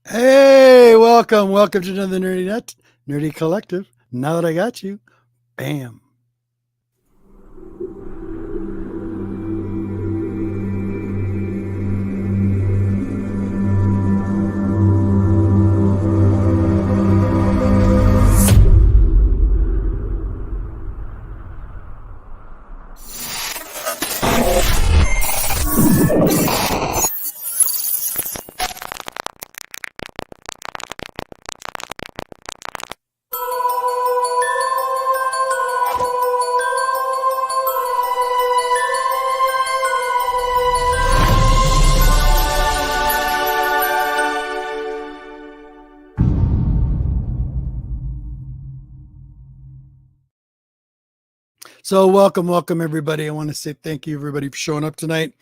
Hey, welcome to another Nerdy Collective. Now that I got you, bam. So welcome everybody. I want to say thank you everybody for showing up tonight.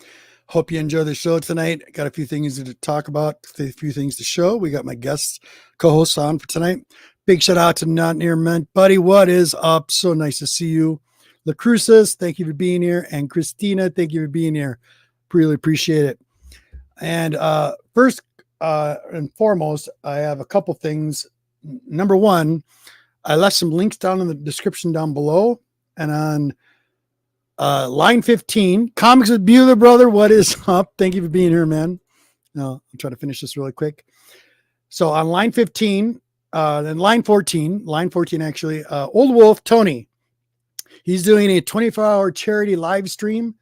Hope you enjoy the show tonight. I got a few things to talk about, a few things to show. We got my guest co-hosts on for tonight. Big shout out to Not Near Mint. Buddy, what is up? So nice to see you. LaCruzes, thank you for being here. And Christina, thank you for being here. Really appreciate it. And first and foremost, I have a couple things. Number one, I left some links down in the description down below. And on line 15, Comics with Bueller, brother, what is up? Thank you for being here, man. Now, I'll try to finish this really quick. So on line 15, then line 14 actually, Old Wolf Tony, he's doing a 24-hour charity live stream,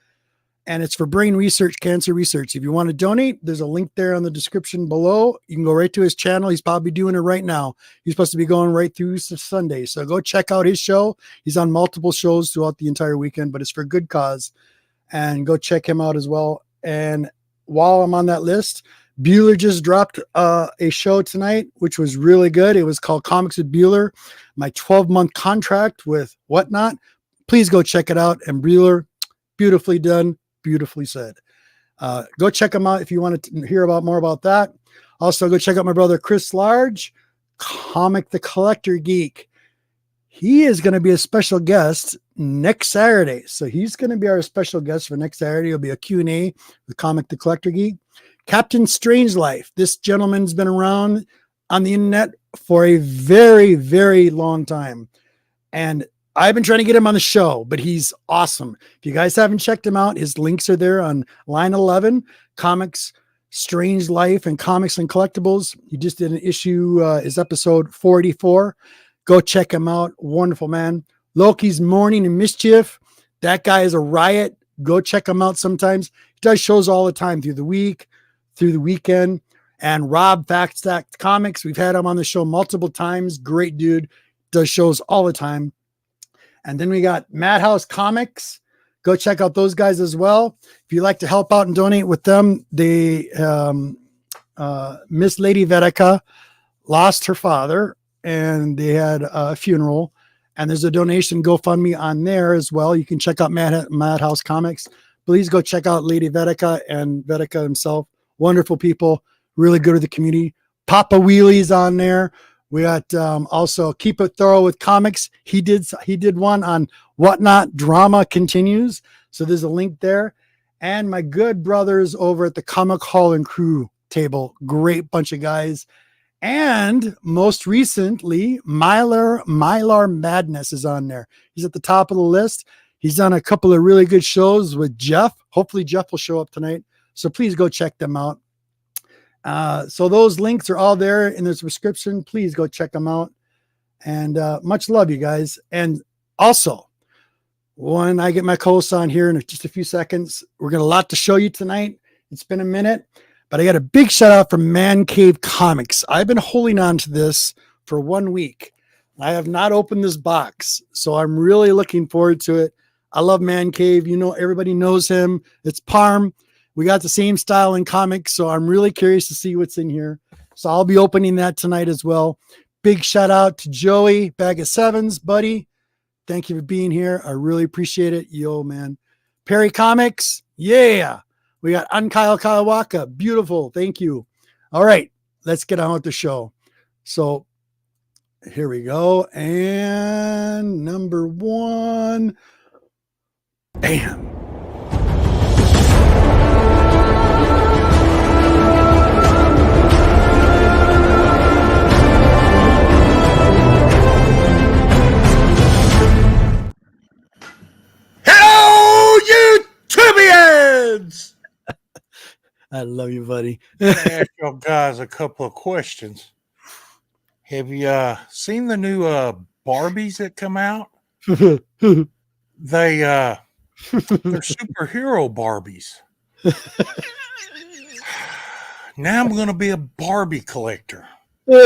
and it's for brain research, cancer research. If you want to donate, there's a link there on the description below. You can go right to his channel. He's probably doing it right now. He's supposed to be going right through Sunday. So go check out his show. He's on multiple shows throughout the entire weekend, but it's for good cause. And go check him out as well. And while I'm on that list, Bueller just dropped a show tonight, which was really good. It was called Comics with Bueller, my 12-month contract with Whatnot. Please go check it out. And Bueller, beautifully done. Beautifully said. Go check him out if you want to hear about more about that. Also, go check out my brother Chris Large, Comic the Collector Geek. He is going to be a special guest next Saturday. So he's going to be our special guest for next Saturday. It'll be a Q&A with Comic the Collector Geek. Captain Strangelife. This gentleman's been around on the internet for a very, very long time. And I've been trying to get him on the show, but he's awesome. If you guys haven't checked him out, his links are there on line 11, Comics, Strange Life, and Comics and Collectibles. He just did an issue, is episode 484. Go check him out. Wonderful, man. Loki's Morning and Mischief. That guy is a riot. Go check him out sometimes. He does shows all the time through the week, through the weekend. And Rob Fact Stack Comics. We've had him on the show multiple times. Great dude. Does shows all the time. And then we got Madhouse Comics. Go check out those guys as well. If you'd like to help out and donate with them, they Miss Lady Vedeka lost her father, and they had a funeral. And there's a donation GoFundMe on there as well. You can check out Madhouse Comics. Please go check out Lady Vedeka and Vedeka himself. Wonderful people, really good at the community. Papa Wheelie's on there. We got also Keep It Thorough with Comics. He did one on Whatnot Drama Continues. So there's a link there. And my good brothers over at the Comic Hall and Crew table. Great bunch of guys. And most recently, Mylar Madness is on there. He's at the top of the list. He's done a couple of really good shows with Jeff. Hopefully Jeff will show up tonight. So please go check them out. So those links are all there in the description. Please go check them out. And much love, you guys. And also, when I get my co-host on here in just a few seconds, we're got a lot to show you tonight. It's been a minute, but I got a big shout out from Man Cave Comics. I've been holding on to this for 1 week. I have not opened this box, so I'm really looking forward to it. I love Man Cave. You know, everybody knows him. It's Parm. We got the same style in comics, so I'm really curious to see what's in here. So I'll be opening that tonight as well. Big shout out to Joey, Bag of Sevens, buddy. Thank you for being here. I really appreciate it. Yo, man. Perry Comics, yeah. We got Unkyle Kawaka. Beautiful. Thank you. All right, let's get on with the show. So here we go. And number one, bam. I love you, buddy. I'm gonna ask y'all guys a couple of questions. Have you seen the new Barbies that come out? They're superhero Barbies. Now I'm gonna be a Barbie collector. Never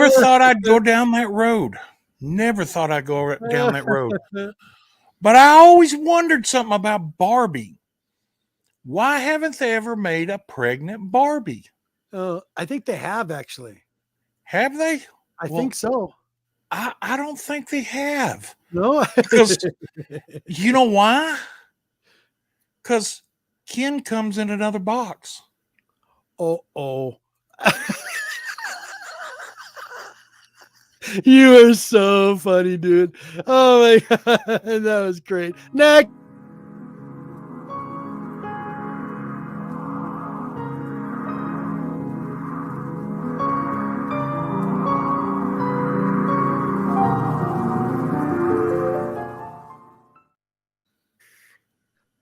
thought I'd go down that road. Never thought I'd go down that road. But I always wondered something about Barbie. Why haven't they ever made a pregnant Barbie? I think they have, actually. Have they? I think so. I don't think they have. No? Because you know why? Because Ken comes in another box. Oh. You are so funny, dude. Oh my God. That was great. Next.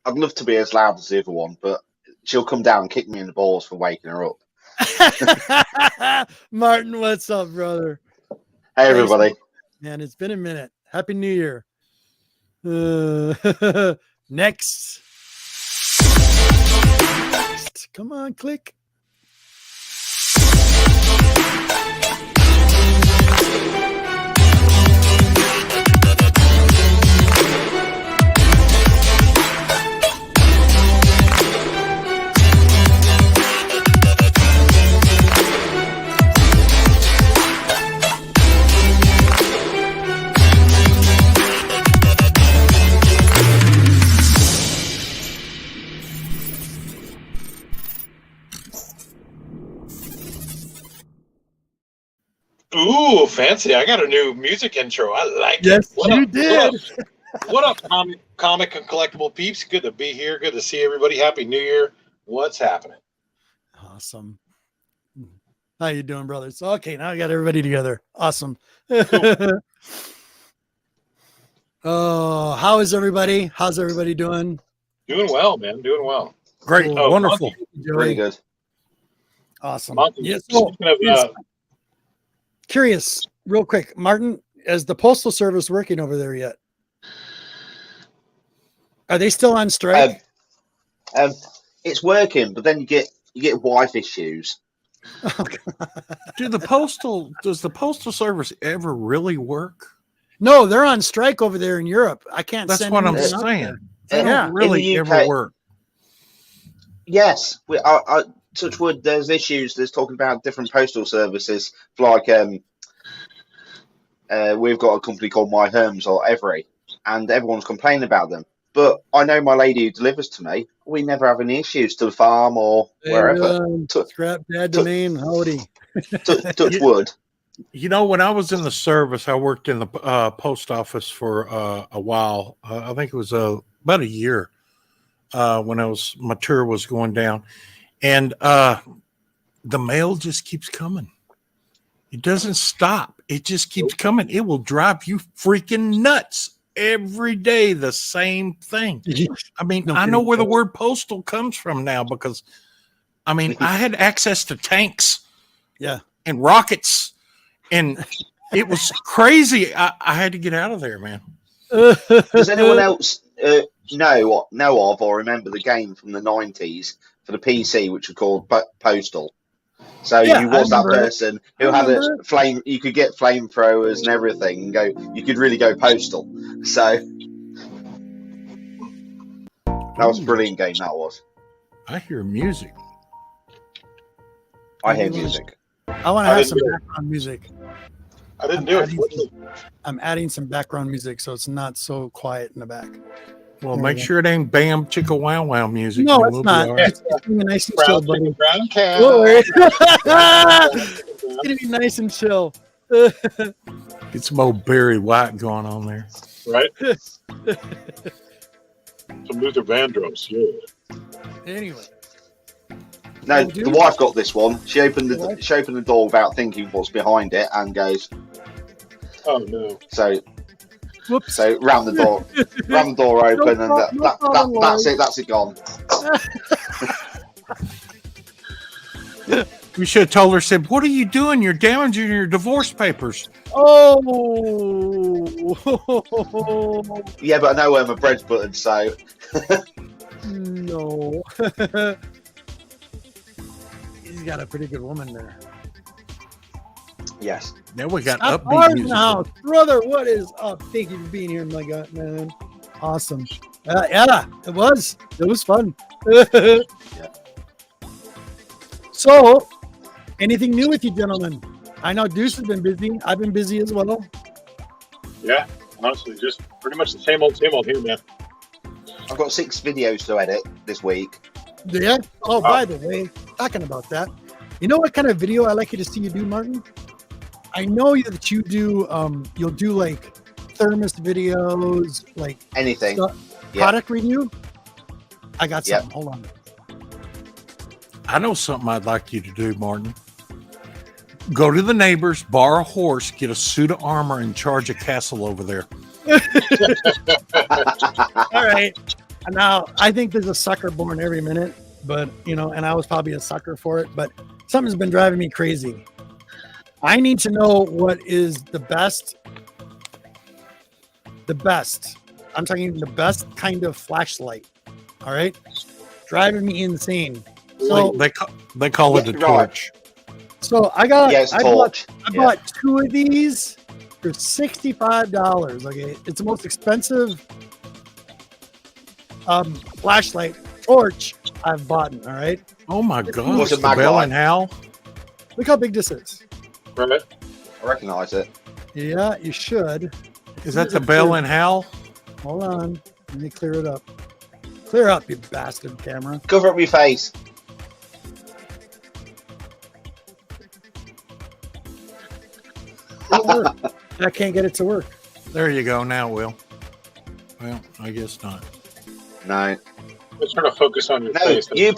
I'd love to be as loud as the other one, but she'll come down and kick me in the balls for waking her up. Martin, what's up, brother? Hey, everybody. Man, it's been a minute. Happy New Year. Next. Come on, click. Ooh, fancy. I got a new music intro. I like it. Yes, you did. What up, comic and collectible peeps? Good to be here. Good to see everybody. Happy New Year. What's happening? Awesome. How you doing, brothers? Okay, now I got everybody together. Awesome. Cool. Oh, how is everybody? How's everybody doing? Doing well, man. Doing well. Great. Cool. Wonderful. Monkey, Really good. Awesome. Monkey. Yes. Speaking of, Curious, real quick, Martin, is the Postal Service working over there yet? Are they still on strike? It's working, but then you get wife issues. Does the Postal Service ever really work? No, they're on strike over there in Europe. I can't. That's send what I'm anything out saying. there. They don't really In the ever UK, work. Yes, I touch wood. There's issues. There's talking about different postal services, like we've got a company called My Herms or Every, and everyone's complaining about them. But I know my lady who delivers to me. We never have any issues to the farm or wherever. Scrap dad domain. Howdy. Touch wood. You know, when I was in the service, I worked in the post office for a while. I think it was about a year when my tour was going down. And the mail just keeps coming. It doesn't stop. It just keeps coming. It will drive you freaking nuts. Every day, the same thing. I mean, I know where the word postal comes from now because, I mean, I had access to tanks and rockets, and it was crazy. I had to get out of there, man. Does anyone else know of or remember the game from the 90s for the PC, which was called Postal? So you was that person who had a flame. You could get flamethrowers and everything, and go. You could really go postal. So that was a brilliant game. That was. I hear music. I hear music. I want to have some background music. I didn't do it. I'm adding some background music so it's not so quiet in the back. Well, make sure it ain't Bam Chicka Wow Wow music. No, it's not. It's gonna be nice and chill, buddy. Brown cow. It's gonna be nice and chill. Get some old Barry White going on there. Right? Some Luther Vandross, yeah. Anyway. No, the wife got this one. She opened the door without thinking what's behind it and goes, oh no. Whoops. So ram the door open, and that's it gone. You should have told her, said, what are you doing? You're damaging your divorce papers. Oh. Yeah, but I know where my bread's buttered, so. No. He's got a pretty good woman there. Yes. Now we got Doc upbeat Parm music. now, brother. What is up? Thank you for being here, my God, man. Awesome. Yeah, it was. It was fun. So, anything new with you, gentlemen? I know Deuce has been busy. I've been busy as well. Yeah, honestly, just pretty much the same old here, man. I've got 6 videos to edit this week. Yeah. Oh, by the way, talking about that, you know what kind of video I like you to see you do, Martin? I know that you do. You'll do like thermos videos, like Anything. product review. I got something. Hold on. I know something I'd like you to do, Martin. Go to the neighbors, borrow a horse, get a suit of armor, and charge a castle over there. All right. Now, I think there's a sucker born every minute, but, and I was probably a sucker for it, but something's been driving me crazy. I need to know what is the best. I'm talking the best kind of flashlight. All right. Driving me insane. So they call it a torch. So I got, torch. I bought 2 of these for $65. Okay. It's the most expensive flashlight torch I've bought. All right. Oh my gosh. What's a The mag Bell light? and Hal. Look how big this is. Right. I recognise it. Yeah, you should. Is that the Bell and Hal? Hold on. Let me clear it up. Clear up, you bastard camera. Cover up your face. I can't get it to work. There you go. Now it will. Well, I guess not. No. Let's try to focus on your face. You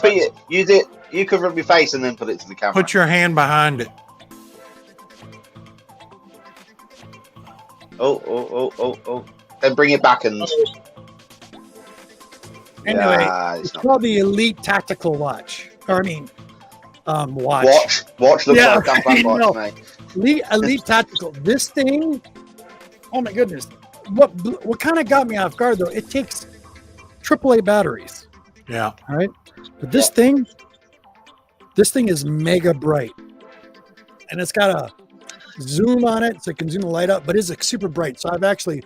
cover up your face and then put it to the camera. Put your hand behind it. Oh. Then bring it back and... Anyway, Yeah, it's not... called the Elite Tactical Watch. Watch. Watch looks Yeah, like a damn right, watch no. to me. Elite Tactical. This thing, oh my goodness. What kind of got me off guard, though, it takes AAA batteries. Yeah. All right. But this thing is mega bright. And it's got a zoom on it so it can zoom the light up, but it's like super bright. So I've actually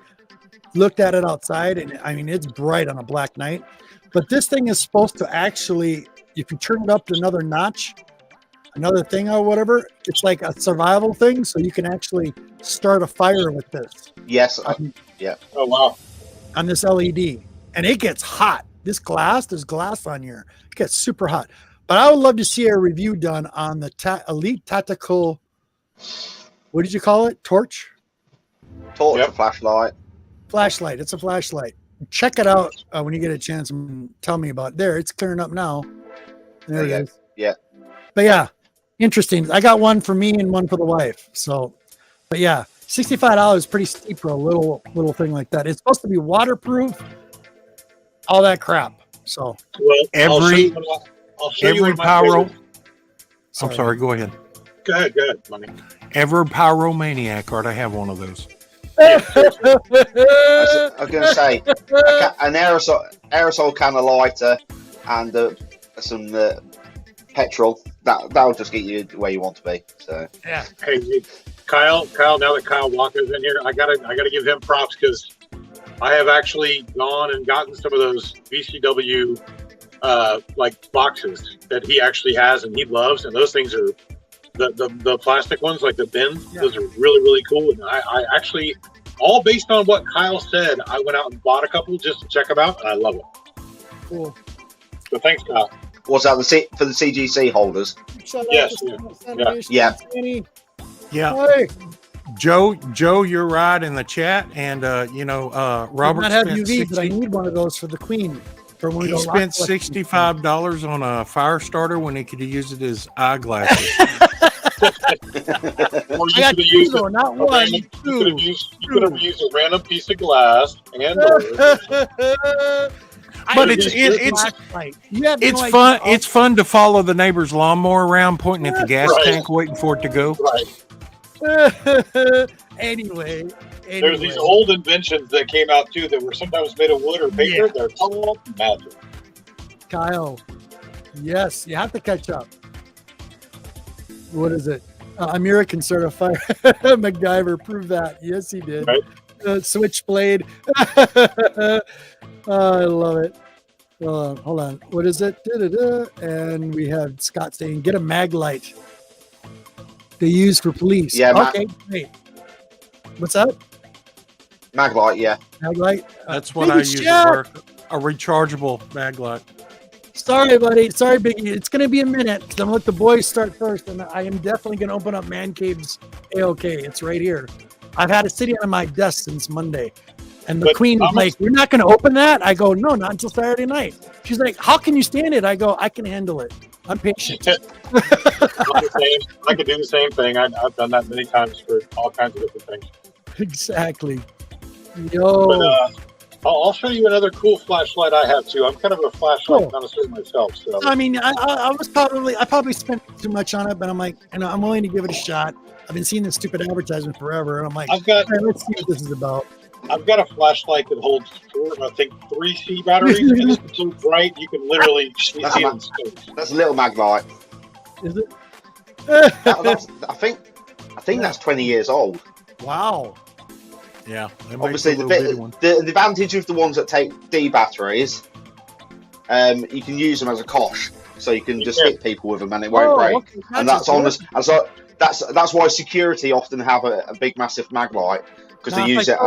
looked at it outside, and I mean, it's bright on a black night. But this thing is supposed to actually, if you turn it up to another notch, another thing or whatever, it's like a survival thing. So you can actually start a fire with this. Yes. Oh, wow. On this LED. And it gets hot. There's glass on here. It gets super hot. But I would love to see a review done on the Elite Tactical, what did you call it? Torch? Torch, Yep. flashlight. Flashlight. It's a flashlight. Check it out when you get a chance and tell me about it. There, it's clearing up now. There it is. Yeah. But yeah, interesting. I got one for me and one for the wife. So, but yeah, $65 is pretty steep for a little thing like that. It's supposed to be waterproof, all that crap. So Well, Every pyro. I'm sorry. Go ahead. Go ahead, Money. Every pyromaniac ought to have one of those. I was going to say, an aerosol can of lighter and some petrol. That'll just get you where you want to be. So Yeah. Hey, Kyle. Now that Kyle Walker's in here, I gotta give him props because I have actually gone and gotten some of those VCW like boxes that he actually has and he loves, and those things are the plastic ones, like the bins. Yeah. Those are really, really cool. And I actually, all based on what Kyle said, I went out and bought a couple just to check them out, and I love them. Cool. So thanks, Kyle. what's that? For the CGC holders? Yes, Yeah. Yeah. Hey, Joe, you're right in the chat, and Robert I have spent UV, but I need one of those for the Queen. For when we he go spent rock collecting. $65 on a fire starter when he could have used it as eyeglasses. Or I you got could have two used though, not one, you two. could have used a random piece of glass and But it's it's fun. It's fun to follow the neighbor's lawnmower around, pointing at the gas Right. tank, waiting for it to go. Right. anyway, There's these old inventions that came out too that were sometimes made of wood or paper. Yeah. They're total magic. Kyle. Yes, you have to catch up. What is it? American Certified MacGyver proved that. Yes, he did. Right. Switchblade. I love it. Hold on. What is it? Da-da-da. And we have Scott saying, get a mag light they use for police. Yeah, okay, great. What's that? Maglite, yeah. Mag light? That's what I use at work. A rechargeable mag light. Sorry, buddy. Sorry, Biggie. It's going to be a minute because I'm going to let the boys start first. And I am definitely going to open up Man Cave's AOK. It's right here. I've had it sitting on my desk since Monday. And the queen is like, you're not going to open that? I go, no, not until Saturday night. She's like, how can you stand it? I go, I can handle it. I'm patient. I could do the same thing. I've done that many times for all kinds of different things. Exactly. Yo. But, I'll show you another cool flashlight I have too. I'm kind of a flashlight connoisseur myself. So I mean, I probably spent too much on it, but I'm like, and I'm willing to give it a shot. I've been seeing this stupid advertisement forever, and I'm like, let's see what this is about. I've got a flashlight that holds 3 C batteries, and it's so bright you can literally see it in space. That's a little Maglite. Is it? I think that's 20 years old. Wow. Yeah. Obviously, the advantage of the ones that take D batteries, you can use them as a kosh, so you can just hit people with them and it won't break. Okay. And that's honest. That's why security often have a big, massive Maglite because they use it.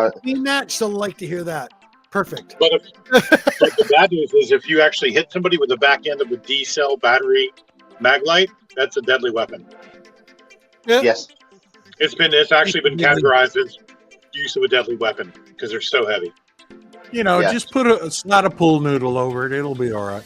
That she'll like to hear that. Perfect. But the bad news is, if you actually hit somebody with the back end of a D cell battery Maglite, that's a deadly weapon. Yeah. Yes. It's actually been categorized as use of a deadly weapon because they're so heavy. You know, just put a slide of pool noodle over it. It'll be all right.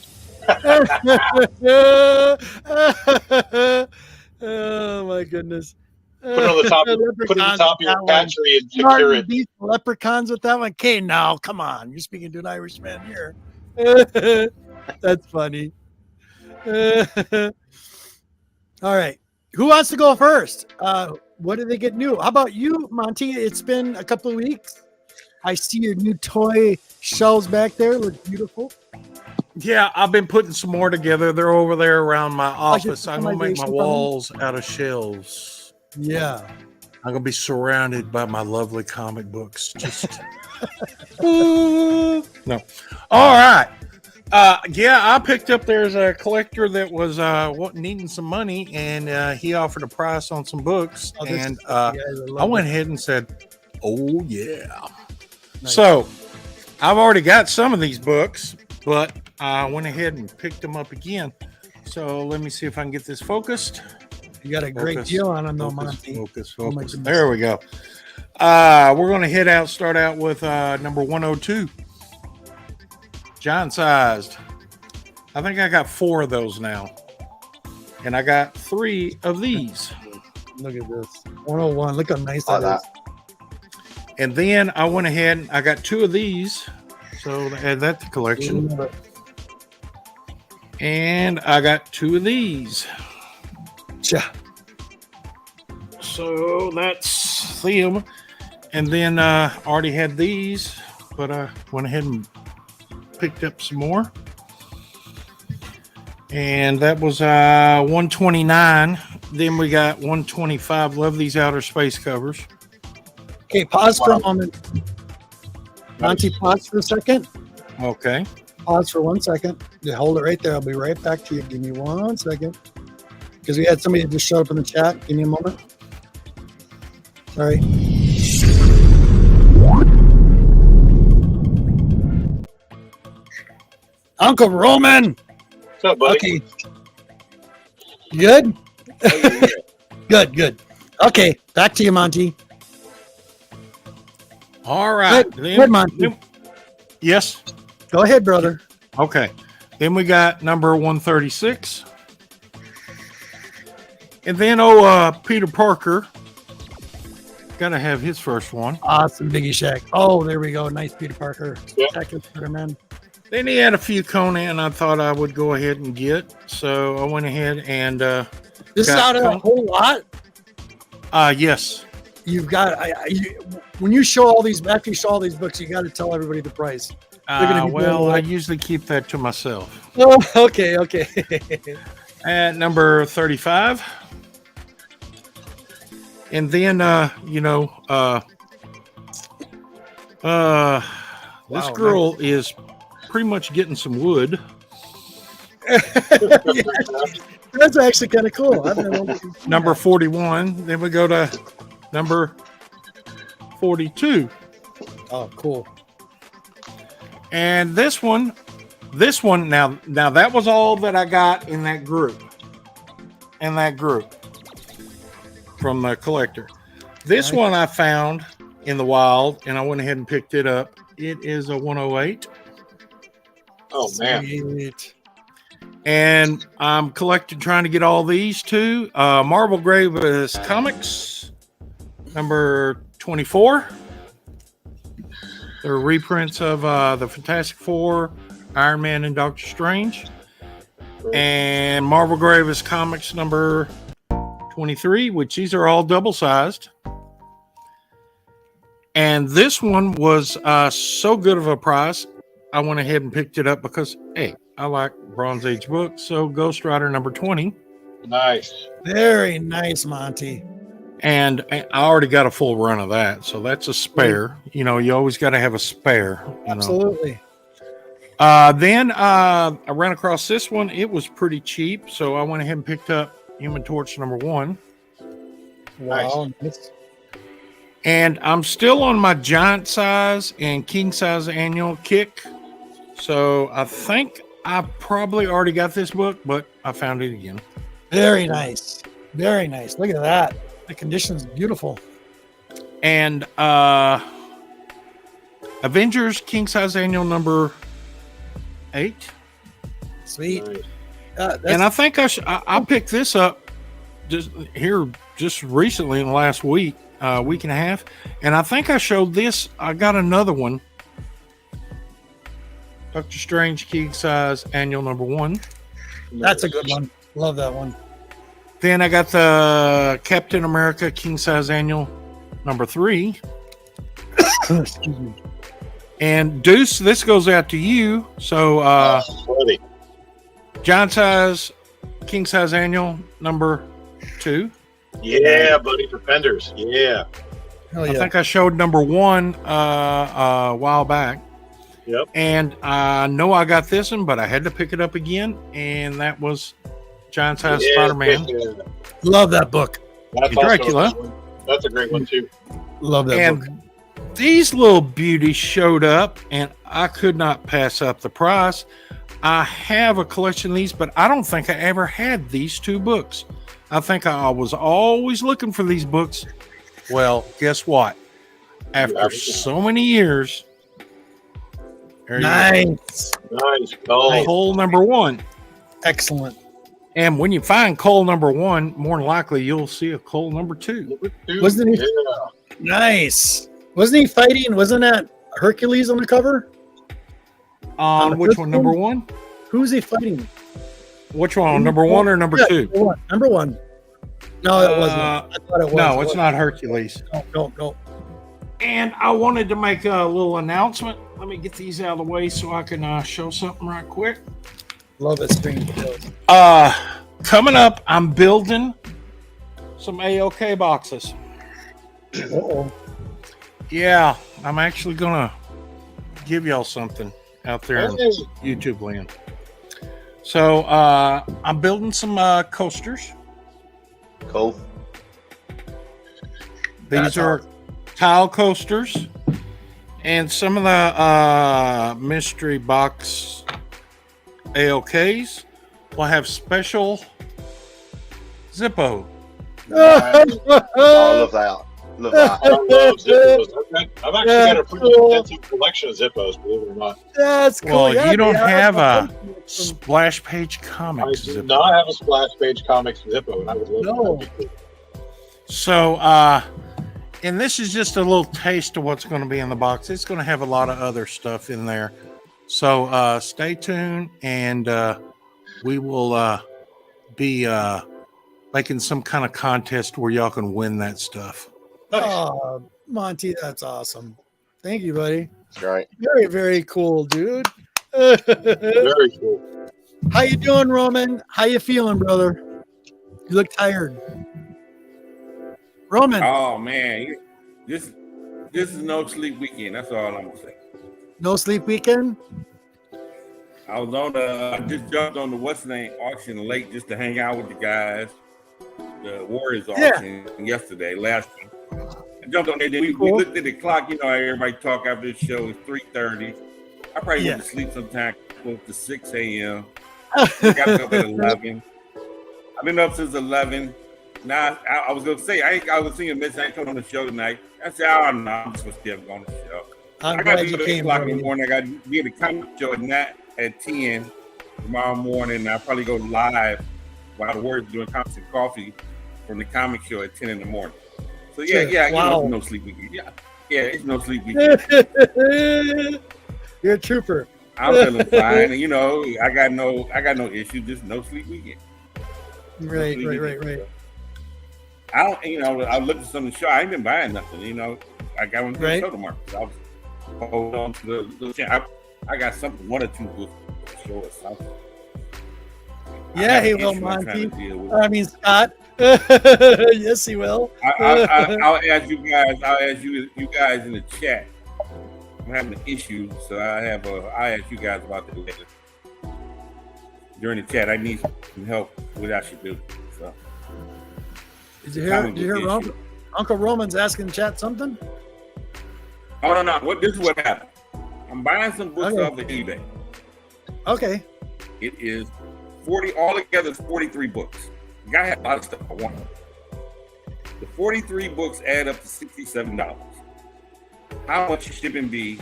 Oh my goodness. Put it on the top of your pantry and secure it. These leprechauns with that one. Okay, now come on. You're speaking to an Irishman here. That's funny. All right. Who wants to go first? What did they get new? How about you, Monty? It's been a couple of weeks. I see your new toy shelves back there. Look beautiful. Yeah, I've been putting some more together. They're over there around my office. I'm going to make my walls out of shelves. Yeah. I'm going to be surrounded by my lovely comic books. Just no. All right. Yeah, I picked up. There's a collector that was needing some money, and he offered a price on some books, and I went ahead and said, "Oh yeah." Nice. So I've already got some of these books, but I went ahead and picked them up again. So let me see if I can get this focused. You got a great deal on them, though, Monty. Focus. There we go. We're going to start out with number 102. Giant sized. I think I got 4 of those now. And I got 3 of these. Look at this. 101. Look how nice that is. And then I went ahead and I got 2 of these. So add that to the collection. And I got 2 of these. So that's them. And then I already had these, but I went ahead and picked up some more. And that was 129. Then we got 125. Love these outer space covers. Okay, pause for a moment. Monty, pause for a second. Okay. Pause for 1 second. Yeah, hold it right there. I'll be right back to you. Give me 1 second. Because we had somebody that just showed up in the chat. Give me a moment. Sorry. Uncle Roman. What's up, buddy? Okay. Good? Good. Okay, back to you, Monty. All right. Good, Monty. Yes. Go ahead, brother. Okay. Then we got number 136. And then, Peter Parker. Got to have his first one. Awesome, Biggie Shack. Oh, there we go. Nice Peter Parker. Yep. Spectacular Spider-Man. Then he had a few Conan I thought I would go ahead and get. So I went ahead and This is got out of a whole lot. yes. You've got when you show all these after you show all these books, you got to tell everybody the price. Gonna be Well, I doing usually keep that to myself. Oh, okay. At number 35. And then this girl is pretty much getting some wood. That's actually kind of cool. I've never Number 41. Then we go to number 42. Oh, cool. And this one now that was all that I got in that group. From the collector. This one I found in the wild and I went ahead and picked it up. It is a 108. Oh man. Sweet. And I'm trying to get all these too. Marvel Gravis Comics, number 24. They're reprints of the Fantastic Four, Iron Man, and Doctor Strange. And Marvel Gravis Comics, number 23, which these are all double-sized. And this one was so good of a price, I went ahead and picked it up because, hey, I like Bronze Age books. So Ghost Rider number 20. Nice. Very nice, Monty. And I already got a full run of that. So that's a spare. You know, you always got to have a spare. Absolutely. Then I ran across this one. It was pretty cheap. So I went ahead and picked up Human Torch number 1. Wow. Nice. And I'm still on my giant size and king size annual kick. So I think I probably already got this book, but I found it again. Very nice. Very nice. Look at that. The condition's beautiful. And Avengers king size annual number 8. Sweet. Nice. And I think I picked this up just recently in the last week and a half. And I think I showed this. I got another one. Doctor Strange king size annual number 1. That's a good one. Love that one. Then I got the Captain America king size annual number 3. Excuse me. And Deuce, this goes out to you. So Buddy. giant size king size annual number 2. Yeah, buddy, for Fenders. Yeah. Hell I yeah. think I showed number 1 a while back. Yep. And I know I got this one, but I had to pick it up again, and that was giant size Spider-Man. Yeah. Love that book. That's Dracula. Also, that's a great one too. Love that book. And these little beauties showed up, and I could not pass up the price. I have a collection of these, but I don't think I ever had these 2 books. I think I was always looking for these books. Well, guess what? After so many years, there you Nice. Nice. Oh, go. Cole number 1. Excellent. And when you find Cole number 1, more than likely you'll see a Cole number 2. Wasn't he? Yeah. Nice. Wasn't he fighting? Wasn't that Hercules on the cover? On the which first one? Number one? 1? Who's he fighting? Which one? Number 1 or number 2? Number 1. No, it wasn't. I thought it was. No, it's not Hercules. No. And I wanted to make a little announcement. Let me get these out of the way so I can show something right quick. Love that screen. Coming up, I'm building some AOK boxes. Uh-oh. Yeah, I'm actually gonna give y'all something out there in YouTube land. So I'm building some coasters. Cool. These are tile coasters, and some of the mystery box AOKs will have special Zippo. Oh, I love that. Love that. I love Zippos. I've actually got a pretty extensive collection of Zippos, believe it or not. That's cool. Well, Yeah, you don't yeah. have a Splash Page I Comics do Zippo. not have a Splash Page Comics Zippo, and I would love No. that. That'd be cool. So, and this is just a little taste of what's going to be in the box. It's going to have a lot of other stuff in there. So stay tuned, and we will be making some kind of contest where y'all can win that stuff. Oh, Monty, that's awesome. Thank you, buddy. That's great. Very, very cool, dude. Very cool. How you doing, Roman? How you feeling, brother? You look tired. Roman. Oh man, this is no sleep weekend. That's all I'm gonna say. No sleep weekend? I was on I just jumped on the what's name auction late just to hang out with the guys. The Warriors auction last week. I jumped on there. Then we looked at the clock. You know, everybody talk after the show. It's 3:30. I probably went to sleep sometime close to 6 a.m. Got up at 11. I've been up since 11. Now I was gonna say I was seeing a message. I ain't coming on the show tonight. I said, oh no, I'm just gonna stay up on the show. I'm I got glad to you be at 8 came. o'clock in the morning. I got to be at the comic show at 10 tomorrow morning. I'll probably go live while the Warriors doing comics and coffee from the comic show at 10 in the morning. So yeah, Wow. you know, no sleep weekend. Yeah, it's no sleep weekend. You're a trooper. I'm feeling fine, and you know, I got no issue. Just no sleep weekend. Right. I don't, you know, I looked at some of the show. I ain't been buying nothing. You know, I got one to the show tomorrow. So I was holding on to the I got something, one or two books to show us something. Yeah, he will, Monty. I mean, Scott. Yes, he will. I'll ask you guys. I'll ask you guys in the chat. I'm having an issue, so I'll ask you guys about that later. During the chat, I need some help with what I should do. So, Did you hear Uncle Roman's asking the chat something? Oh no! This is what happened. I'm buying some books off of eBay. Okay. It is 40 altogether. It's 43 books. The guy had a lot of stuff I wanted. The 43 books add up to $67. How much should shipping be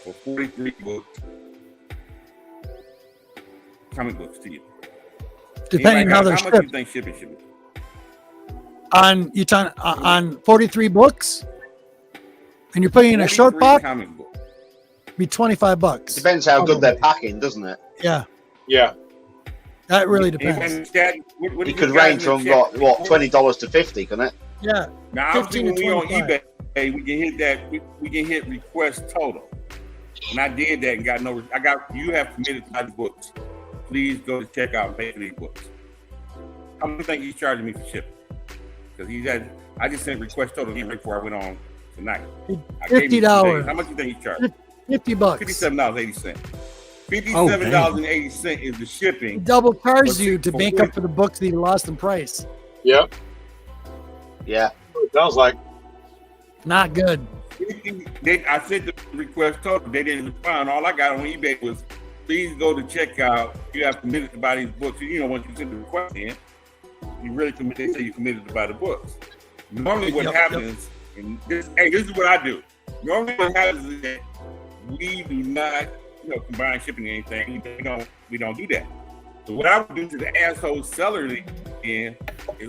for 43 books? Comic books to you. Depending how they're shipped. How much do you think shipping should be? On 43 books, and you're putting in a short box, comic book. Be $25. Depends how good they're packing, doesn't it? Yeah. Yeah. That really depends. It could range from what $20 to $50, couldn't it? Yeah. Now obviously when we on eBay, we can hit that. We can hit request total, and I did that and got no. You have committed to the books. Please go to checkout and pay for these books. How much do you think he's charging me for shipping? Because I just sent request total right before I went on tonight. $50. How much do you think he's charging? $50. $57.80. $57.80 is the shipping. He double charges you to make up for the books that you lost in price. Yep. Yeah. It sounds like. Not good. I sent the request total. They didn't respond. All I got on eBay was, please go to checkout. You have committed to buy these books. You know, once you send the request in, you really committed. They say you committed to buy the books. Normally, what happens, and this is what I do. Normally, what happens is that we do not, combine shipping or anything. We don't do that. So what I would do to the asshole seller is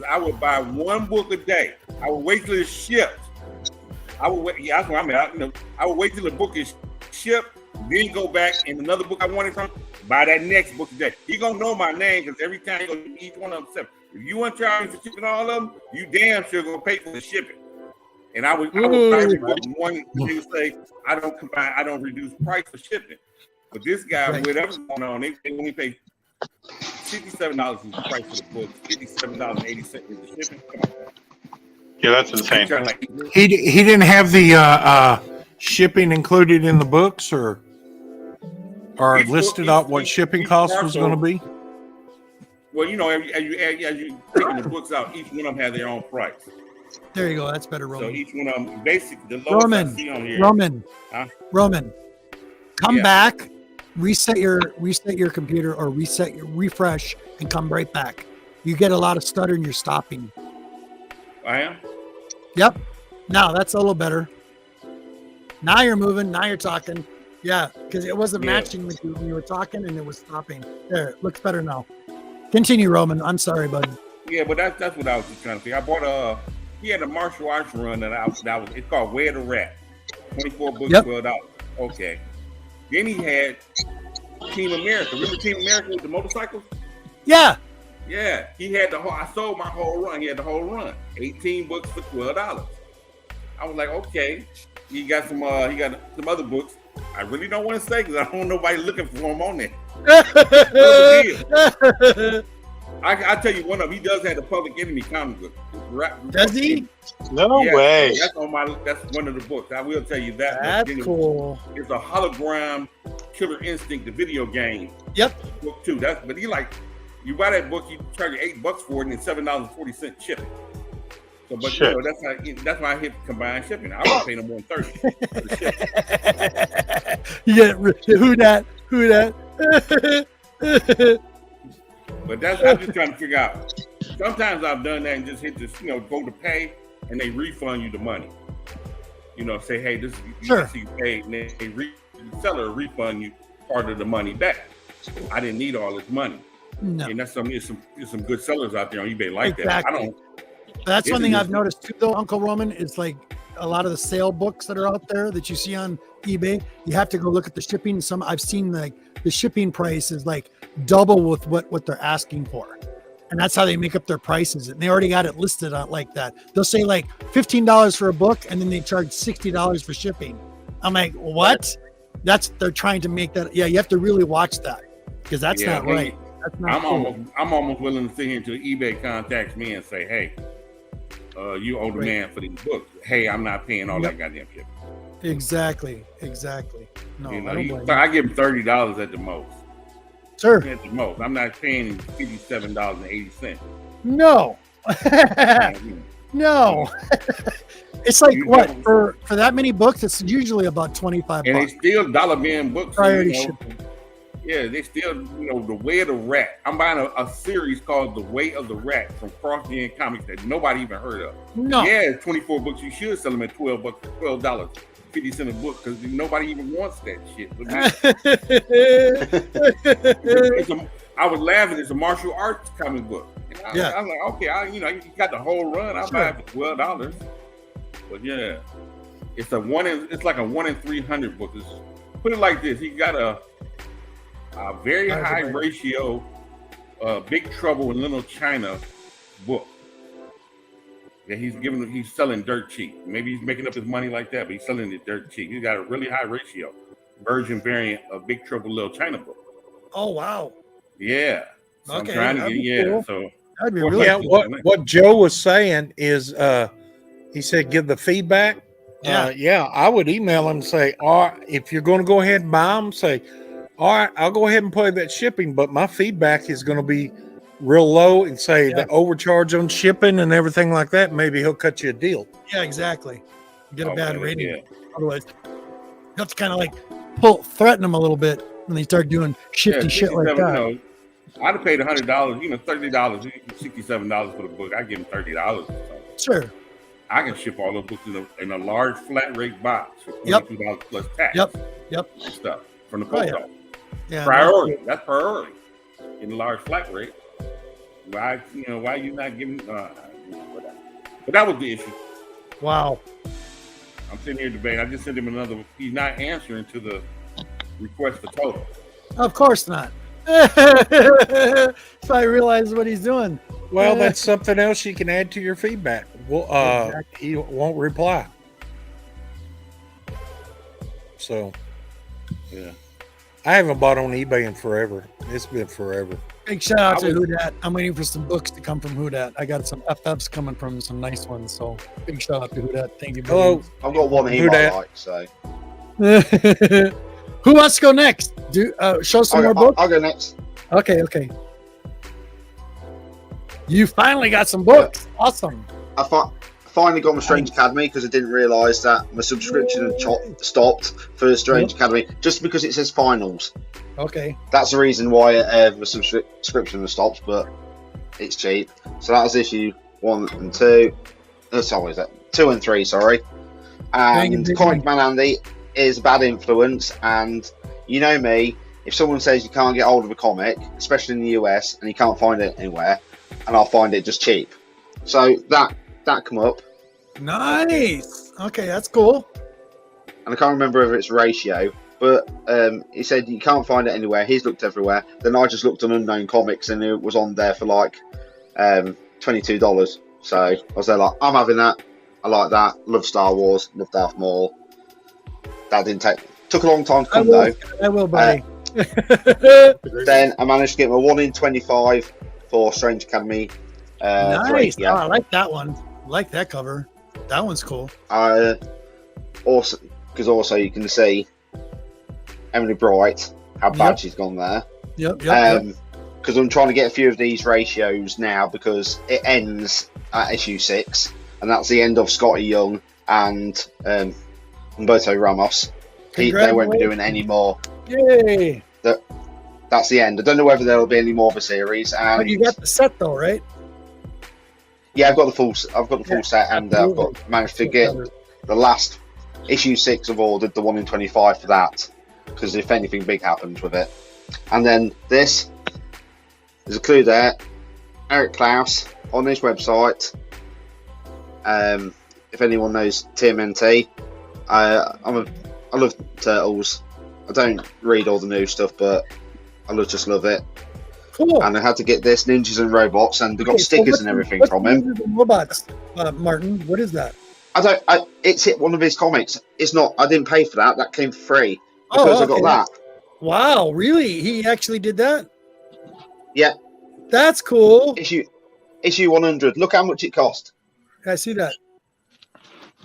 I would buy one book a day. I would wait till it's shipped. I would wait. Yeah, that's what I mean. I would wait till the book is shipped, then go back and another book I wanted from, buy that next book today. He gonna know my name because every time he gonna do each one of them separate. If you want to charge me for shipping all of them, you damn sure gonna pay for the shipping. And I would buy every book one. He would say I don't reduce price for shipping. But this guy, whatever's going on, they only pay $67 is the price for the book. $57.80 is the shipping. Come on. Yeah, that's insane. He didn't have the shipping included in the books, or listed out what shipping cost was going to be. Well, as you taking the books out, each one of them has their own price. There you go. That's better, Roman. So each one of them, basically, the lowest I see on here. Roman, come back, reset your computer or refresh, and come right back. You get a lot of stutter and you're stopping. I am? Yep. Now that's a little better. Now you're moving. Now you're talking. Yeah, because it wasn't matching with you when you were talking and it was stopping. There, it looks better now. Continue, Roman. I'm sorry, buddy. Yeah, but that's what I was just trying to say. I bought he had a martial arts run it's called Where the Rat. 24 books, $12. Okay. Then he had Team America. Remember Team America with the motorcycles? Yeah. Yeah, he had the whole. I sold my whole run. He had the whole run. 18 books for $12. I was like, okay. He got some. He got some other books. I really don't want to say because I don't want nobody looking for him on there. I tell you one of them. He does have the Public Enemy comic book. Does he? No way. That's on my. That's one of the books. I will tell you that. That's cool. It's a hologram Killer Instinct, the video game. Yep. Book too. But he like, you buy that book, you charge you $8 for it, and it's $7.40 shipping. So, but you know, that's why I hit combined shipping. I don't pay no more than $30 for the shipping. Yeah. Who that? But I'm just trying to figure out. Sometimes I've done that and just hit this, go to pay, and they refund you the money. Say, hey, this you see paid, and the seller refund you part of the money back. I didn't need all this money. No. And that's there's some good sellers out there on eBay like that. I don't. That's one thing I've noticed too, though, Uncle Roman, is like a lot of the sale books that are out there that you see on eBay. You have to go look at the shipping. Some I've seen like the shipping price is like double with what they're asking for, and that's how they make up their prices. And they already got it listed out like that. They'll say like $15 for a book, and then they charge $60 for shipping. I'm like, what? They're trying to make that. Yeah, you have to really watch that because that's not right. That's not I'm almost willing to sit here until eBay contacts me and say, hey, you owe the man for these books. Hey, I'm not paying all that goddamn shit. Exactly. No, I don't blame I give him $30 at the most. Sure. At the most. I'm not paying $57.80. No. No. It's like what for that many books? It's usually about $25. And they still dollar bin books. Priority shipping. Yeah, they still, The Way of the Rat. I'm buying a series called The Way of the Rat from Cross-Gen Comics that nobody even heard of. No. Yeah, it's 24 books. You should sell them at $12, 50 cents a book, because nobody even wants that shit. I was laughing. It's a martial arts comic book. I was like, okay, you got the whole run. I'll buy it for $12. But yeah, it's like a 1 in 300 book. Put it like this: he got a very high ratio, Big Trouble in Little China book that he's selling dirt cheap. Maybe he's making up his money like that, but he's selling it dirt cheap. He's got a really high ratio version variant of Big Trouble in Little China book. Oh wow! Yeah, so okay, I'm trying to get cool. So that'd be really cool. What Joe was saying is, he said give the feedback. I would email him and say, all right, if you're going to go ahead and buy them, say, all right, I'll go ahead and pay that shipping, but my feedback is going to be real low, and say the overcharge on shipping and everything like that. Maybe he'll cut you a deal. Yeah, exactly. Get a bad rating. Yeah. Otherwise, you have to kind of like threaten them a little bit when they start doing shifty shit like that. I'd have paid $100, $30, $67 for the book. I give him $30. Sure. I can ship all those books in a large flat rate box for $22 plus tax. Yep. And stuff from the post office. Yeah. Priority. That's priority. In a large flat rate. Why you not giving? But that was the issue. Wow. I'm sitting here debating. I just sent him another. He's not answering to the request for total. Of course not. So I realize what he's doing. Well, that's something else you can add to your feedback. Well, he won't reply. So, yeah, I haven't bought on eBay in forever. It's been forever. Big shout out to Whodat. I'm waiting for some books to come from Whodat. I got some FFs coming from some nice ones. So big shout out to Whodat. Thank you. Hello. I've got one here I like. So. Who wants to go next? Show some more books. I'll go next. Okay. You finally got some books. Awesome. I finally got my Strange Academy because I didn't realise that my subscription had stopped for Strange Academy just because it says finals. Okay. That's the reason why my subscription was stopped, but it's cheap. So that was issue 1 and 2. Sorry, is that 2 and 3? Sorry. And Comic Man Andy is a bad influence, and you know me. If someone says you can't get hold of a comic, especially in the US, and you can't find it anywhere, and I'll find it just cheap. So that come up. Nice. Okay, that's cool. and I can't remember whether it's ratio, but he said you can't find it anywhere. He's looked everywhere. Then I just looked on Unknown Comics, and it was on there for like $22. So I was there like, I'm having that. I like that. Love Star Wars. Love Darth Maul. That took a long time to come though. I will, buddy. Then I managed to get my 1 in 25 for Strange Academy. Nice. 3, yeah. Oh, I like that one. I like that cover. That one's cool. Also, because you can see Emily Bright, how bad she's gone there. Yep. Because I'm trying to get a few of these ratios now because it ends at issue 6, and that's the end of Scotty Young and Humberto Ramos. They won't be doing any more. Yay! That's the end. I don't know whether there'll be any more of a series. And but you got the set though, right? Yeah, I've got the full set, and I've managed to get the last issue 6. I've ordered the 1 in 25 for that, because if anything big happens with it. And then there's a clue there. Eric Klaus on his website. If anyone knows TMNT, I love Turtles. I don't read all the new stuff, but I just love it. Cool. And I had to get this Ninjas and Robots, and they got stickers and everything from him. Ninjas and Robots, Martin. What is that? It's hit one of his comics. It's not. I didn't pay for that. That came free because I got that. Wow, really? He actually did that? Yeah. That's cool. Issue 100. Look how much it cost. I see that.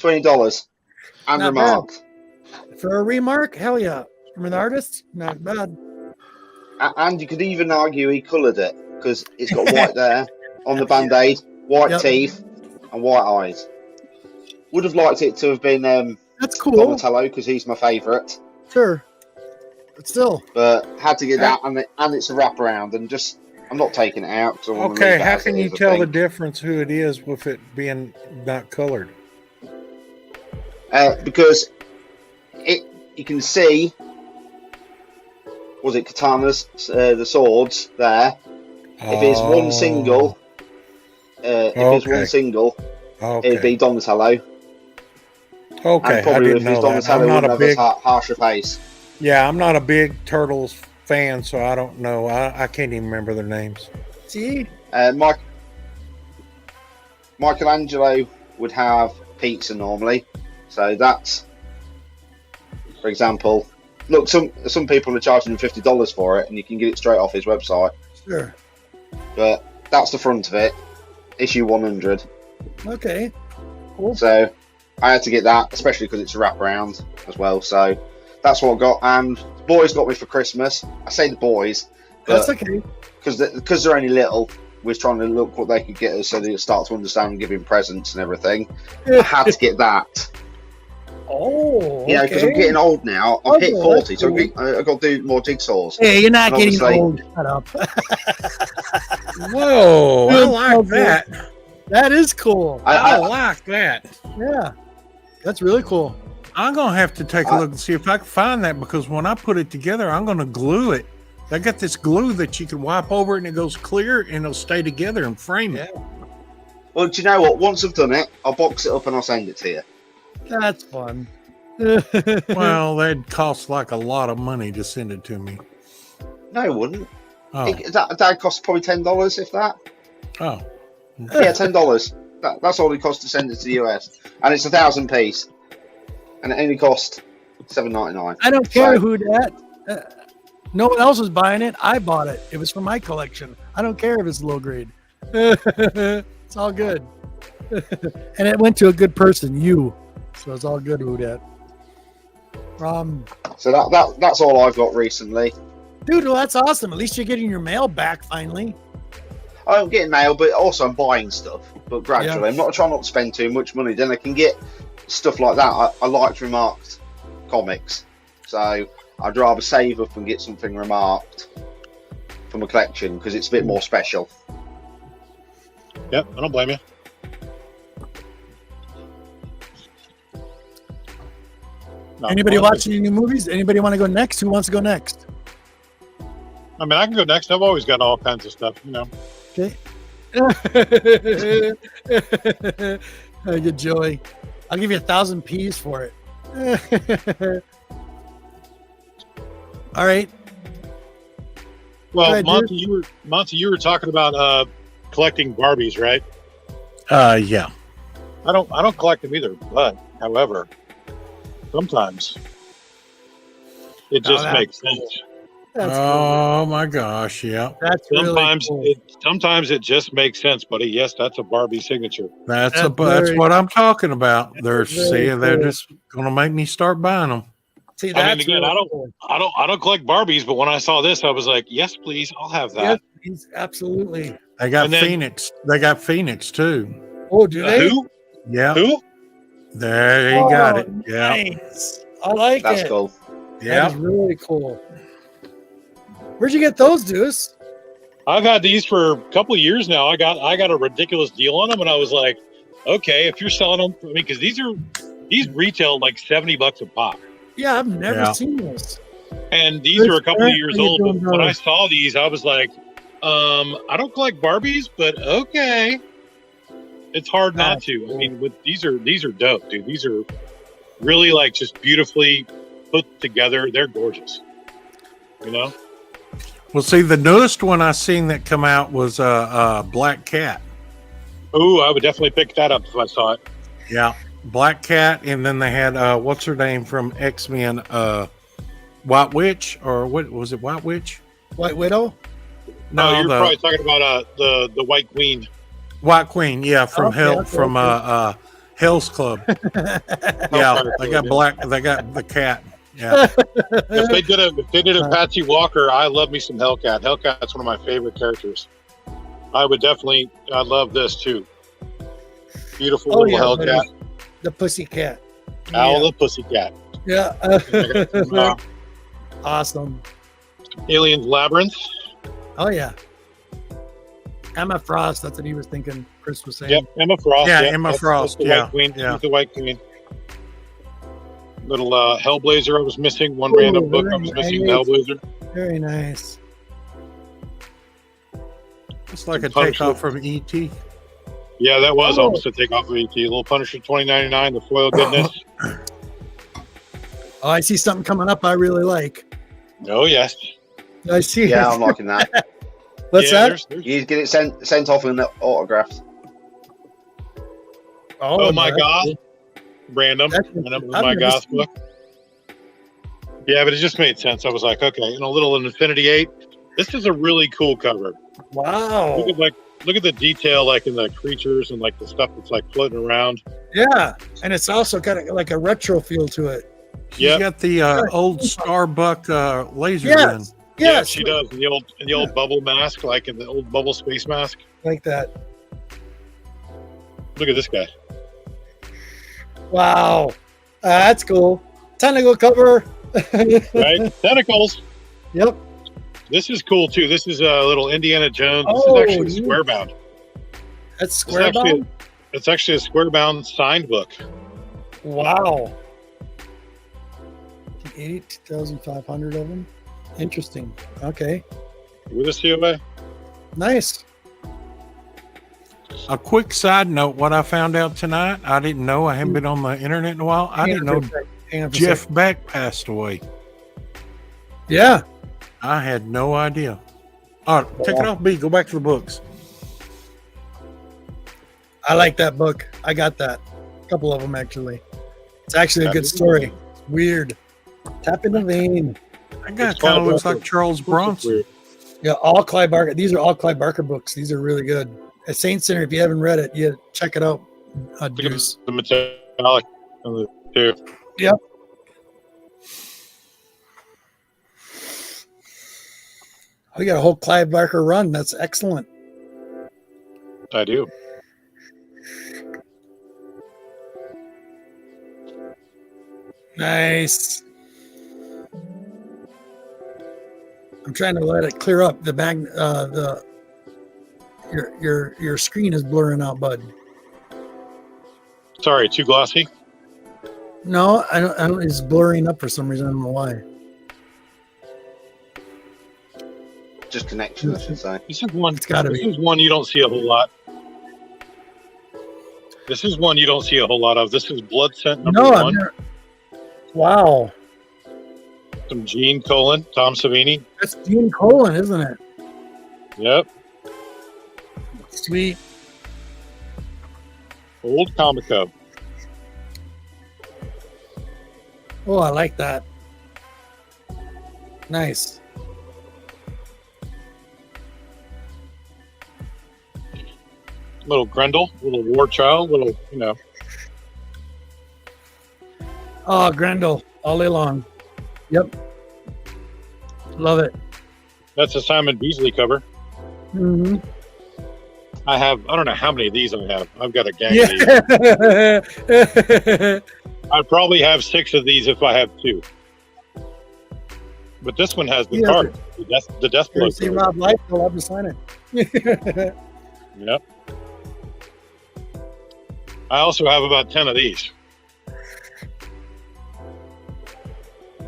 $20 and Not remarked. bad. For a remark, hell yeah. From an artist, not bad. And you could even argue he coloured it because it's got white there on the band-aid, white teeth, and white eyes. Would have liked it to have been that's cool. Donatello because he's my favourite. Sure, but still. But had to get that, and it's a wraparound, and just I'm not taking it out. Cause I want to leave how it can you as a tell thing. the difference who it is with it being not colored? Because you can see, was it katanas, the swords there? If it's one single, it'd be Donatello. Okay, and probably I if didn't it's know that. Donatello, I'm not would a have big, a harsher face. yeah, I'm not a big Turtles fan, so I don't know. I can't even remember their names. See, Michelangelo would have pizza normally, so that's, for example, look, some people are charging him $50 for it, and you can get it straight off his website. sure. But that's the front of it, issue 100. Okay, cool. So I had to get that, especially because it's a wraparound as well. So that's what I got. And the boys got me for Christmas. I say the boys, That's okay. because they're only little. We're trying to look what they could get us so they start to understand and give him presents and everything. I had to get that. Oh, Yeah, because I'm getting old now. I'm hit 40, so I've got to do more jigsaws. Hey, you're not And getting obviously- old. Shut up. Whoa, I like that. That is cool. I like that. Yeah, that's really cool. I'm gonna have to take a look and see if I can find that, because when I put it together, I'm gonna glue it. I got this glue that you can wipe over it and it goes clear and it'll stay together and frame it. Well, do you know what? Once I've done it, I'll box it up and I'll send it to you. That's fun. Well, that'd cost like a lot of money to send it to me. No, it wouldn't. Oh, That costs probably $10, if that. oh. Yeah, $10. That's all it costs to send it to the US, and it's 1,000 piece, and it only cost $7.99. I don't care who that. No one else was buying it. I bought it. It was for my collection. I don't care if it's low grade. It's all good. And it went to a good person, you. So it's all good, who that. So that's all I've got recently. Dude, well, that's awesome. At least you're getting your mail back finally. I'm getting mail, but also I'm buying stuff. But gradually, Yeah. I'm not trying not to spend too much money. Then I can get stuff like that. I like remarked comics, so I'd rather save up and get something remarked for my collection because it's a bit more special. Yep, I don't blame you. Not Anybody blame you. watching any new movies? Anybody want to go next? Who wants to go next? I mean, I can go next. I've always got all kinds of stuff, Okay. I get Joey. I'll give you 1,000 P's for it. All right. Well, Go ahead, Monty, you were talking about collecting Barbies, right? Yeah. I don't collect them either, but however, sometimes it just makes sense. That's Oh my gosh, yeah. That's Sometimes really cool. sometimes it just makes sense, buddy. Yes, that's a Barbie signature. That's That's what I'm talking about. They're very saying they're cool. just gonna make me start buying them. See, I mean, that's again, really cool. I don't collect Barbies, but when I saw this, I was like, yes, please, I'll have that. Yes, absolutely. They got And then- Phoenix. They got Phoenix too. Oh, do they? Who? Yeah. Who? There you got it. Yeah. Nice. I like That's it. cool. That is Yeah. really cool. Where'd you get those, Deuce? I've had these for a couple of years now. I got a ridiculous deal on them, and I was like, okay, if you're selling them for me, because these retail like $70 a pop, Yeah, I've never Yeah. seen this. and these Good are a couple sir. of years How you old. doing, But when brother? I saw these, I was like, I don't collect Barbies, but okay. It's hard not to. I mean, these are dope, dude. These are really like just beautifully put together. They're gorgeous. You know? Well, see, the newest one I seen that come out was Black Cat. Ooh, I would definitely pick that up if I saw it. Yeah, Black Cat, and then they had what's her name from X-Men, White Witch, or what was it? White Witch? White Widow? No, you're probably talking about the White Queen. White Queen, yeah, from Okay, Hell, okay, from Hell's Club. Yeah, Hellfire they Club, got yeah. black. They got the cat. Yeah, If they did a Patsy Walker, I love me some Hellcat. Hellcat's one of my favorite characters. I love this too. Beautiful little Hellcat. The pussycat. Owl the Pussycat. Yeah. Uh, Awesome. Alien's Labyrinth. Oh, yeah. Emma Frost. That's what he was thinking. Chris was saying. Yep, Emma Frost. Yeah, Yep, Emma that's Frost, the yeah, White Queen. yeah. She's the White Queen. Little Hellblazer I was missing. One Ooh, random book I very was missing. nice. Hellblazer. Very nice. it's like a Punisher. takeoff from ET. Yeah, that was Oh. almost a takeoff of ET. Little Punisher 2099, the foil goodness. Oh, I see something coming up I really like. Oh yes. I see. Yeah, I'm liking that. What's Yeah, that? there's- You get it sent off in the autographed. Oh my that's God. cool. Random. That's- Random was I've my never goth seen- book. Yeah, but it just made sense. I was like, okay, and a little Infinity 8. This is a really cool cover. Wow. Look at the detail, like in the creatures and like the stuff that's like floating around. Yeah. And it's also got like a retro feel to it. She's Yep. got the old Starbuck laser Yes. gun. Yeah, Yes. she does. In the old bubble mask, like in the old bubble space mask. Like that. Look at this guy. Wow. That's cool. Tentacle cover. Right? Tentacles. Yep. This is cool too. This is a little Indiana Jones. This Oh, is actually neat. square bound. That's square bound. It's actually a square bound signed book. Wow. 82,500 of them. Interesting. Okay. With a COA. Nice. A quick side note: what I found out tonight, I didn't know. I haven't been on the internet in a while. I didn't know Hang on for a Jeff second. Beck passed away. Yeah. I had no idea. All right, take it off, B. Go back to the books. I like that book. I got that. A couple of them actually. It's actually a good story. It's weird. Tap in the vein. That guy It's kind of called looks Walker. like Charles Bronson. Yeah, all Clive Barker. These are all Clive Barker books. These are really good. At Saint Center, if you haven't read it, you check it out. Look at Deuce. the metallic on the two. Yep. We got a whole Clive Barker run. That's excellent. I do. Nice. I'm trying to let it clear up. Your screen is blurring out, bud. Sorry, too glossy. No, I don't. It's blurring up for some reason. I don't know why. Just connection, I should say. This is one. It's gotta This be. is one you don't see a whole lot. This is one you don't see a whole lot of. This is Blood Scent number No, one. Wow. Some Gene Colan, Tom Savini. That's Gene Colan, isn't it? Yep. Sweet. Old Comico. Oh, I like that. Nice. Little Grendel, little war child, little, you know. Oh, Grendel, all day long. Yep. Love it. That's a Simon Beasley cover. Mm-hmm. I don't know how many of these I have. I've got a gang of these. I'd probably have 6 of these if I have 2. But this one has the card, the death blow. See Rob Light, I'll have to sign it. Yep. I also have about 10 of these.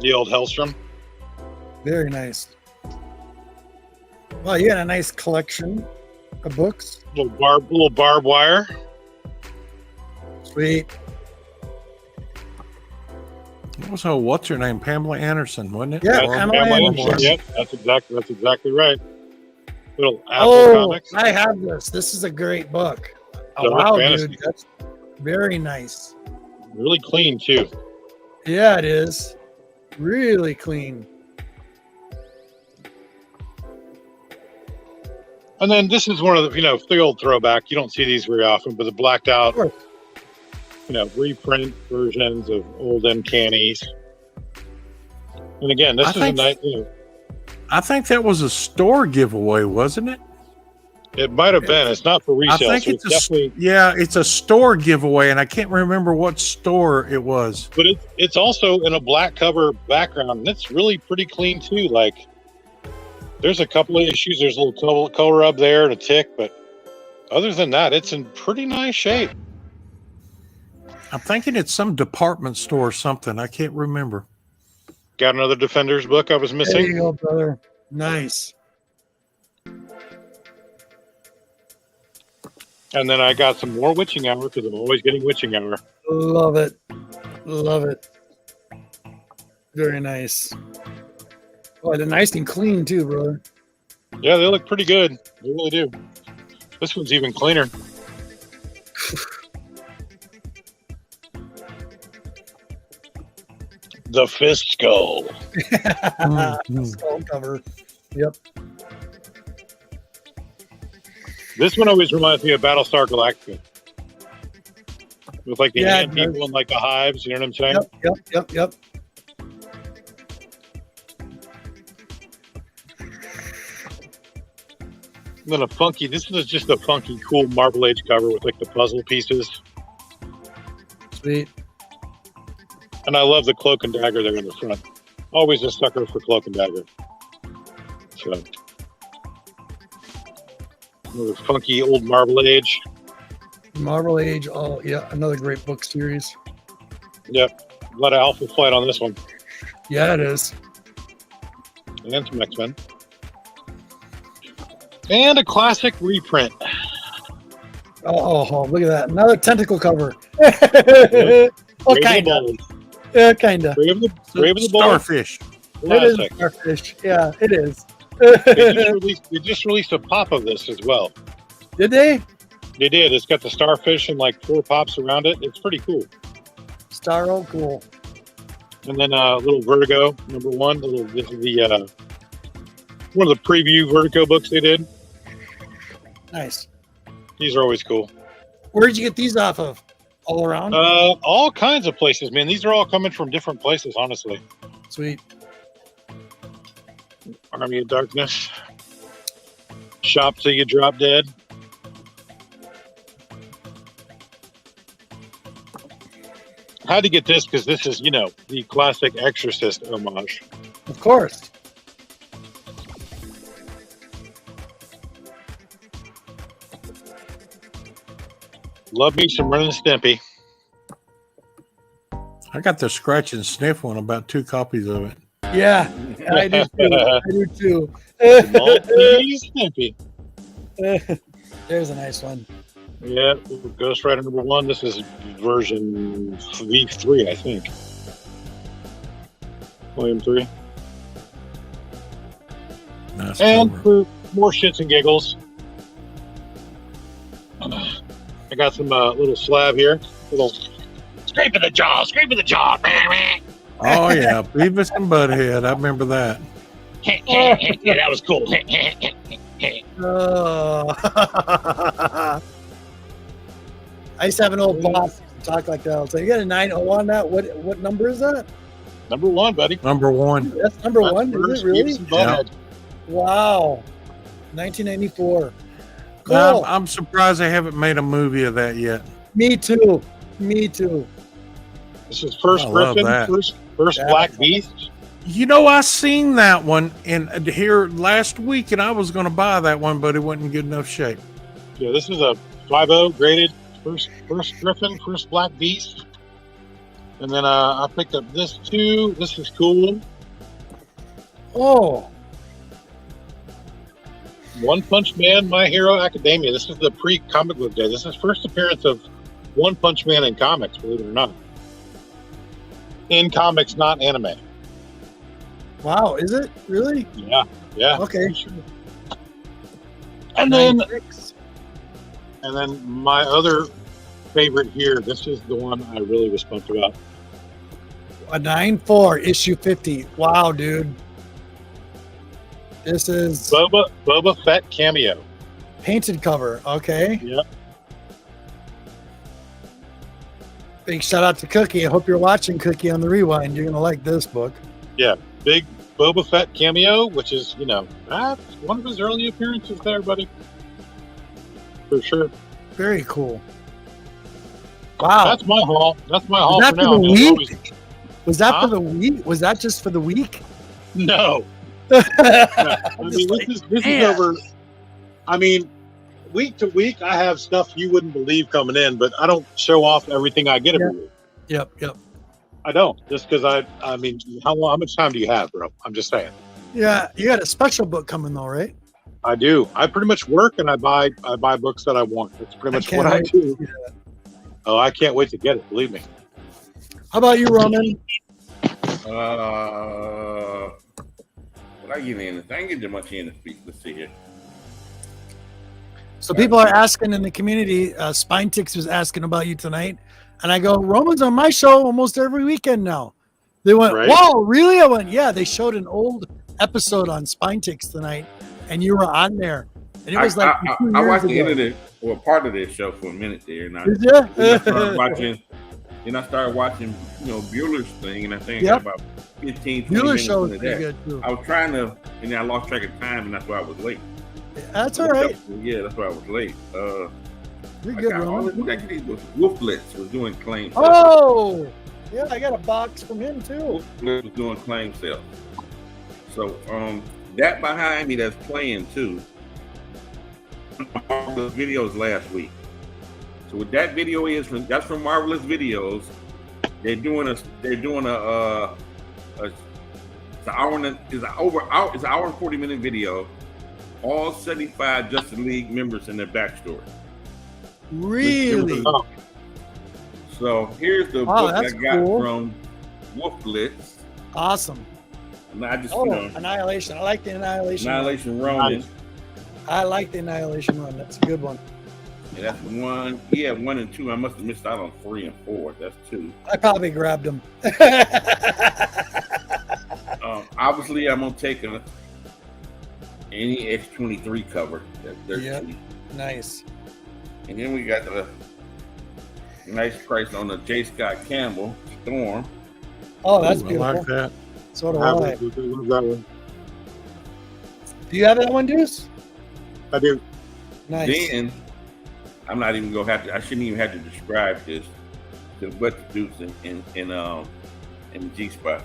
The old Hellstrom. Very nice. Well, you got a nice collection of books. Little barbed wire. Sweet. What's her name? Pamela Anderson, wasn't it? Yeah, Or- Pamela Anderson. Yep, that's exactly right. Little Apple Comics. I have this. This is a great book. Oh, Dark wow, fantasy. dude. That's very nice. Really clean too. Yeah, it is. Really clean. And then this is one of the, the old throwback. You don't see these very often, but the blacked out, Of course. reprint versions of old Uncannies. And again, this is a nice, I think that was a store giveaway, wasn't it? it might have been. It's not for I resale. think So it's definitely, it's a store giveaway, and I can't remember what store it was. but it's also in a black cover background, and it's really pretty clean too. Like, there's a couple of issues. There's a little color up there and a tick, but other than that, it's in pretty nice shape. I'm thinking it's some department store or something. I can't remember. Got another Defenders book I was There missing. you go, brother. Nice. And then I got some more Witching Hour because I'm always getting Witching Hour. Love it. Love it. Very nice. Oh, they're nice and clean too, brother. Yeah, they look pretty good. They really do. This one's even cleaner. The Fist Skull. Skull cover. Yep. This one always reminds me of Battlestar Galactica. With like the Yeah, ant it does. people and like the hives, you know what I'm saying? Yep. And then this is just a funky, cool Marble Age cover with like the puzzle pieces. Sweet. And I love the Cloak and Dagger there in the front. Always a sucker for Cloak and Dagger. So, another funky old Marble Age. Marble Age. Oh, yeah. Another great book series. Yep. A lot of Alpha Flight on this one. Yeah, it is. And some X-Men. And a classic reprint. Oh, look at that. Another tentacle cover. Yep. Oh, Brave kind the of. Bold. Yeah, kind of. Brave the Bold. Starfish. It is Classic. starfish. Yeah, it is. They just released a pop of this as well. Did they? They did. It's got the starfish and like 4 pops around it. It's pretty cool. Starro, cool. And then a little Vertigo #1. This is the one of the preview Vertigo books they did. Nice. These are always cool. Where'd you get these off of? All around? All kinds of places, man. These are all coming from different places, honestly. Sweet. Army of Darkness. Shop Till You Drop Dead. I had to get this because this is, the classic Exorcist homage. Of course. Love me some Ren and Stimpy. I got the scratch and sniff one, about 2 copies of it. Yeah, I do too. Maltese Stimpy. There's a nice one. Yeah, Ghost Rider #1. This is version V3, I think. Volume 3. Nice And cover. for more shits and giggles, I got some little slab here. Little scrape of the jaw, scrape of the jaw. Oh yeah, Beavis and Butthead. I remember that. Yeah, that was cool. I used to have an old boss who talk like that. So you got a 9.0 on that? What number is that? Number 1, buddy. Number 1. That's number That's 1, first is it really? Beavis and Butthead. Wow. 1994. Cool. Now, I'm surprised they haven't made a movie of that yet. Me too. Me too. This is first I love Griffin, that. first Yeah. Black Beast. You know, I seen that one here last week, and I was going to buy that one, but it wasn't in good enough shape. Yeah, this is a 5.0 graded first Griffin, first Black Beast. And then I picked up this too. This is cool. Oh, One Punch Man, My Hero Academia. This is the pre-comic book day. This is first appearance of One Punch Man in comics, believe it or not. In comics, not anime. wow. Is it really? Yeah, yeah. Okay. Sure. And then 96. my other favorite here, this is the one I really was pumped about. A 9.4 issue 50. Wow, dude. This is Boba Fett cameo. painted cover. Okay. Yeah. Big shout out to Cookie. I hope you're watching, Cookie, on the rewind. You're gonna like this book. Big Boba Fett cameo, which is, that's one of his early appearances there, buddy. For sure. Very cool. Wow. That's my haul. That's my haul Was for that for now. the man. week? Was that Huh? for the week? Was that just for the week? No. I This is over. I mean, week to week, I have stuff you wouldn't believe coming in, but I don't show off everything I get every week. Yep. I don't, just because I mean, how much time do you have, bro? I'm just saying. Yeah, you got a special book coming though, right? I do. I pretty much work and I buy books that I want. That's pretty much what I wait to do. see that. Oh, I can't wait to get it. Believe me. How about you, Roman? What I get in? I ain't get much in to speak. Let's see here. So people are asking in the community. Spine Ticks was asking about you tonight, and I go, Roman's on my show almost every weekend now. They went, Right. whoa, really? I went, yeah. They showed an old episode on Spine Ticks tonight, and you were on there, and it was like I watched the end of it, or part of this show for a minute there, and Did I started you? watching. Then I started watching, Bueller's thing, and I think I Yep. got about 15, 20 Bueller minutes show was into pretty that. good too. I was trying to, and then I lost track of time, and that's why I was late. That's all right. Yeah, that's why I was late. You're I good, got all Roman. the actually was Wolflitz was doing claim sales. Oh, yeah, I got a box from him too. Wolflitz was doing claim sales. So that behind me that's playing too. Marvelous Videos last week. So what that video is that's from Marvelous Videos. They're doing it's an hour and 40-minute video. All 75 Justice League members and their backstory. Really? Oh, So here's the Wow, book I that's got cool. from Wolflitz. Awesome. And I just, Oh, Annihilation. I like the Annihilation. Annihilation Ronin. I like the Annihilation run. That's a good one. And that's 1. Yeah, 1 and 2. I must have missed out on 3 and 4. That's 2. I probably grabbed them. Obviously, I'm gonna take any X23 cover. That's 13. Yep. Nice. And then we got the nice price on the J. Scott Campbell Storm. Oh, that's Ooh, I beautiful. like that. So do I I. have that one. Do you have that one, Deuce? I do. Nice. Then I'm not even gonna have to. I shouldn't even have to describe this to what to do in the G spot.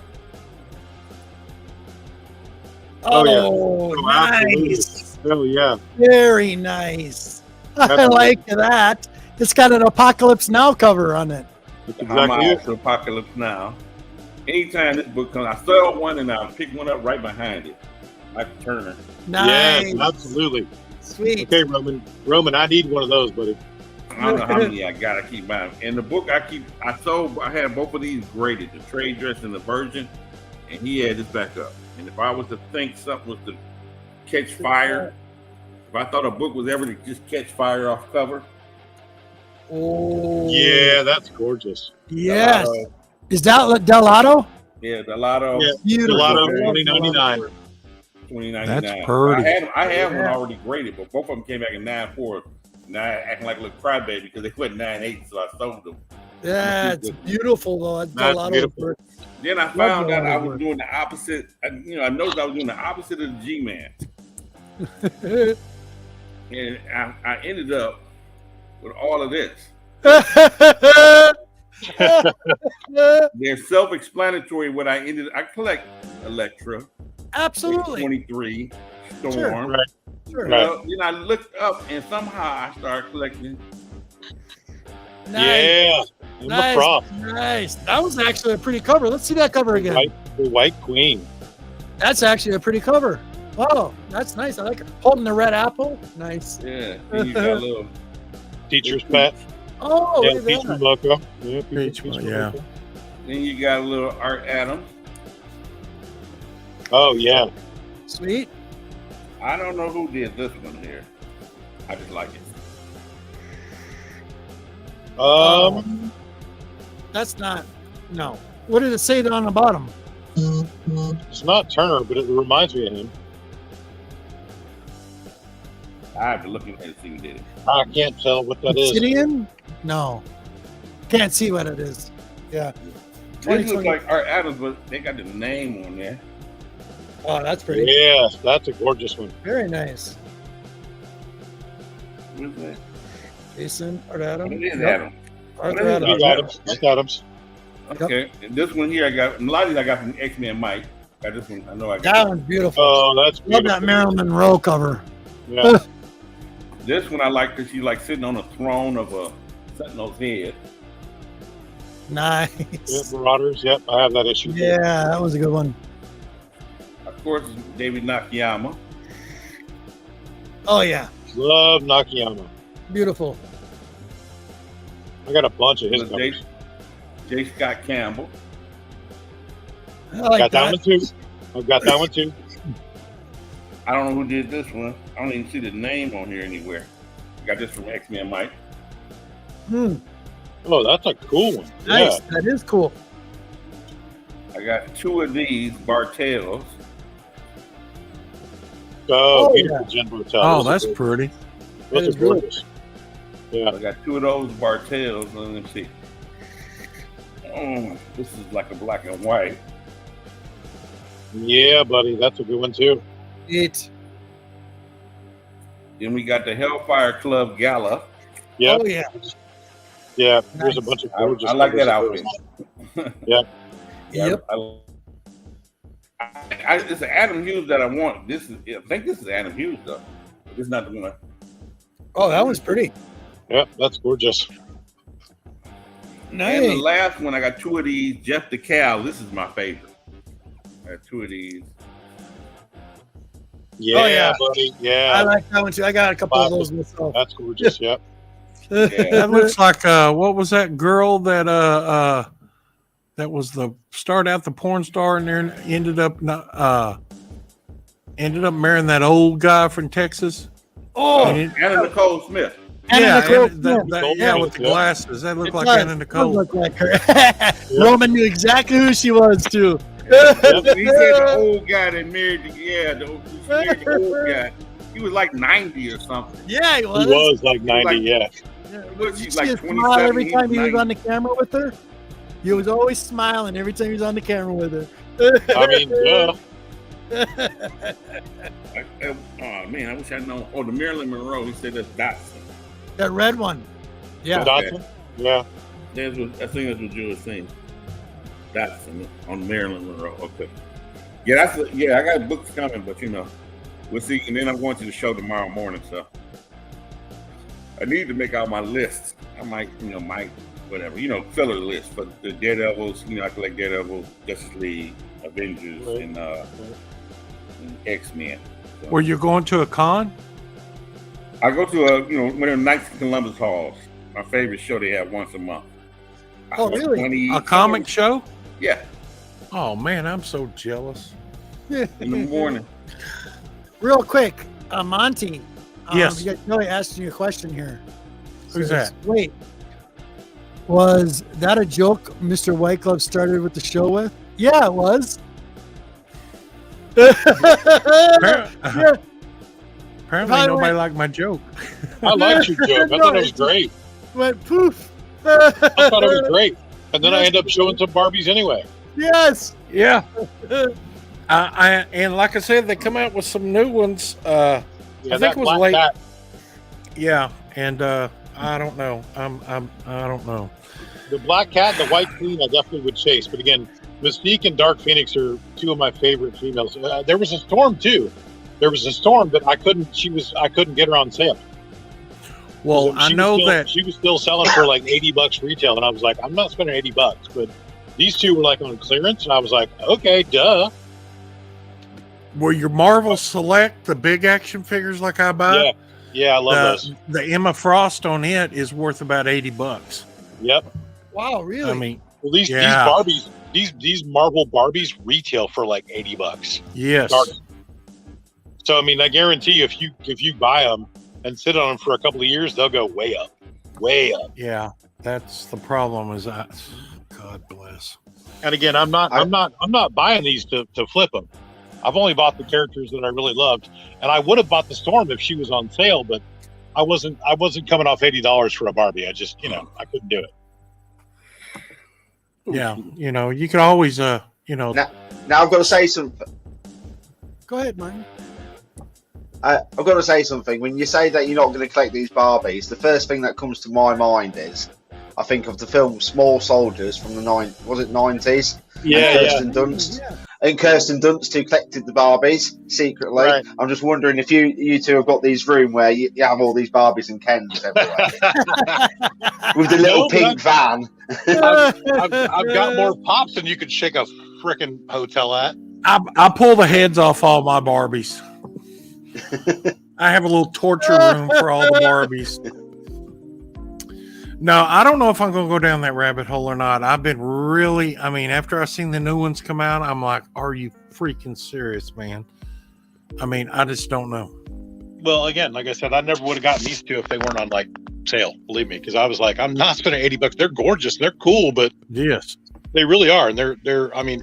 Oh, Oh, absolutely. nice. Oh yeah. Very nice. I Absolutely. like that. It's got an Apocalypse Now cover on it. That's I'm exactly out it. to Apocalypse Now. Anytime this book comes, I sell one and I'll pick one up right behind it, like Turner. Nice. Yes, absolutely. Sweet. Okay, Roman, I need one of those, buddy. I don't know how many I got. I keep buying. And the book I had both of these graded, the trade dress and the version. and he had his back up. And if I was to think something was to catch fire, if I thought a book was ever to just catch fire off cover. Oh, Yeah, that's gorgeous. Yes. Is that Delato? Yeah, Delato. Yeah, Beautiful. Delato, Okay. 2099. 2099. That's pretty. I had one already graded, but both of them came back in 9.4. Now acting like a little crybaby because they quit 9.8, so I sold them. Yeah, it's beautiful though. That's Delato. beautiful. Then I found out I was doing the opposite. I noticed I was doing the opposite of the G-Man. And I ended up with all of this. They're self-explanatory. What I collect Elektra, Absolutely. 23, Storm. Sure. Right. Sure. Well, I looked up and somehow I started collecting. Nice. Yeah. And Nice. the prop. Nice. That was actually a pretty cover. Let's see that cover again. The White Queen. That's actually a pretty cover. Oh, that's nice. I like it. Holding the red apple. Nice. Yeah. Then you got a little Teacher's pet. Oh, Yeah, look at Peach that. logo. Yeah, Peach, yeah. logo. Then you got a little Art Adams. Oh, yeah. Sweet. I don't know who did this one here. I just like it. That's not. No. What did it say on the bottom? It's not Turner, but it reminds me of him. I have to look at it and see who did it. I can't tell what that is. Obsidian? No. Can't see what it is. Yeah. This looks like Art Adams, but they got the name on there. Oh, that's pretty. Yes, that's a gorgeous one. Very nice. What's that? Jason, Art Adams. It is Yep. Adams. Arthur What is Adams. it? Adams. Adams. Okay. And this one here, I got a lot of these I got from X-Men Mike. Got this one. I know I got That one's beautiful. Oh, that's Love beautiful. that Marilyn Monroe cover. Yeah. this one. I like because she's like sitting on a throne of a Sentinel's head. Nice. Yeah, Marauders. Yep, I have that issue. Yeah, that was a good one. Of course, David Nakayama. Oh, yeah. Love Nakayama. Beautiful. I got a bunch of his J. covers. J. Scott Campbell. I like Got that that. one too. I've got that one too. I don't know who did this one. I don't even see the name on here anywhere. Got this from X-Men Mike. Oh, that's a cool one. Nice. Yeah. That is cool. I got two of these Bartels. Oh, Oh, beautiful Jen Bartel. Oh, Those that's are good. pretty. Those That are is really- gorgeous. Yeah. I got two of those Bartels. Let me see. Oh, this is like a black and white. Yeah, buddy. That's a good one too. It. Then we got the Hellfire Club Gala. Yeah. Oh, yeah. Yeah. There's a Nice. bunch of gorgeous I like that covers. outfit. Yeah. Yep. It's an Adam Hughes that I want. I think this is Adam Hughes though. This is not the one. Oh, that one's pretty. Yeah, that's gorgeous. And the Nice. last one, I got two of these. Jeff DeCal. This is my favorite. I got two of these. Yeah, Oh, yeah. buddy. I Yeah. like that one too. I got a couple of those myself. That's gorgeous. Yep. That looks like what was that girl that that was the start out the porn star and then ended up marrying that old guy from Texas. Oh, Anna Nicole Smith. Anna yeah, Nicole and Smith. yeah, with the Yeah. glasses. That looked It like does. Anna It Nicole. does look like her. Roman knew exactly who she was too. He said the old guy that married the old guy. He was like 90 or something. Yeah, he He was. was like 90. Yeah. Look, You she's see like his 27. smile every he's time he was 90. on the camera with her. He was always smiling every time he was on the camera with her. I mean, yeah. Oh man, I wish I'd known. Oh, the Marilyn Monroe. He said that's Dotson. That red one. Yeah. Dotson? Yeah. I think that's what you were saying. Dotson on Marilyn Monroe. Okay. Yeah, I got books coming, but we'll see. And then I'm going to the show tomorrow morning, so I need to make out my list. I might, whatever, filler list for the Daredevils. I collect Daredevil, Justice League, Avengers, Right. and X-Men. So, Were you going to a con? I go to one of the Knights of Columbus halls. My favorite show they have once a month. Oh, really? A comic show? Yeah. Oh man, I'm so jealous. In the morning. Real quick, Monty. Yes. You got Joey asking you a question here. Who's that? Wait, was that a joke Mr. White Glove started with the show with? Yeah, it was. Apparently By the nobody way- liked my joke. I liked your joke. I thought it was great. Went poof. I thought it was great. And then I end up showing some Barbies anyway. Yes. Yeah. And like I said, they come out with some new ones. Yeah, I think it was Black late. Cat, Yeah, and I don't know. I don't know. the Black Cat, and the White Queen, I definitely would chase. But again, Mystique and Dark Phoenix are two of my favorite females. There was a Storm too. There was a Storm, but I couldn't get her on sale. Well, I know that she was still selling for like $80 retail, and I was like, I'm not spending $80. But these two were like on clearance, and I was like, okay, duh. Were your Marvel Select the big action figures like I buy? Yeah, I love those. The Emma Frost on it is worth about $80. Yep. Wow, really? I mean, Well, these Yeah. Barbies, these Marvel Barbies retail for like $80. yes. Dark. So I mean, I guarantee you, if you buy them and sit on them for a couple of years, they'll go way up, way up. Yeah, that's the problem. Is that God bless. And again, I'm not buying these to flip them. I've only bought the characters that I really loved, and I would have bought the Storm if she was on sale, but I wasn't coming off $80 for a Barbie. I just I couldn't do it. Yeah, you could always Now I've got to say something. Go ahead, Mike. I've got to say something. When you say that you're not going to collect these Barbies, the first thing that comes to my mind is I think of the film Small Soldiers from the 90s. Yeah, Kirsten Dunst. And Kirsten Dunst, who collected the Barbies secretly. Right. I'm just wondering if you two have got these room where you have all these Barbies and Kens everywhere with the little No, but pink van. I've got more pops than you could shake a freaking hotel at. I pull the heads off all my Barbies. I have a little torture room for all the Barbies. No, I don't know if I'm going to go down that rabbit hole or not. I've been really, after I've seen the new ones come out, I'm like, are you freaking serious, man? I just don't know. Well, again, like I said, I never would have gotten these two if they weren't on like sale. Believe me, because I was like, I'm not spending $80. They're gorgeous, they're cool, but Yes. they really are, and they're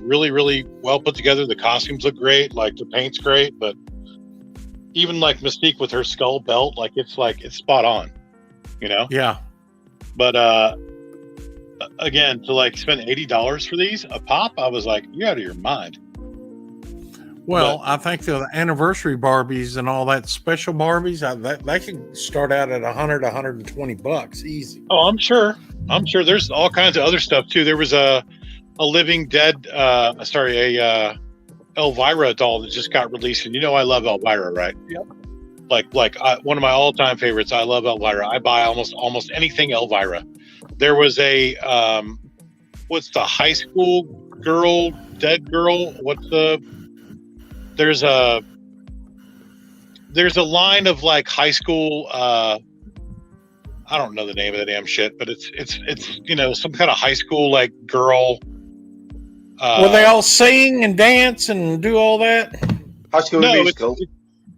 really, really well put together. The costumes look great, like the paint's great, but even like Mystique with her skull belt, it's spot on, Yeah. But again, to like spend $80 for these a pop, I was like, you're out of your mind. Well, I think the anniversary Barbies and all that special Barbies, that can start out at $100-$120 easy. Oh, I'm sure. There's all kinds of other stuff too. There was a Living Dead, Elvira doll that just got released, and I love Elvira, right? Yep. Like one of my all-time favorites. I love Elvira. I buy almost anything Elvira. There was a what's the high school girl, dead girl? There's a line of like high school. I don't know the name of the damn shit, but it's some kind of high school like girl. Will they all sing and dance and do all that? High School Musical.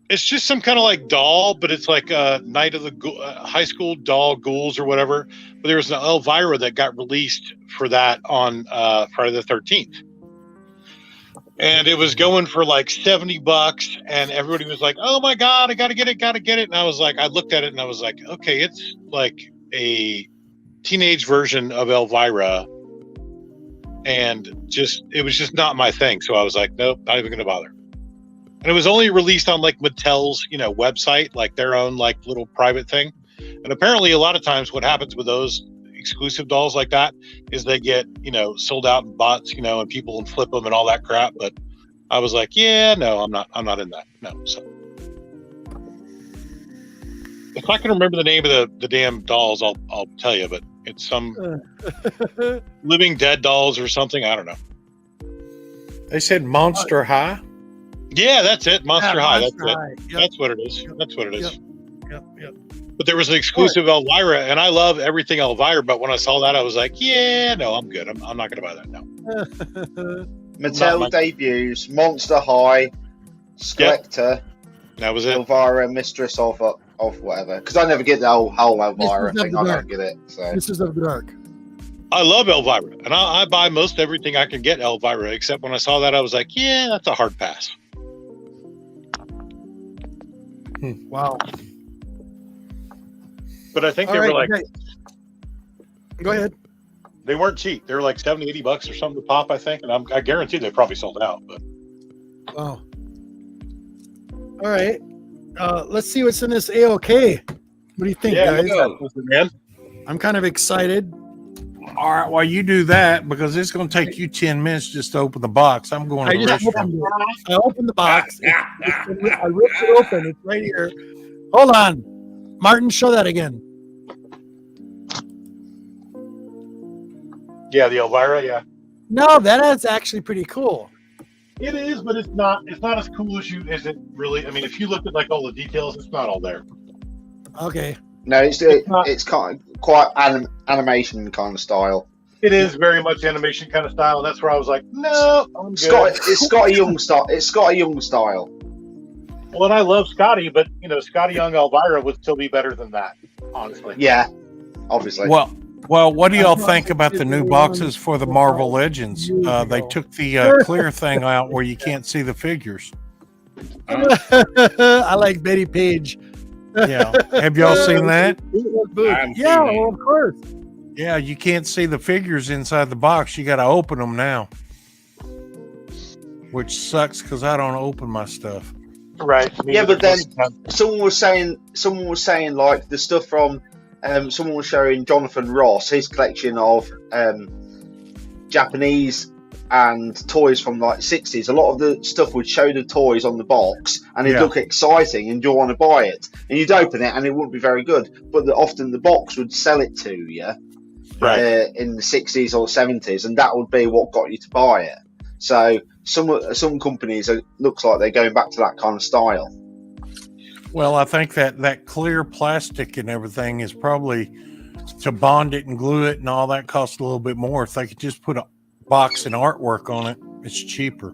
It's just some kind of like doll, but it's like a night of the high school doll ghouls or whatever. But there was an Elvira that got released for that on Friday the 13th. And it was going for like $70, and everybody was like, "Oh my God, I gotta get it!" And I was like, I looked at it and I was like, "Okay, it's like a teenage version of Elvira," and it was just not my thing. So I was like, "Nope, not even gonna bother." And it was only released on like Mattel's, website, like their own like little private thing. And apparently, a lot of times, what happens with those exclusive dolls like that is they get sold out in bots, and people flip them and all that crap. But I was like, yeah, no, I'm not in that. No. So if I can remember the name of the damn dolls, I'll tell you. But it's some Living Dead dolls or something. I don't know. They said Monster High. Yeah, that's it. Monster High. That's High. it. Yep. That's what it is. That's what it is. Yep. But there was an exclusive Elvira, and I love everything Elvira. But when I saw that, I was like, yeah, no, I'm good. I'm not going to buy that now. Mattel debuts, Monster High, Skeletor, That was it. Elvira, Mistress of whatever. Because I never get the whole Elvira thing. I don't get it. So Misters of the Dark. I love Elvira, and I buy most everything I can get Elvira, except when I saw that, I was like, yeah, that's a hard pass. Wow. But I think All they right, were like, okay. Go ahead. they weren't cheap. They were like $70, $80 or something to pop, I think. And I guarantee they probably sold out. But Wow. All right. Let's see what's in this AOK. What do you think, yeah, guys? man. I'm kind of excited. All right, well, you do that because it's going to take you 10 minutes just to open the box. I'm going to the restroom. I opened the box. I ripped it open. It's right here. Hold on. Martin, show that again. Yeah, the Elvira, yeah. No, that is actually pretty cool. It is, but it's not as cool as you as it really. I mean, if you look at like all the details, it's not all there. Okay. no, it's kind of quite animation kind of style. It is very much animation kind of style. That's where I was like, no, I'm good. It's Scotty Young style. It's Scotty Young style. Well, and I love Scotty, but Scotty Young Elvira would still be better than that, honestly. Yeah, obviously. Well, what do y'all think about the new boxes for the Marvel Legends? They took the clear thing out where you can't see the figures. I like Betty Page. Yeah. Have y'all seen that? Yeah, well, of course. Yeah, you can't see the figures inside the box. You got to open them now, which sucks because I don't open my stuff. Right. Yeah, but then someone was saying like the stuff from someone was showing Jonathan Ross his collection of Japanese and toys from like 60s. A lot of the stuff would show the toys on the box and it'd look exciting and you want to buy it, and you'd open it and it wouldn't be very good, but often the box would sell it to you in the 60s or 70s, and that would be what got you to buy it. So some companies looks like they're going back to that kind of style. Well, I think that clear plastic and everything is probably to bond it and glue it and all that costs a little bit more. If they could just put a box and artwork on it, it's cheaper.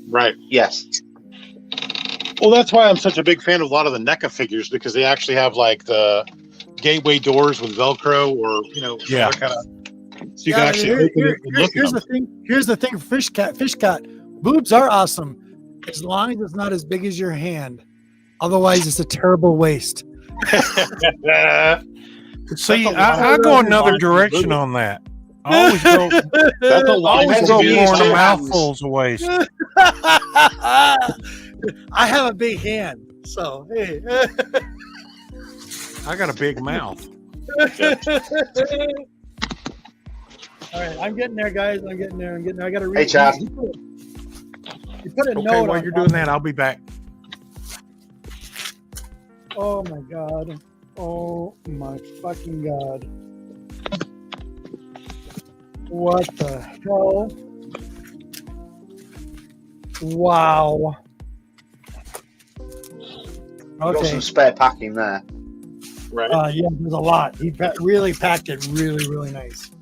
Right. Yes. Well, that's why I'm such a big fan of a lot of the NECA figures, because they actually have like the gateway doors with Velcro or kind of. So you can actually open it and look at them. Here's the thing, Fish Cat. Boobs are awesome as long as it's not as big as your hand. Otherwise, it's a terrible waste. See, I go another direction on that. I always go, more in a mouthfuls of waste. I have a big hand, so hey. I got a big mouth. All right, I'm getting there, guys. I'm getting there. I got to read. Hey, Chad. You put a note Okay, while on you're doing that, I'll be back. Oh my god. Oh my fucking god. What the hell? Wow. Got some spare packing there. Right. Yeah, there's a lot. He really packed it really, really nice.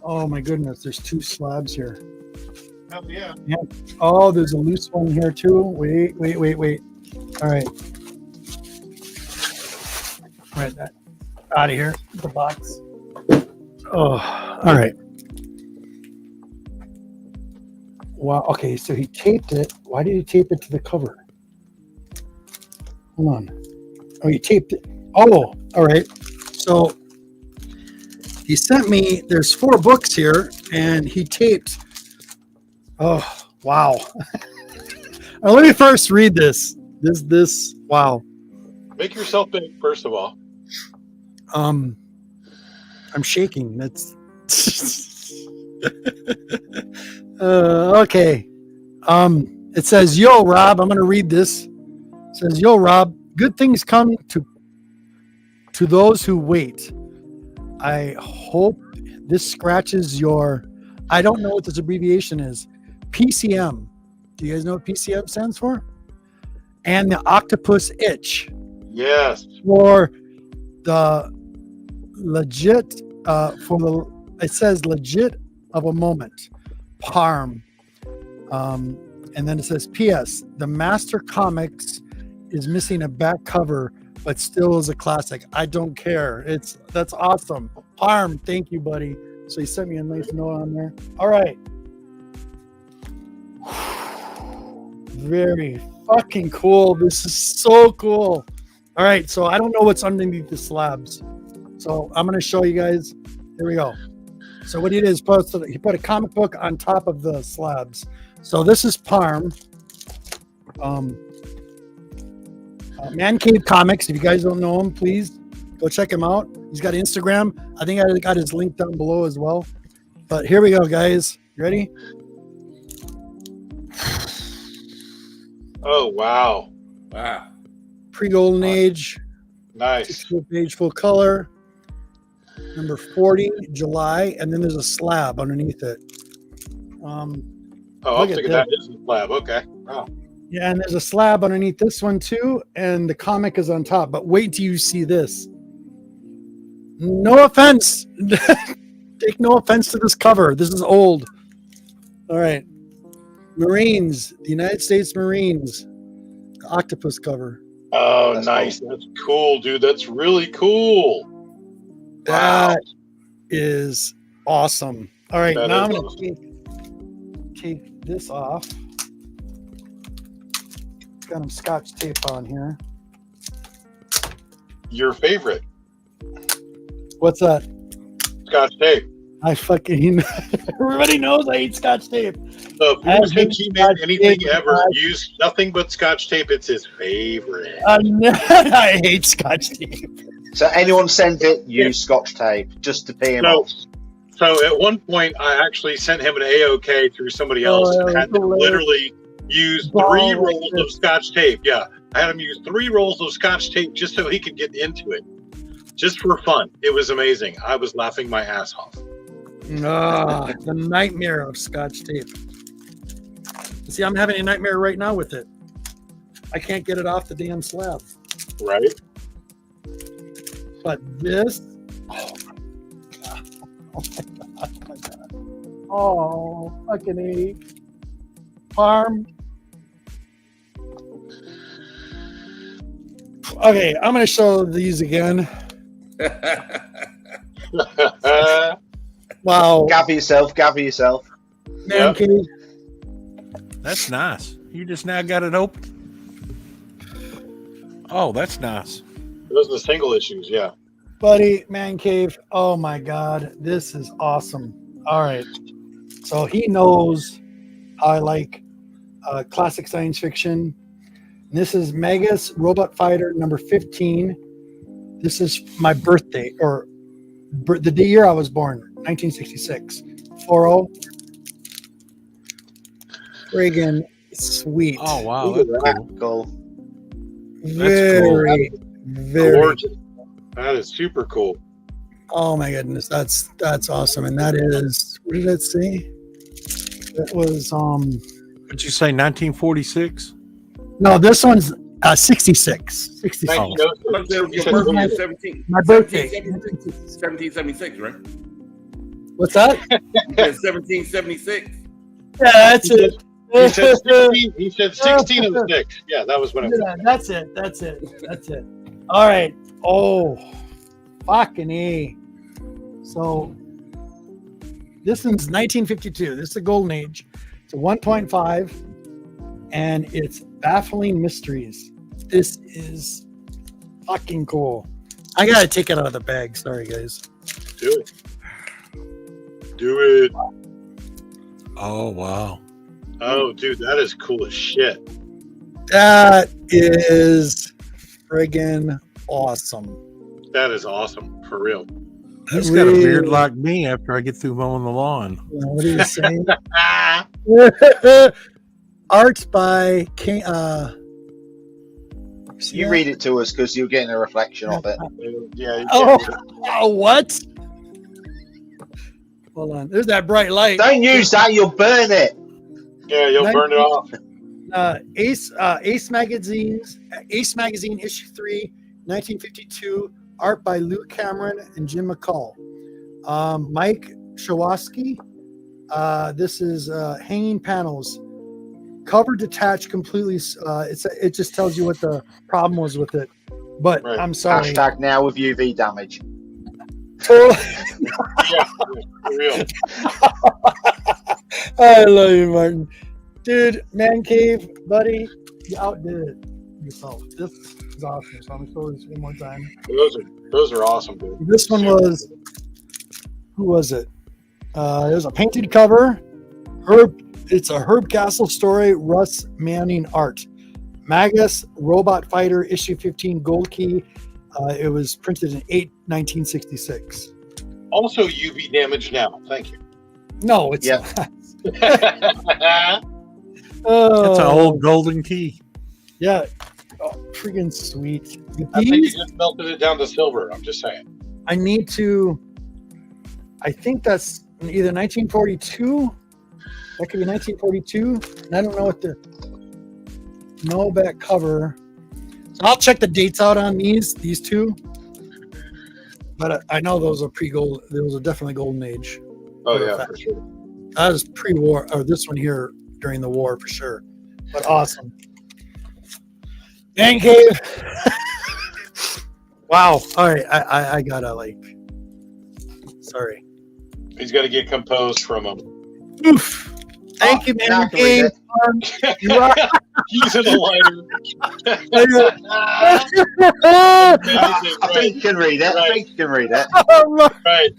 Oh my goodness, there's 2 slabs here. Oh, yeah. Oh, there's a loose one here too. Wait. All right. That out of here. The box. Oh, all right. Wow. Okay, so he taped it. Why did he tape it to the cover? Hold on. Oh, he taped it. Oh, all right. So he sent me, there's 4 books here, and he taped. Oh, wow. Let me first read this. Wow. Make yourself big, first of all. I'm shaking. That's okay. It says, "Yo, Rob." I'm going to read this. It says, "Yo, Rob. Good things come to those who wait. I hope this scratches your. I don't know what this abbreviation is. PCM. Do you guys know what PCM stands for? And the octopus itch. Yes. For the legit, it says legit of a moment. Parm. And then it says, P.S. The Master Comics is missing a back cover, but still is a classic. I don't care. That's awesome. Parm, thank you, buddy. So he sent me a nice note on there. All right. Very fucking cool. This is so cool. All right, so I don't know what's underneath the slabs. So I'm going to show you guys. Here we go. So what he did is he put a comic book on top of the slabs. So this is Parm. Man Cave Comics. If you guys don't know him, please go check him out. He's got Instagram. I think I got his link down below as well. But here we go, guys. You ready? Oh, wow. Wow. Pre-Golden Age. Nice. Page full color. Number 40, July. And then there's a slab underneath it. Oh, I'm thinking that is the slab. Okay. Wow. Yeah, and there's a slab underneath this one too, and the comic is on top. But wait till you see this. No offense. Take no offense to this cover. This is old. All right. Marines, the United States Marines. The octopus cover. Oh, That's nice. cool. That's cool, dude. That's really cool. That is awesome. All right, That now is I'm going to take this off. Got some Scotch tape on here. Your favorite What's that? Scotch tape. I fucking everybody knows I hate Scotch tape. So if you I think hate he Scotch made anything tape. ever use nothing but Scotch tape, it's his favorite. I hate Scotch tape. So anyone send it, use Scotch tape just to pay him off. So at one point, I actually sent him an AOK through somebody else and had to literally use 3 rolls of Scotch tape. Yeah, I had him use 3 rolls of Scotch tape just so he could get into it, just for fun. It was amazing. I was laughing my ass off. The nightmare of Scotch tape. See, I'm having a nightmare right now with it. I can't get it off the damn slab. Right? But this, oh my god. Oh, fucking A. Parm. Okay, I'm going to show these again. Wow. Gather yourself. Man cave. That's nice. You just now got it open. Oh, that's nice. Those are the single issues, yeah. Buddy, Man Cave. Oh my God. This is awesome. All right. So he knows how I like classic science fiction. This is Megas Robot Fighter number 15. This is my birthday, or the year I was born, 1966. Thoro. Friggin' sweet. Oh, wow. That's That's cool. cool. Very, very Gorgeous. That is super cool. Oh my goodness, that's awesome. And that is, what did it say? That was What'd you say, 1946? no, this one's 66. 66. Oh. Your birthday is 17. My birthday. 1776, right? What's that? You said 1776. Yeah, that's it. He said 16, he said 16 of the 6. Yeah, that was what I was. Yeah, that's it. All right. Oh, fucking A. So this one's 1952. This is the Golden Age. It's a 1.5, and it's Baffling Mysteries. This is fucking cool. I gotta take it out of the bag. Sorry, guys. Do it. Do it. Oh, wow. Oh, dude, that is cool as shit. That is friggin' awesome. That is awesome, for real. He's got a beard like me after I get through mowing the lawn. What are you saying? Ah, Art by King. You read it to us because you're getting a reflection of it. yeah. Oh, what? Hold on. There's that bright light. Don't use that, you'll burn it. Yeah, you'll burn it off. Ace Magazine issue 3, 1952. Art by Lou Cameron and Jim McCall. Mike Shawoski. This is hanging panels, cover detached completely. It just tells you what the problem was with it. But Right. I'm sorry. Hashtag now with UV damage. Totally. Yeah, for real. I love you, Martin. Dude, Man Cave, buddy, you outdid it yourself. This is awesome. So I'm going to show this one more time. Those are awesome, dude. This one was, who was it? It was a painted cover. It's a Herb Castle story, Russ Manning art. Magus Robot Fighter issue 15 gold key. It was printed in 1966. Also UV damage now. Thank you. No, it's Yeah. not. That's an old golden key. Yeah. Oh, freaking sweet. I think you just melted it down to silver. I'm just saying. I need to. I think that's either 1942. That could be 1942. And I don't know what the no back cover. So I'll check the dates out on these two. But I know those are pre-gold. Those are definitely golden age. Oh yeah, for sure. That was pre-war, or this one here during the war for sure. But awesome. Man Cave. Wow. All right. I gotta sorry. He's got to get composed from him. Oof. Thank you, now I Man can read Cave. You are. Using a lighter. I think you can read it. I think you can read it. Right.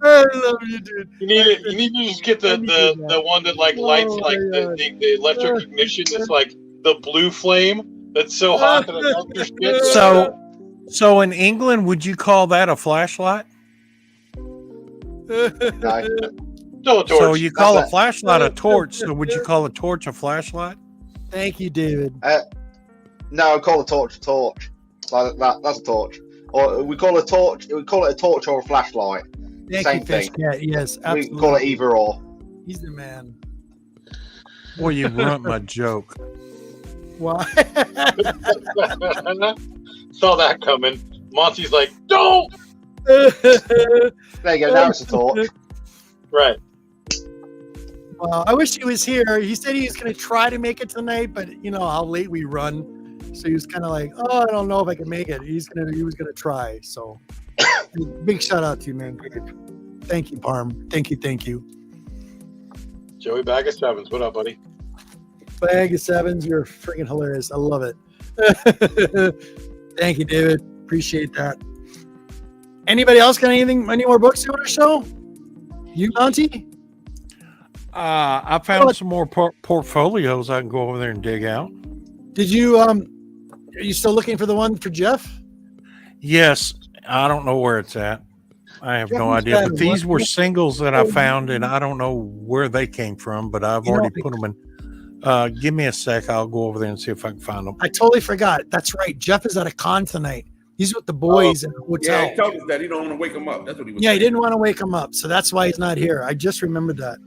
I love you, dude. You need it. You need to just get the one that like lights like the electric ignition. That's like the blue flame. That's so hot that it melts your shit. So in England, would you call that a flashlight? No. Still a torch. So you call That's a flashlight a torch. So would you call a torch a flashlight? Thank you, David. No, I call a torch a torch. That's a torch. Or we call a torch. We call it a torch or a flashlight. Thank Same you, Fish thing. Cat. Yes, absolutely. We call it either or. He's the man. Boy, you ruined my joke. Why? Saw that coming. Monty's like, don't. There you go. Now it's a torch. Right. Well, I wish he was here. He said he was going to try to make it tonight, but you know how late we run, so he was kind of like, "Oh, I don't know if I can make it." He was going to try. So, big shout out to you, man. Thank you, Parm. Thank you. Joey Bag of Sevens. What up, buddy? Bag of Sevens, you're freaking hilarious. I love it. Thank you, David. Appreciate that. Anybody else got any more books you want to show? You, Monty? I found some more portfolios I can go over there and dig out. Did you? Are you still looking for the one for Jeff? Yes, I don't know where it's at. I have no idea. But these were singles that I found, and I don't know where they came from. But I've already put them in. Give me a sec. I'll go over there and see if I can find them. I totally forgot. That's right. Jeff is at a con tonight. He's with the boys in the hotel. Yeah, he told us that he don't want to wake him up. That's what he was. Yeah, saying. he didn't want to wake him up, so that's why he's not here. I just remembered that.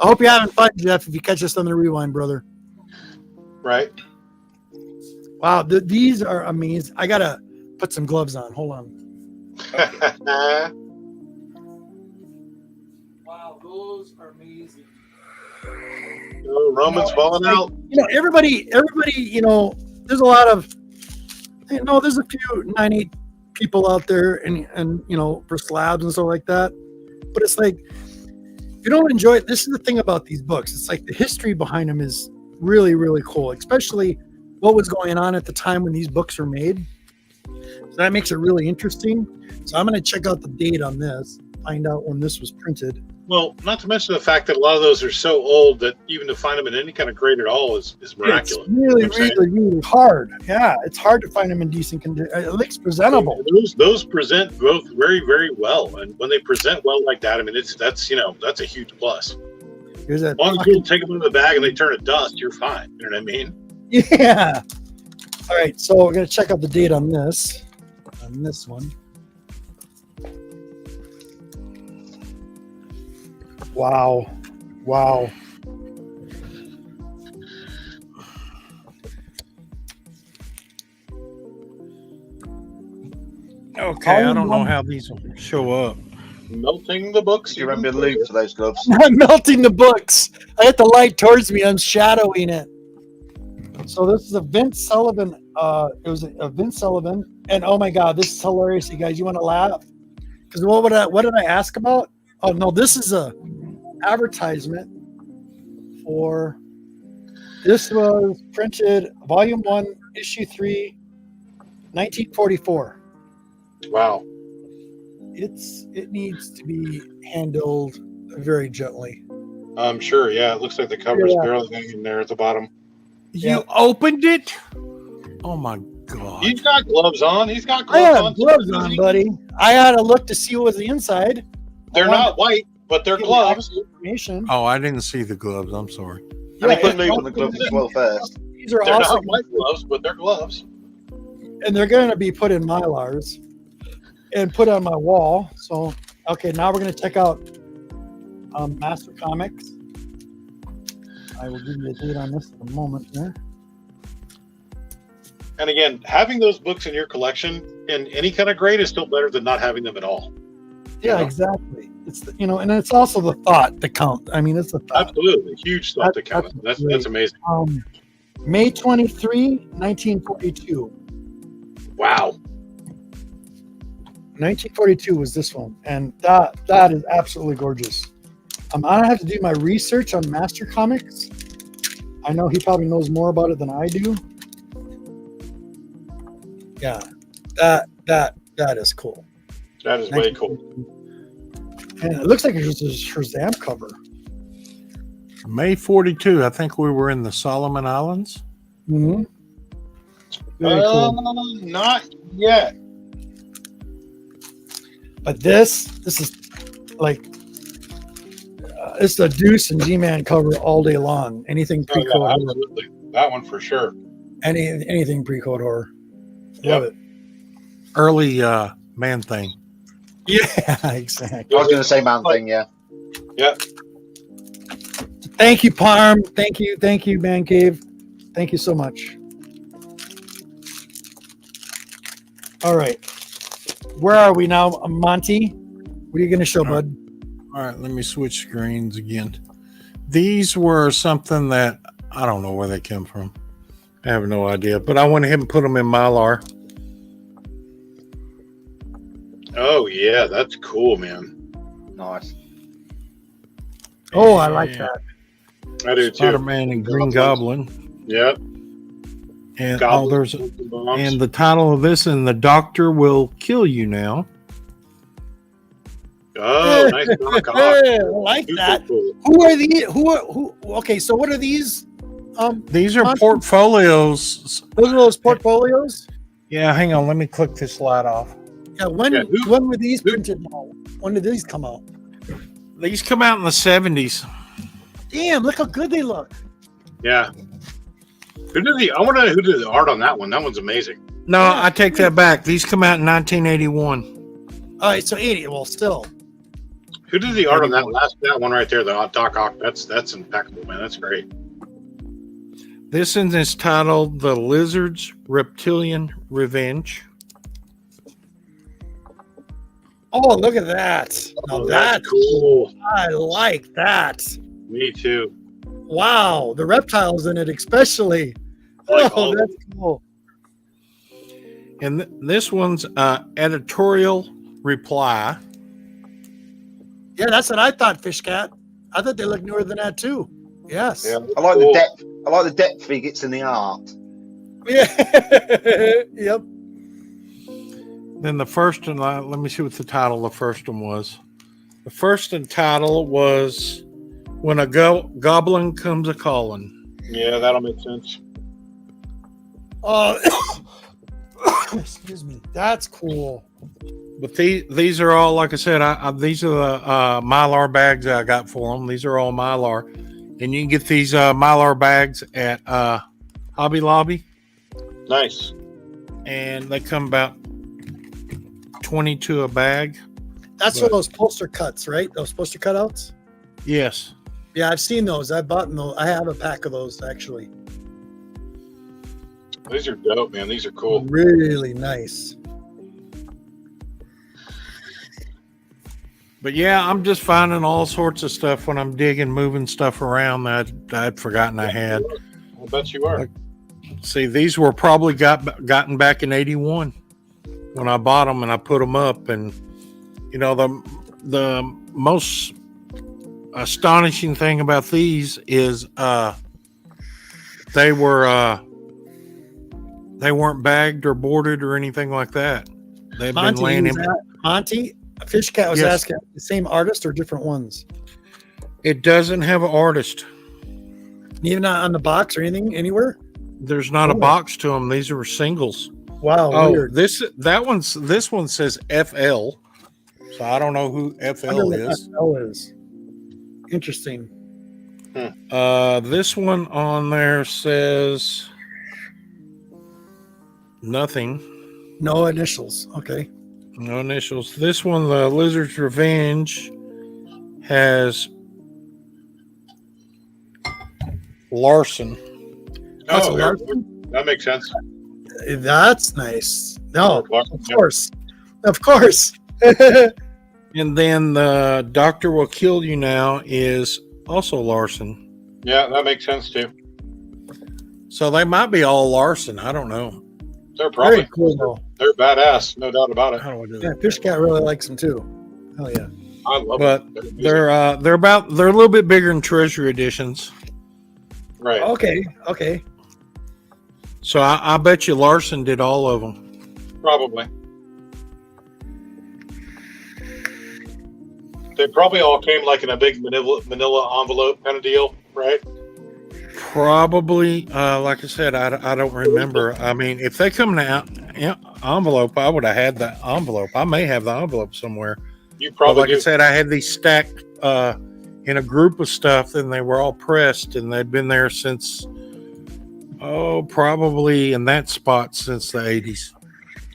I hope you're having fun, Jeff. If you catch us on the rewind, brother. Right. Wow, these are amazing. I gotta put some gloves on. Hold on. Wow, those are amazing. Roman's falling out. You know, everybody. You know, there's a lot of. You know, there's a few 98 people out there, and you know, for slabs and stuff like that. But it's like, if you don't enjoy it, this is the thing about these books. It's like the history behind them is really, really cool, especially what was going on at the time when these books were made. So that makes it really interesting. So I'm going to check out the date on this, find out when this was printed. Well, not to mention the fact that a lot of those are so old that even to find them in any kind of grade at all is miraculous. It's really, really hard. Yeah, it's hard to find them in decent condition. At least presentable. Those present both very, very well, and when they present well like that, I mean, that's a huge plus. Here's that. As long as you take them out of the bag and they turn to dust, you're fine. You know what I mean? Yeah. All right, so we're gonna check out the date on this one. Wow. Okay, I don't know how these will show up. melting the books. Do you remember Luke for those gloves? I'm melting the books. I had the light towards me. I'm shadowing it. So this is a Vince Sullivan. It was a Vince Sullivan, and oh my God, this is hilarious, you guys. You want to laugh? Because what did I ask about? Oh no, this is a advertisement for. This was printed, Volume 1, Issue 3, 1944. Wow. It needs to be handled very gently. I'm sure. Yeah, it looks like the cover's barely hanging there at the bottom. You opened it? Oh my God. He's got gloves on. He's got I gloves had on. gloves on, buddy. I had to look to see what was the inside. They're not white, but they're gloves. Information. Oh, I didn't see the gloves. I'm sorry. And they put Luke on the gloves as well first. These are They're awesome. not white gloves, but they're gloves. And they're going to be put in Mylars and put on my wall. So, okay, now we're going to check out Master Comics. I will give you a date on this in a moment here. And again, having those books in your collection in any kind of grade is still better than not having them at all. Yeah, exactly. It's and it's also the thought that counts. I mean, it's the thought. Absolutely, huge thought to count. That's amazing. May 23, 1942. Wow. 1942 was this one, and that is absolutely gorgeous. I have to do my research on Master Comics. I know he probably knows more about it than I do. Yeah, that is cool. That is way cool. And it looks like it's a Shazam cover. May 42. I think we were in the Solomon Islands. Mm-hmm. Very cool. Not yet. But this is like it's the Deuce and G-Man cover all day long. Anything pre-code horror. Absolutely. That one for sure. Anything pre-code horror. Yep. Love it. Early Man Thing. Yeah, exactly. I was going to say Man Thing, yeah. Yep. Thank you, Parm. Thank you, Man Cave. Thank you so much. All right. Where are we now, Monty? What are you going to show, bud? All right, let me switch screens again. These were something that I don't know where they came from. I have no idea, but I went ahead and put them in Mylar. Oh yeah, that's cool, man. Nice. Oh, I like that. I do too. Spider-Man and Green Goblin. Yep. And Goblin. and the title of this, and the Doctor Will Kill You Now. Oh, nice. Doc Ock. I like Super that. cool. Who are these? Who? Okay, so what are these? These are portfolios. Those are those portfolios. Yeah, hang on. Let me click this light off. Yeah. When were these printed? Now? When did these come out? These come out in the 70s. Damn! Look how good they look. Yeah. I want to know who did the art on that one. That one's amazing. No, I take that back. These come out in 1981. All right, so 80. Well, still. Who did the art on that one right there? The Doc Ock. That's impeccable, man. That's great. This one is titled The Lizard's Reptilian Revenge. Oh, look at that. Now that's cool. I like that. Me too. Wow, the reptiles in it especially. Oh, that's cool. And this one's editorial reply. Yeah, that's what I thought, Fish Cat. I thought they looked newer than that too. Yes. Yeah. I like the depth. I like the depth he gets in the art. Yeah. Yep. Then the first one, let me see what the title of the first one was. The first title was When a Goblin Comes a Calling. Yeah, that'll make sense. Excuse me. That's cool. But these are all, like I said, these are the Mylar bags I got for them. These are all Mylar. And you can get these Mylar bags at Hobby Lobby. Nice. And they come about 22 a bag. That's for those poster cuts, right? Those poster cutouts? Yes. Yeah, I've seen those. I've bought those. I have a pack of those, actually. These are dope, man. These are cool. Really nice. But yeah, I'm just finding all sorts of stuff when I'm digging, moving stuff around that I'd forgotten I had. I bet you are. See, these were probably gotten back in '81 when I bought them and I put them up. And you know, the most astonishing thing about these is they weren't bagged or boarded or anything like that. They've been laying in. Monty, Fish Cat was asking, the same artist or different ones? It doesn't have an artist. Even not on the box or anything anywhere? There's not a box to them. These are singles. Wow, weird. This one says FL. So I don't know who FL is. FL is. Interesting. This one on there says nothing. No initials. Okay. No initials. This one, the Lizard's Revenge, has Larson. That's Oh, Larson? that makes sense. That's nice. No, Oh, of course. Of course. And then the Doctor Will Kill You Now is also Larson. Yeah, that makes sense too. So they might be all Larson. I don't know. They're probably Very cool, though. They're badass, no doubt about it. How do I do Yeah, that? Fish Cat really likes them too. Hell yeah. I love But it. they're a little bit bigger than Treasury editions. right. Okay. So I bet you Larson did all of them. Probably. They probably all came like in a big manila envelope kind of deal, right? Probably, like I said, I don't remember. I mean, if they come in an envelope, I would have had the envelope. I may have the envelope somewhere. You But probably like do. I said, I had these stacked in a group of stuff, and they were all pressed, and they'd been there since, probably in that spot since the 80s.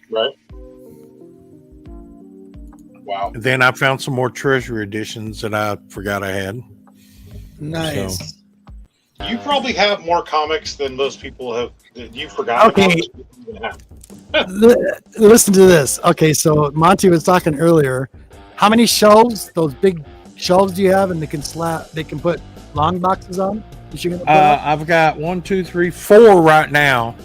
Right. Wow. And then I found some more Treasury editions that I forgot I had. Nice. So- You probably have more comics than most people have. That you forgot. Okay. About. Listen to this. Okay, so Monty was talking earlier. How many shelves? Those big shelves do you have, and they can put long boxes on? I've got 1, 2, 3, 4 right now,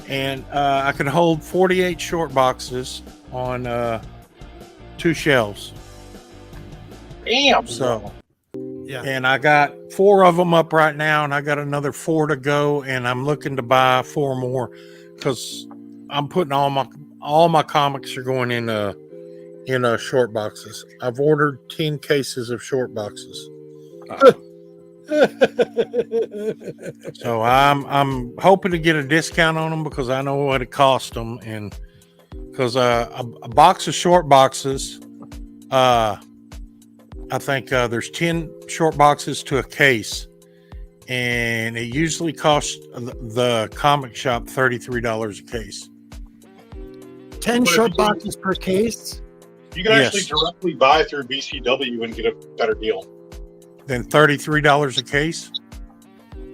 and I can hold 48 short boxes on 2 shelves. Damn. So, Yeah. and I got 4 of them up right now, and I got another 4 to go, and I'm looking to buy 4 more because I'm putting all my comics are going in short boxes. I've ordered 10 cases of short boxes. So I'm hoping to get a discount on them because I know what it cost them, and because a box of short boxes, I think there's 10 short boxes to a case, and it usually costs the comic shop $33 a case. 10 But if short you- boxes per case. You can actually Yes. directly buy through BCW and get a better deal. Then $33 a case.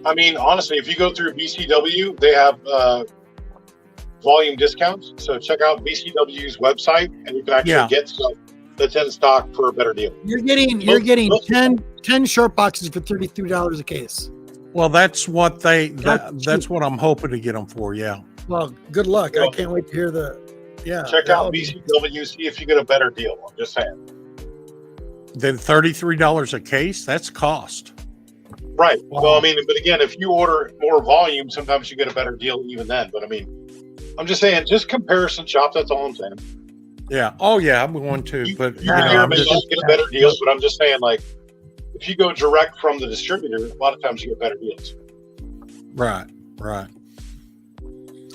I mean, honestly, if you go through BCW, they have volume discounts. So check out BCW's website, and you can actually get stuff that's in stock for a better deal. You're getting 10 short boxes for $33 a case. Well, that's what That's that's what I'm hoping to get them for. Yeah. Well, good luck. I Well, can't wait to hear the. Yeah. Check out BCW, see if you get a better deal. I'm just saying. Then $33 a case. That's cost. Right. Wow. Well, I mean, but again, if you order more volume, sometimes you get a better deal even then. But I mean, I'm just saying, just comparison shop. That's all I'm saying. Yeah. Oh yeah, I'm going to. But You may or I'm may just, not get a better deals, but I'm just saying, like, if you go direct from the distributor, a lot of times you get better deals. right.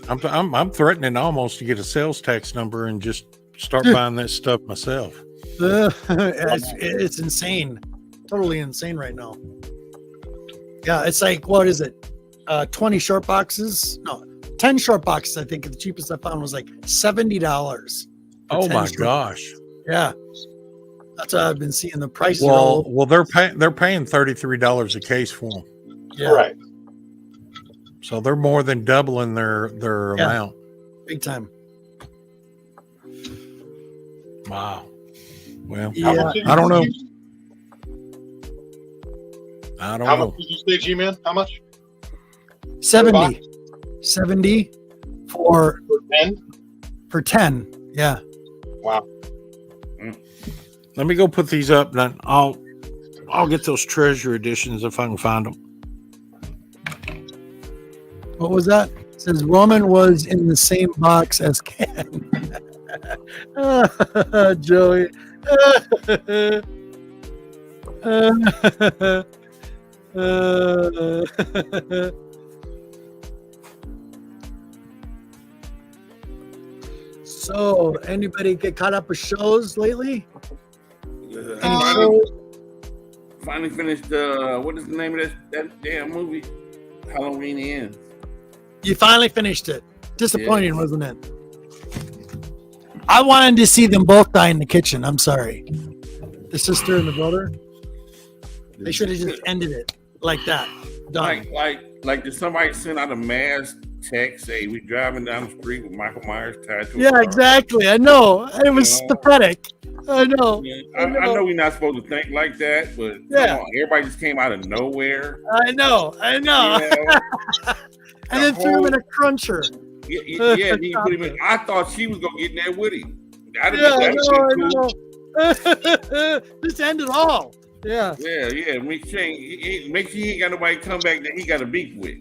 I'm threatening almost to get a sales tax number and just start buying that stuff myself. It's insane. Totally insane right now. Yeah, it's like, what is it? 20 short boxes? No, 10 short boxes. I think the cheapest I found was like $70. Oh 10 my short gosh. boxes. Yeah. That's what I've been seeing. The prices Well, they're paying $33 a case for them. yeah, Right. So they're more than doubling their Yeah. amount. big time. Wow. Well, How Yeah. much did I don't know. you- I don't How know. much did you say, G-Man? How much? 70. 70 for For 10? 10. Yeah. Wow. Let me go put these up. Then I'll get those treasure editions if I can find them. What was that? It says Roman was in the same box as Ken. Joey. So, anybody get caught up with shows lately? Any shows? Finally finished. What is the name of that damn movie? Halloween Ends. You finally finished it. Disappointing, wasn't it? I wanted to see them both die in the kitchen. I'm sorry. The sister and the brother. They should have just ended it like that. Done. Like did somebody send out a mass text? Hey, we driving down the street with Michael Myers tied to a Yeah, car. exactly. I know. It was You know? pathetic. I know. Yeah, I know we're not supposed to think like that, but Yeah. come on, everybody just came out of nowhere. I know. You And know? then threw him in a cruncher. Yeah, he put him in. I thought she was gonna get in there with him. I know. Just end it all. Yeah. Yeah. Make sure he ain't got nobody come back that he got a beef with.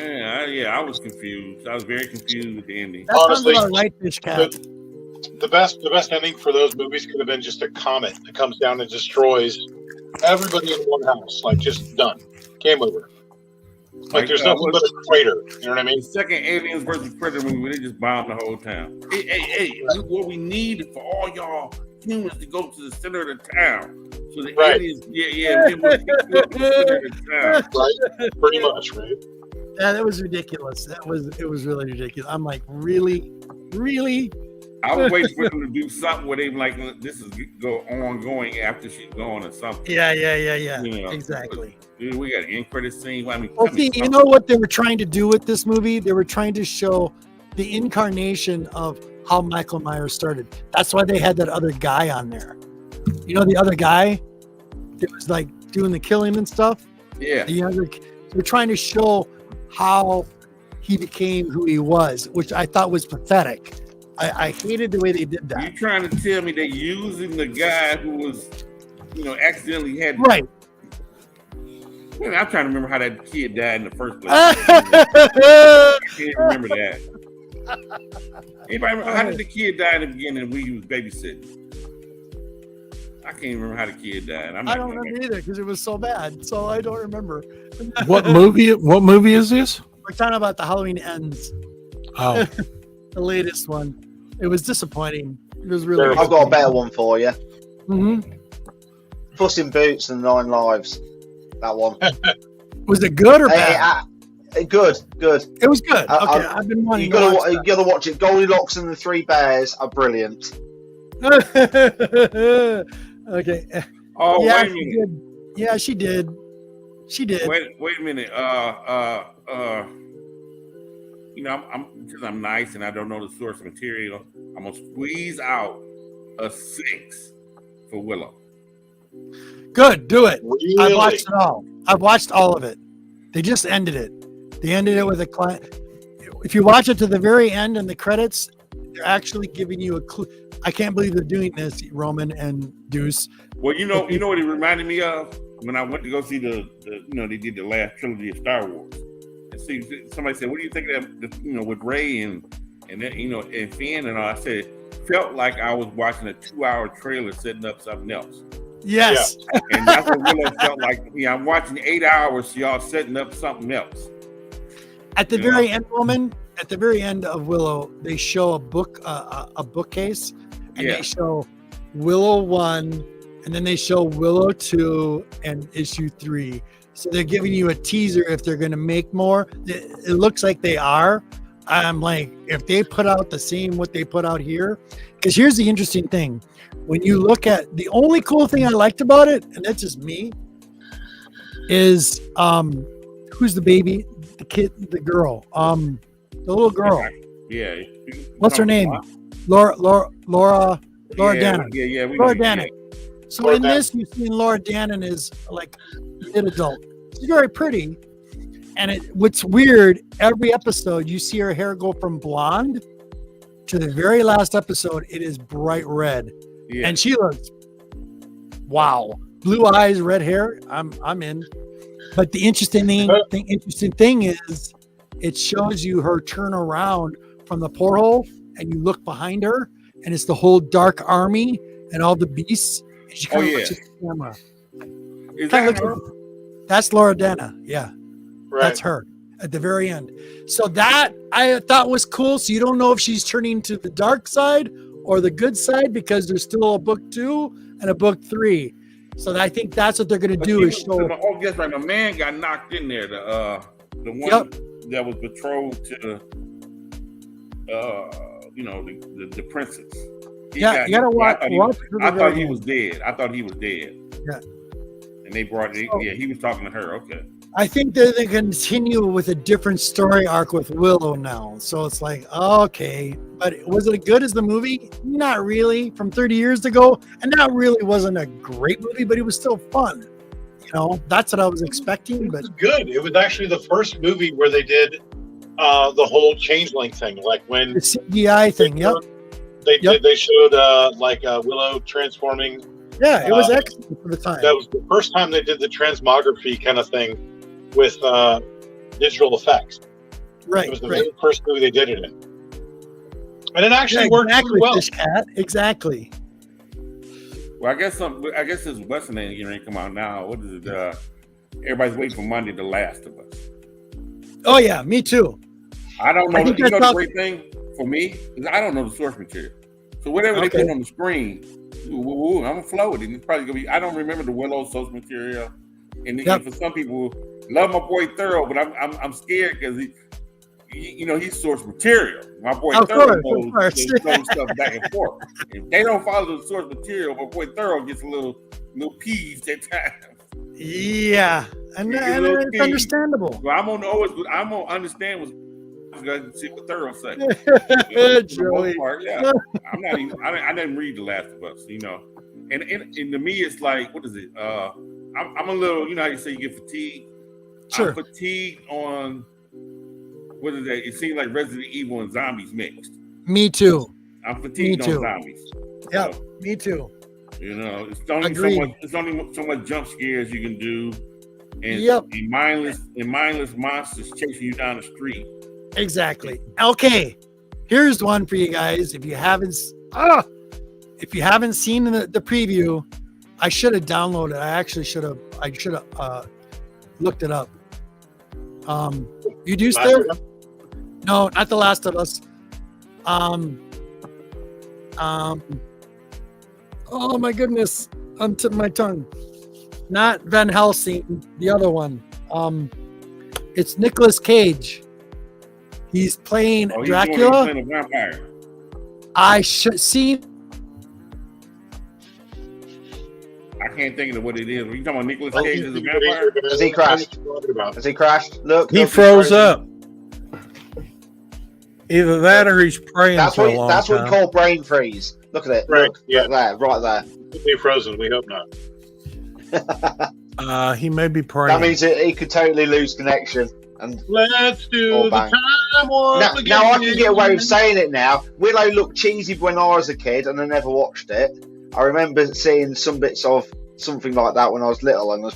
I was confused. I was very confused with the ending. That Honestly, sounds like a whitefish cat. The best ending for those movies could have been just a comet that comes down and destroys everybody in one house. Like, just done. Game over. Like, there's nothing but a crater. You know what I mean? The second Aliens versus Predator movie, they just bombed the whole town. Hey, what we need is for all y'all humans to go to the center of the town. So the aliens, we can go to the center of the town. Right? Pretty much, right? Yeah, that was ridiculous. It was really ridiculous. I'm like, really? I was waiting for them to do something where they like this is ongoing after she's gone or something. Yeah. You know, Exactly. Dude, we got an end credit scene. I mean, Well, see, you know what they were trying to do with this movie? They were trying to show the incarnation of how Michael Myers started. That's why they had that other guy on there. You know, the other guy that was like doing the killing and stuff? Yeah. They're trying to show how he became who he was, which I thought was pathetic. I hated the way they did that. You trying to tell me they're using the guy who was, accidentally had Right. Man, I'm trying to remember how that kid died in the first place. I can't remember that. Anybody remember, how did the kid die in the beginning when he was babysitting? I can't remember how the kid died. I don't remember either because it was so bad. So I don't remember. What movie is this? We're talking about the Halloween Ends, Oh, the latest one. It was disappointing. It was really. I've got a better one for you. Mm-hmm. Puss in Boots and 9 Lives. That one. Was it good or bad? Good. It was good. Okay, I've been wanting You to watch gotta watch it. Goldilocks and the Three Bears are brilliant. Okay. Oh, Yeah, wait a minute. Yeah, she did. She did. Wait a minute. Because I'm nice and I don't know the source material, I'm gonna squeeze out a 6 for Willow. Good. Do it. Really? I've watched it all. I've watched all of it. They just ended it. They ended it with a client. If you watch it to the very end and the credits, they're actually giving you a clue. I can't believe they're doing this, Roman and Deuce. Well, you know what it reminded me of when I went to go see the they did the last trilogy of Star Wars. And see, somebody said, "What do you think of that?" With Rey and then, and Finn and all. I said, felt like I was watching a 2-hour trailer setting up something else. Yes. Yeah. And that's what Willow felt like. Yeah, I'm watching 8 hours, y'all setting up something else. At the very end, Roman. At the very end of Willow, they show a bookcase, and they show Willow 1, and then they show Willow 2 and issue 3. So they're giving you a teaser if they're going to make more. It looks like they are. I'm like, if they put out the same what they put out here, because here's the interesting thing. When you look at the only cool thing I liked about it, and that's just me, is who's the baby, the kid, the girl, the little girl. Yeah. What's her name? Laura. Laura Dannon. Yeah. Laura Dannon. So Laura in this, you've seen Laura Dannon is like an adult. She's very pretty. And what's weird, every episode you see her hair go from blonde to the very last episode, it is bright red. Yeah. And she looks, wow. Blue eyes, red hair. I'm in. But the interesting thing is it shows you her turn around from the porthole and you look behind her and it's the whole dark army and all the beasts. And she kind of looks at the camera. Is that her? That's Laura Danna. Yeah. Right. That's her at the very end. So that I thought was cool. So you don't know if she's turning to the dark side or the good side because there's still a book 2 and a book 3. So I think that's what they're going to do is show. Oh, yes, right. The man got knocked in there. The one that was betrothed to, the princess. You gotta watch. I thought he was dead. Yeah. And they brought it. So, yeah, he was talking to her. Okay. I think they're going to continue with a different story arc with Willow now. So it's like, okay. But was it as good as the movie? Not really. From 30 years ago. And that really wasn't a great movie, but it was still fun. That's what I was expecting. But it was good. It was actually the first movie where they did the whole changeling thing. Like when the CGI thing. Yep. They showed Willow transforming. Yeah, it was excellent for the time. That was the first time they did the transmography kind of thing with digital effects. Right. It was the very first movie they did it in. And it actually worked pretty well. Fish Cat. Exactly. Well, I guess this Western ain't going to come out now. What is it? Everybody's waiting for Monday, The Last of Us. Oh, yeah, me too. I don't know. The great thing for me is I don't know the source material. So whatever they put on the screen, I'm going to flow it. And it's probably going to be, I don't remember the Willow source material. And for some people, love my boy Thoro, but I'm scared because he's source material. My boy Thoro throws stuff back and forth. If they don't follow the source material, my boy Thoro gets a little peeved at times. Yeah, and it's understandable. Well, I'm gonna understand what's see what Thoro say. Joey. Yeah, I didn't read The Last of Us, and to me it's like, what is it? I'm a little, how you say you get fatigued. Sure. I'm fatigued on what is that? It seems like Resident Evil and zombies mixed. Me too. I'm fatigued on zombies. Yeah, me too. It's only so much jump scares you can do, and mindless monsters chasing you down the street. Exactly. Okay, here's one for you guys. If you haven't seen the preview, I should have downloaded. I should have looked it up. You do still? No, not The Last of Us. Oh my goodness, on tip of my tongue. Not Van Helsing, the other one. It's Nicolas Cage. He's playing Dracula. He's playing a vampire. I should see. I can't think of what it is. Are you talking about Nicolas Cage as a vampire? Has he crashed? Has he crashed? Look, he froze up. Either that or he's praying for a long time. That's what we call brain freeze. Look at it. Right. Look, right there. He'll be frozen. We hope not. He may be praying. That means he could totally lose connection. And let's do the time warp again. Now I can get away with saying it now. Willow looked cheesy when I was a kid, and I never watched it. I remember seeing some bits of something like that when I was little, and I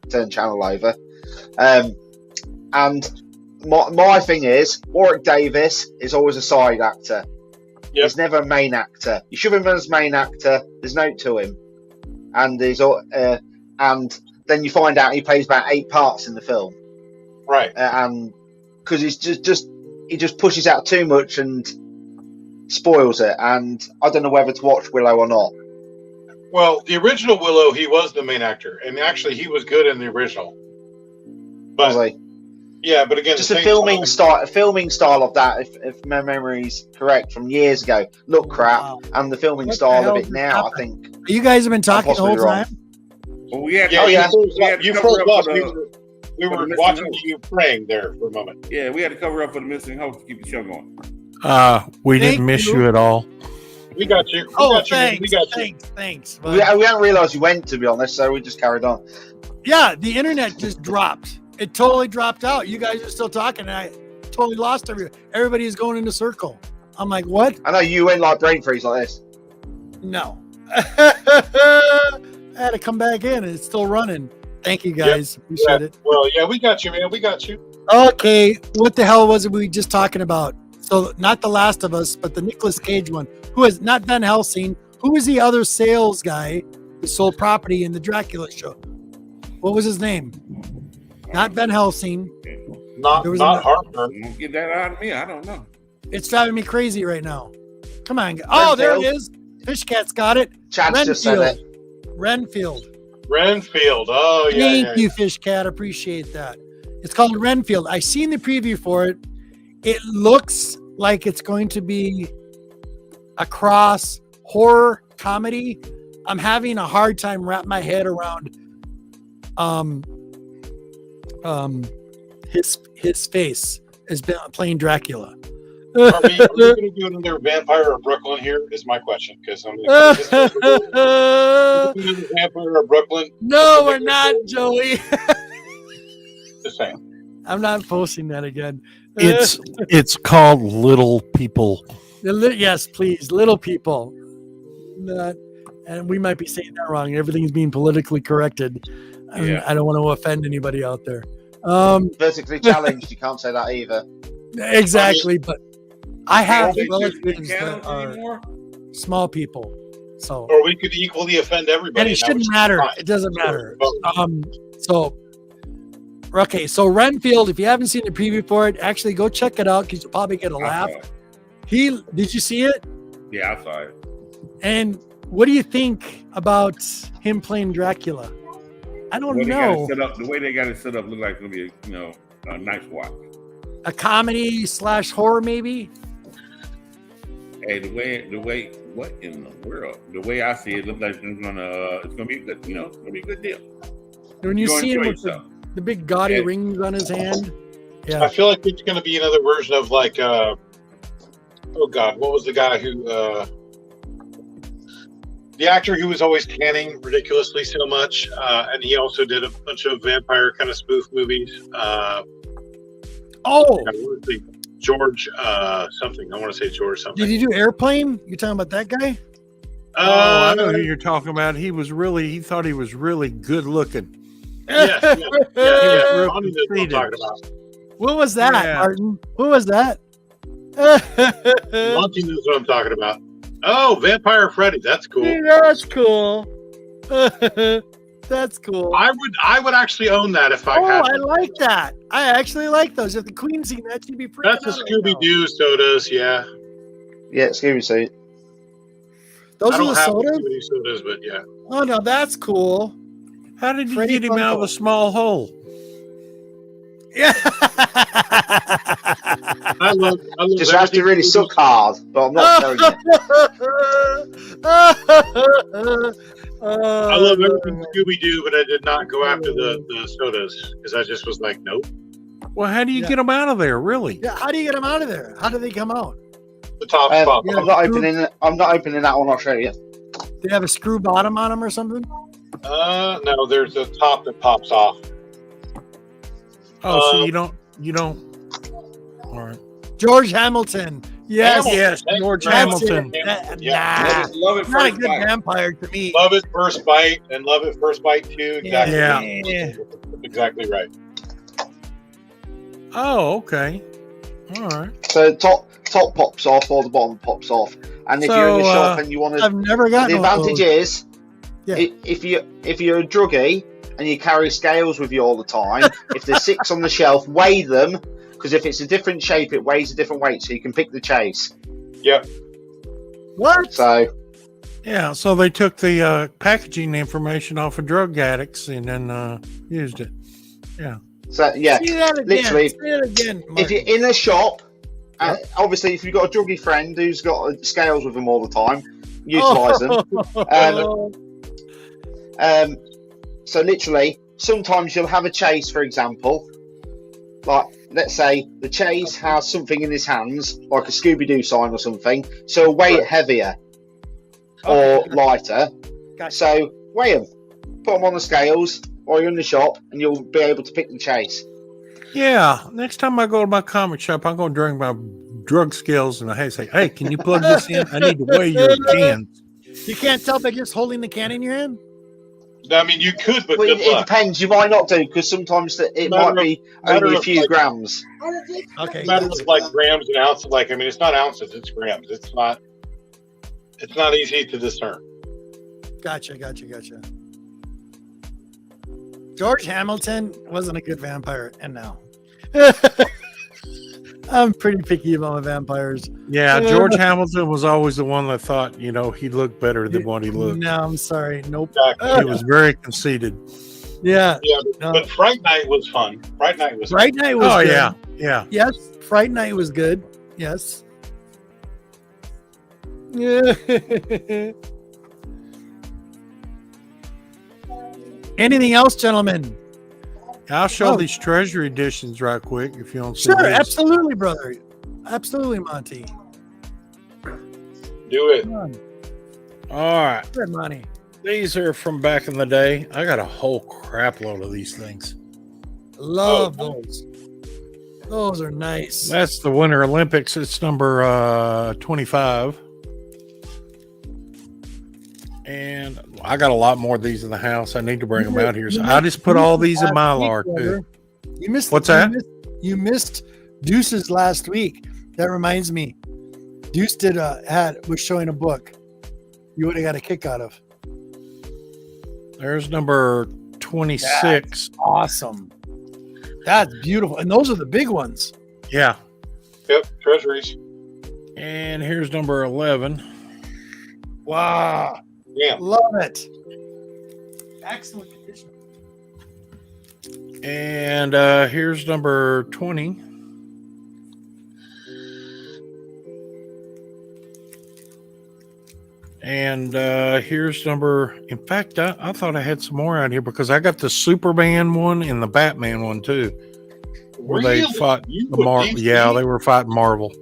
turned channel over. And my thing is, Warwick Davis is always a side actor. Yep. He's never a main actor. You should have him as main actor. There's no to him, and and then you find out he plays about 8 parts in the film. Right. And because he just pushes out too much and spoils it. And I don't know whether to watch Willow or not. Well, the original Willow, he was the main actor, and actually he was good in the original. But yeah, but again, just the filming style of that, if my memory's correct, from years ago, looked crap, and the filming style of it now, I think. You guys have been talking the whole time. Well, you froze up. We were watching you praying there for a moment. Yeah, we had to cover up for the missing host to keep the show going. We didn't miss you at all. We got you. Thanks. We got you. Thanks. We hadn't realised you went, to be honest, so we just carried on. Yeah, the internet just dropped. It totally dropped out. You guys are still talking, and I totally lost everybody is going in a circle. I'm like, what? I know you went like brain freeze like this. No. I had to come back in, and it's still running. Thank you, guys. Appreciate it. Well, yeah, we got you, man. We got you. Okay, what the hell was we just talking about? So, not The Last of Us, but the Nicolas Cage one. Who is not Van Helsing? Who was the other sales guy who sold property in the Dracula show? What was his name? Not Van Helsing. Not Harper. Get that out of me. I don't know. It's driving me crazy right now. Come on. Oh, there it is. Fish Cat's got it. Chad's just said it. Renfield. Oh, yeah. Thank you, Fish Cat. Appreciate that. It's called Renfield. I seen the preview for it. It looks like it's going to be a cross horror comedy. I'm having a hard time wrap my head around his face as playing Dracula. Are we going to do another Vampire of Brooklyn here? Is my question, because I'm going to Vampire of Brooklyn. No, we're not, Joey. Just saying. I'm not posting that again. It's called Little People. Yes, please, Little People. And we might be saying that wrong. Everything's being politically corrected. Yeah. I don't want to offend anybody out there. Vertically challenged. You can't say that either. Exactly, but I have They relatives can't that are anymore? small people, so Or we could equally offend everybody. and it shouldn't matter. It doesn't matter. So Renfield, if you haven't seen the preview for it, actually go check it out because you'll probably get a laugh. Did you see it? Yeah, I saw it. And what do you think about him playing Dracula? I don't know. The way they got it set up look like it's gonna be a nice watch. A comedy / horror, maybe. Hey, the way, what in the world? The way I see it, looks like it's gonna be good. It's gonna be a good deal. When you You're see him enjoy with yourself. the big gaudy rings on his hand, yeah. I feel like it's going to be another version of like, oh God, what was the guy who, the actor who was always canning ridiculously so much, and he also did a bunch of vampire kind of spoof movies. I want to say George something. I want to say George something. Did he do Airplane? You talking about that guy? I know who you're talking about. He thought he was really good looking. Yeah. Monty knows what I'm talking about. What was that, Martin? What was that? Monty knows what I'm talking about. Oh, Vampire Freddy. That's cool. That's cool. That's cool. I would actually own that if I had. I like that. I actually like those. If the Queen seen that, she'd be pretty. That's a Scooby Doo sodas, yeah. Yeah, Scooby Doo. Those I are don't the have sodas. Scooby Doo sodas, but yeah. Oh no, that's cool. How did you Freddy get him out of Funko. a small hole? Yeah. I love Just have to everything really Scooby suck hard, but I'm not showing you. I love everything Scooby Doo, but I did not go after the sodas because I just was like, nope. Well, how do you get him out of there? Really? Yeah. How do you get them out of there? How do they come out? The top spot. yeah. I'm not opening that one. I'll show you. They have a screw bottom on them or something. No, there's a top that pops off. Oh, so you don't. All right. George Hamilton. Yes. Yes, George That's Hamilton. it. Yeah. Nah. Love it Not a first good bite. vampire to me. Love it first bite and love it first bite too. Exactly. Yeah. That's exactly right. Oh, okay. All right. So top pops off or the bottom pops off, and if you're in the shop and you want I've to, never gotten the one of advantage those. is if you're a druggie and you carry scales with you all the time, if there's 6 on the shelf, weigh them, because if it's a different shape, it weighs a different weight, so you can pick the chase. Yep. What? So Yeah. So they took the packaging information off of drug addicts and then used it. Yeah. So yeah, Say that again. literally, Say it again, if you're Martin. in a shop, obviously if you've got a druggie friend who's got scales with them all the time, utilise them. So literally, sometimes you'll have a chase, for example, like let's say the chase has something in his hands, like a Scooby Doo sign or something, so weigh it heavier. or lighter. Gotcha. So weigh them, put them on the scales while you're in the shop, and you'll be able to pick and chase. Yeah. Next time I go to my comic shop, I'm going to bring my drug scales and I say, "Hey, can you plug this in? I need to weigh your cans." You can't tell by just holding the can in your hand. I mean, you could, but Well, good it luck. depends. You might not do, because sometimes it might be only a few grams. Okay. Matter of like grams and ounces. Like, I mean, it's not ounces; it's grams. It's not easy to discern. Gotcha. George Hamilton wasn't a good vampire, and now I'm pretty picky about my vampires. Yeah, George Hamilton was always the one that thought, he looked better than what he looked. No, I'm sorry. Nope. Exactly. He was very conceited. Yeah. But Fright Night was fun. Fright Night was Fright Night was Oh, good. yeah. Yes. Fright Night was good. Yes. Yeah. Anything else, gentlemen? I'll show these treasury editions right quick if you don't see Sure, these. absolutely, brother. Absolutely, Monty. Do it. Come on. All right. Good, Monty. These are from back in the day. I got a whole crap load of these things. Love those. Those are nice. That's the Winter Olympics. It's number 25. And I got a lot more of these in the house. I need to bring them out here. So I just put all these in Mylar too. You missed. What's that? You missed Deuce's last week. That reminds me. Deuce was showing a book. You would have got a kick out of. There's number 26. That's awesome. That's beautiful. And those are the big ones. Yeah. Yep. Treasuries. And here's number 11. Wow. Yeah. Love it. Excellent condition. And here's number 20. And here's number, in fact, I thought I had some more out here because I got the Superman one and the Batman one too. Where they fought the Marvel. Yeah, they were fighting Marvel.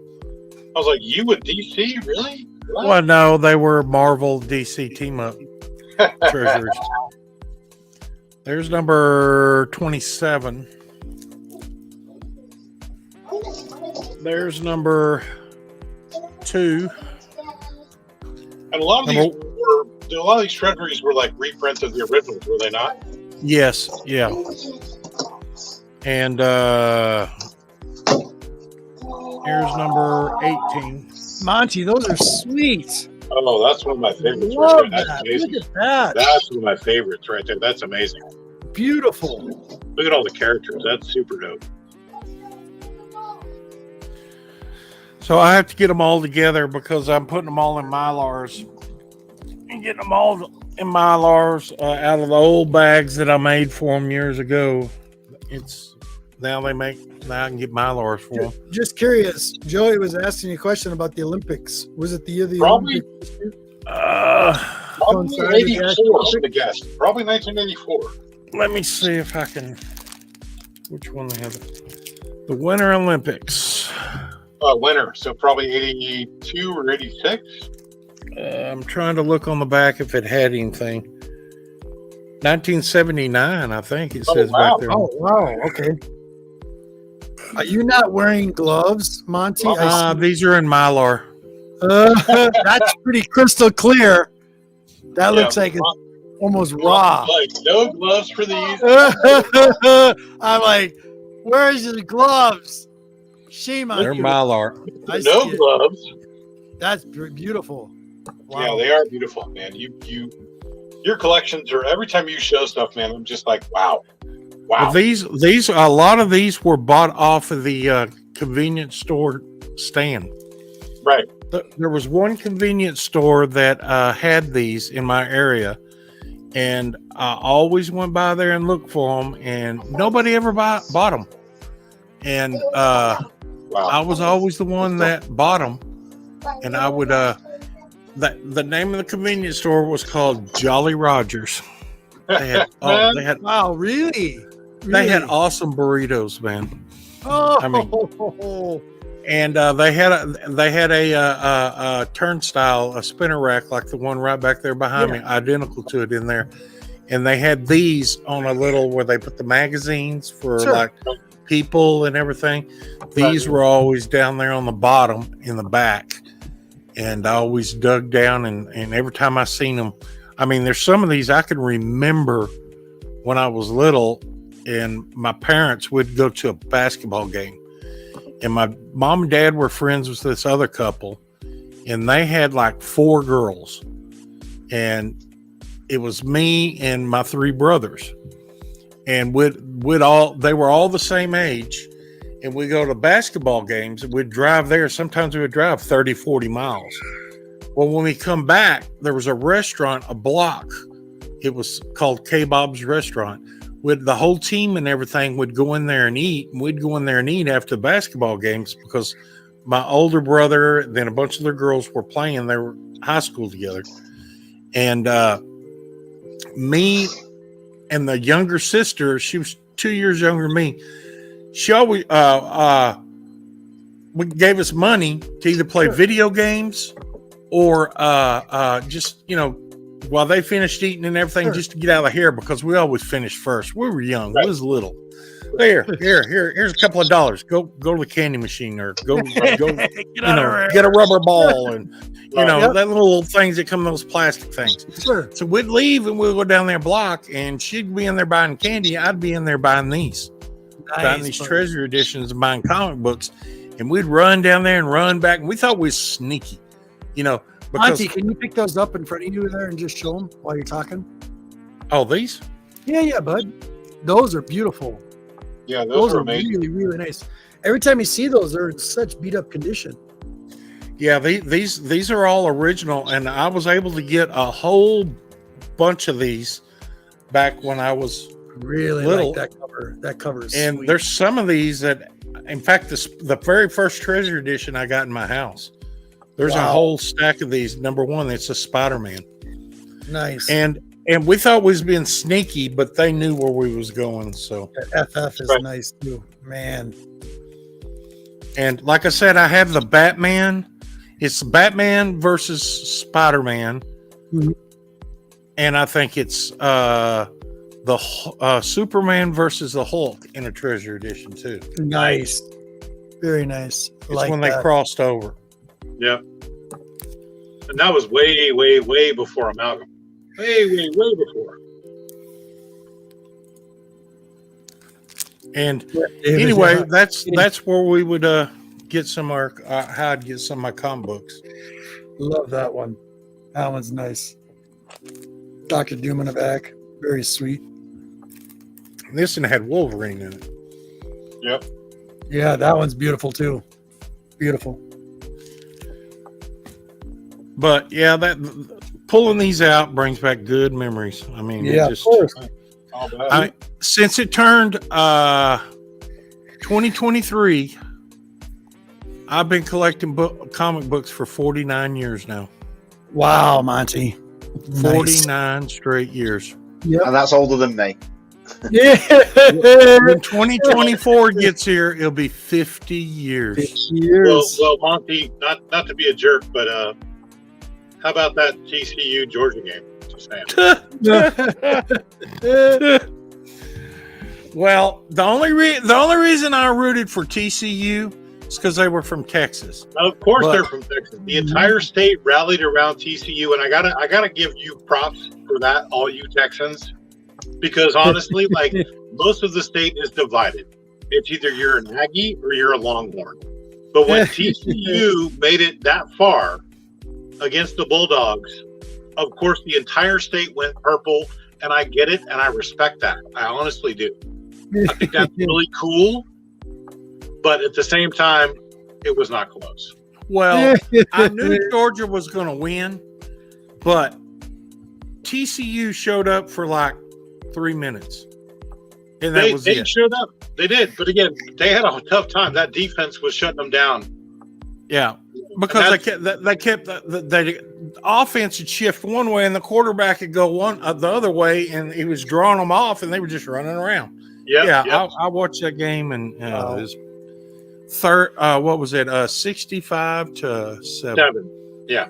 I was like, you with DC? Really? What? Well, no, they were Marvel DC team up treasures. There's number 27. There's number 2. And a lot of these treasuries were like reprints of the originals, were they not? Yes, yeah. And here's number 18. Monty, those are sweet. Oh, that's one of my favorites. Love Right there. That's that. amazing. Look at that. That's one of my favorites right there. That's amazing. Beautiful. Look at all the characters. That's super dope. So I have to get them all together because I'm putting them all in Mylars and getting them all in Mylars out of the old bags that I made for them years ago. Now I can get Mylars for them. Just curious. Joey was asking you a question about the Olympics. Was it the year of the Probably- Olympics? Probably 84, I would have guessed. Probably 1984. Let me see if I can. Which one they have? The Winter Olympics. Winter. So probably 82 or 86. I'm trying to look on the back if it had anything. 1979, I think it says wow. back there. Oh, wow. Okay. Are you not wearing gloves, Monty? These are in Mylar. That's pretty crystal clear. That looks like it's almost raw. Like no gloves for these. I'm like, where's your gloves? Shame on They're you. Mylar. I No see it. gloves. That's beautiful. Wow. Yeah, they are beautiful, man. Your collections are, every time you show stuff, man, I'm just like, wow. Well, these a lot of these were bought off of the convenience store stand. Right. There was one convenience store that had these in my area, and I always went by there and looked for them, and nobody ever bought them. And I was always the one that bought them, and I would. The name of the convenience store was called Jolly Rogers. They had wow, really? They had awesome burritos, man. Oh, I mean, And they had a turnstile, a spinner rack like the one right back there behind me, identical to it in there. And they had these on a little where they put the magazines for like people and everything. These were always down there on the bottom in the back. And I always dug down, and every time I seen them, I mean, there's some of these I can remember when I was little, and my parents would go to a basketball game. And my mom and dad were friends with this other couple, and they had like 4 girls. And it was me and my 3 brothers. And they were all the same age. And we go to basketball games, and we'd drive there. Sometimes we would drive 30, 40 miles. Well, when we come back, there was a restaurant, a block. It was called K-Bob's Restaurant. With the whole team and everything would go in there and eat. And we'd go in there and eat after the basketball games because my older brother, then a bunch of the girls were playing. They were high school together. And me and the younger sister, she was 2 years younger than me. She always gave us money to either play video games or just, while they finished eating and everything, just to get out of here, because we always finished first. We were young. We was little. Here's a couple of dollars. Go to the candy machine, or go get a rubber ball, and that little things that come in those plastic things. Sure. So we'd leave and we'd go down their block, and she'd be in there buying candy. I'd be in there buying these. Buying these treasure editions and buying comic books, and we'd run down there and run back. And we thought we was sneaky, because Monty, can you pick those up in front of you there and just show them while you're talking? Oh, these? Yeah, bud. Those are beautiful. Yeah, those are really, really nice. Every time you see those, they're in such beat up condition. Yeah, these are all original, and I was able to get a whole bunch of these back when I was really little. Like that cover. That cover is and sweet. There's some of these that, in fact, the very first treasure edition I got in my house. There's a whole stack of these. Number one, it's a Spider-Man. Nice. And we thought we was being sneaky, but they knew where we was going. So FF is nice too, man. And like I said, I have the Batman. It's Batman versus Spider-Man, and I think it's the Superman versus the Hulk in a treasure edition too. Nice, very nice. It's when they crossed over. Yeah, and that was way, way, way before Amalgam. Way, way, way before. And anyway, that's where we would get some how I'd get some of my comic books. Love that one. That one's nice. Dr. Doom in the back, very sweet. This one had Wolverine in it. Yep. Yeah, that one's beautiful too. Beautiful. But yeah, that pulling these out brings back good memories. I mean, of course. Since it turned 2023, I've been collecting comic books for 49 years now. Wow, Monty. 49 straight years. Yep. And that's older than me. Yeah. When 2024 gets here, it'll be 50 years. 50 years. Well, Monty, not to be a jerk, but how about that TCU Georgia game? Just saying. Well, the only reason I rooted for TCU is because they were from Texas. Of course, they're from Texas. The entire state rallied around TCU, and I gotta give you props for that, all you Texans, because honestly, like most of the state is divided. It's either you're an Aggie or you're a Longhorn. But when TCU made it that far against the Bulldogs, of course, the entire state went purple, and I get it, and I respect that. I honestly do. I think that's really cool, but at the same time, it was not close. Well, I knew Georgia was going to win, but TCU showed up for like 3 minutes, and that was it. They showed up. They did, but again, they had a tough time. That defense was shutting them down. Yeah, because they kept the offense would shift one way, and the quarterback would go the other way, and he was drawing them off, and they were just running around. I watched that game, and it was what was it? 65-7. 7. Yeah.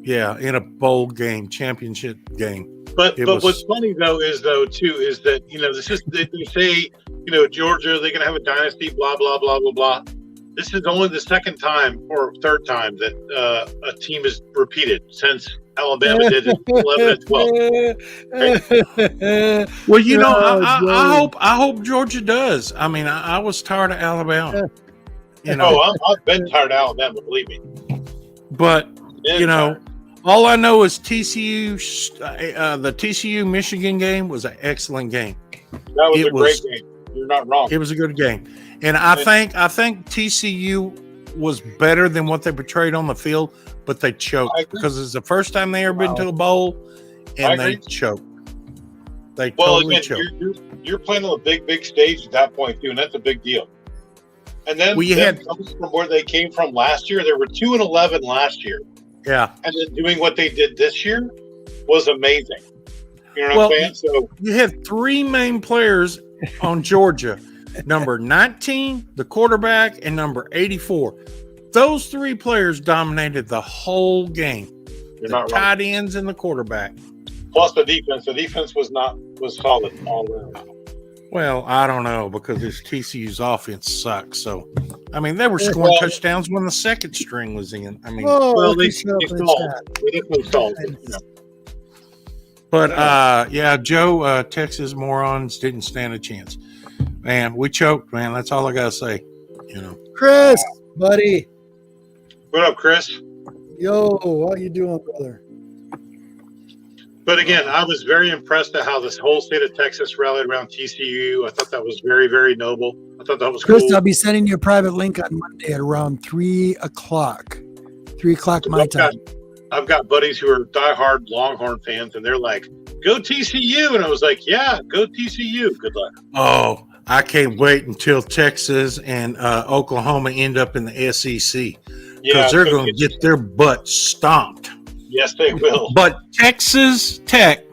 Yeah, in a bowl game, championship game. But what's funny is that this is they say Georgia, they're gonna have a dynasty, blah blah blah blah blah. This is only the second time or third time that a team is repeated since Alabama did it 11 and 12. Well, I hope Georgia does. I mean, I was tired of Alabama. I've been tired of Alabama, believe me. But all I know is TCU. The TCU Michigan game was an excellent game. That was a great game. You're not wrong. It was a good game, and I think TCU was better than what they portrayed on the field, but they choked because it's the first time they ever been to a bowl, and they choked. They totally choked. You're playing on a big stage at that point too, and that's a big deal. And then from where they came from last year, they were 2-11 last year. Yeah, and then doing what they did this year was amazing. You know what I'm saying? So you had 3 main players on Georgia: number 19, the quarterback, and number 84. Those 3 players dominated the whole game. The tight ends and the quarterback. Plus the defense. The defense was solid all around. Well, I don't know because this TCU's offense sucks. So, I mean, they were scoring touchdowns when the second string was in. I mean, they stalled. But Joe, Texas morons didn't stand a chance. Man, we choked. Man, that's all I gotta say. Chris, buddy. What up, Chris? Yo, how you doing, brother? But again, I was very impressed at how this whole state of Texas rallied around TCU. I thought that was very, very noble. I thought that was Chris, cool. I'll be sending you a private link on Monday at around 3 o'clock. 3 o'clock my time. I've got buddies who are diehard Longhorn fans, and they're like, go TCU. And I was like, yeah, go TCU. Good luck. Oh, I can't wait until Texas and Oklahoma end up in the SEC because they're going to get their butt stomped. Yes, they will. But Texas Tech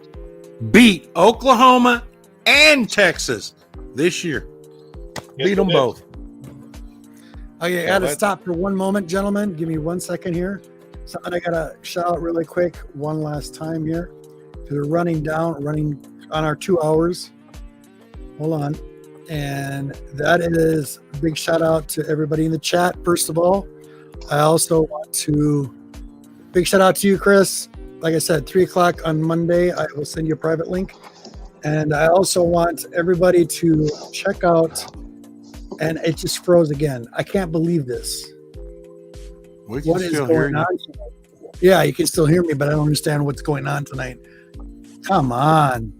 beat Oklahoma and Texas this year. Beat them both. Okay, I got to stop for one moment, gentlemen. Give me 1 second here. Something I got to shout out really quick one last time here. They're running on our 2 hours. Hold on. And that is a big shout out to everybody in the chat, first of all. I also want to big shout out to you, Chris. Like I said, 3 o'clock on Monday, I will send you a private link. And I also want everybody to check out, and it just froze again. I can't believe this. What is going on? Yeah, you can still hear me, but I don't understand what's going on tonight. Come on.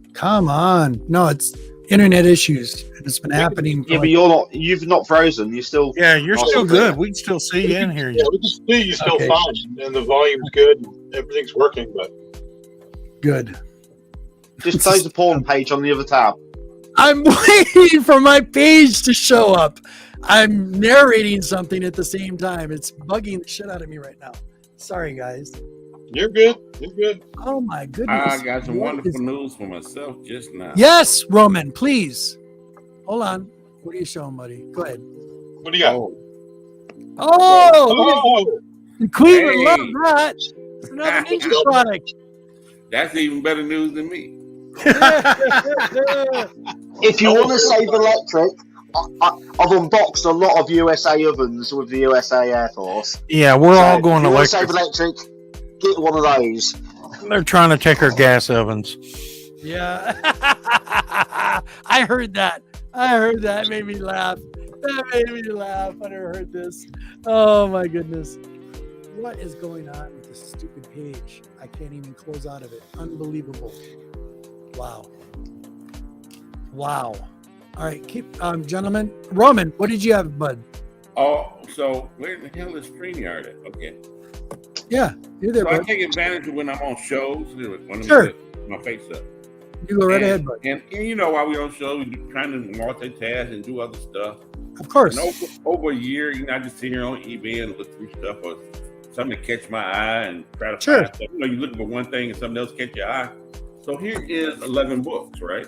No, it's internet issues. It's been happening. Yeah, but you've not frozen. You're still. Yeah, you're still good. We can still see you and hear you. Yeah, we can see you still fine, and the volume's good. And everything's working, but good. Just close the porn page on the other tab. I'm waiting for my page to show up. I'm narrating something at the same time. It's bugging the shit out of me right now. Sorry, guys. You're good. Oh my goodness. I got some wonderful news for myself just now. Yes, Roman, please. Hold on. What are you showing, buddy? Go ahead. What do you got? Oh, the Queen would love that. It's another ninja product. That's even better news than me. If you want to save electric, I've unboxed a lot of USA ovens with the USA Air Force. Yeah, we're all going electric. Save electric, get one of those. They're trying to take our gas ovens. Yeah. I heard that. It made me laugh. I never heard this. Oh my goodness. What is going on with this stupid page? I can't even close out of it. Unbelievable. Wow. All right, keep gentlemen. Roman, what did you have, bud? Oh, so where the hell is StreamYard at? Okay. Yeah, you're there, so I bud. take advantage of when I'm on shows. Sure. My face up. You go right ahead, bud. And while we're on shows, we're trying to multitask and do other stuff. Of course. And over a year, I just sit here on eBay and look through stuff or something to catch my eye and try to find stuff. You're looking for one thing and something else catch your eye. So here is 11 books, right?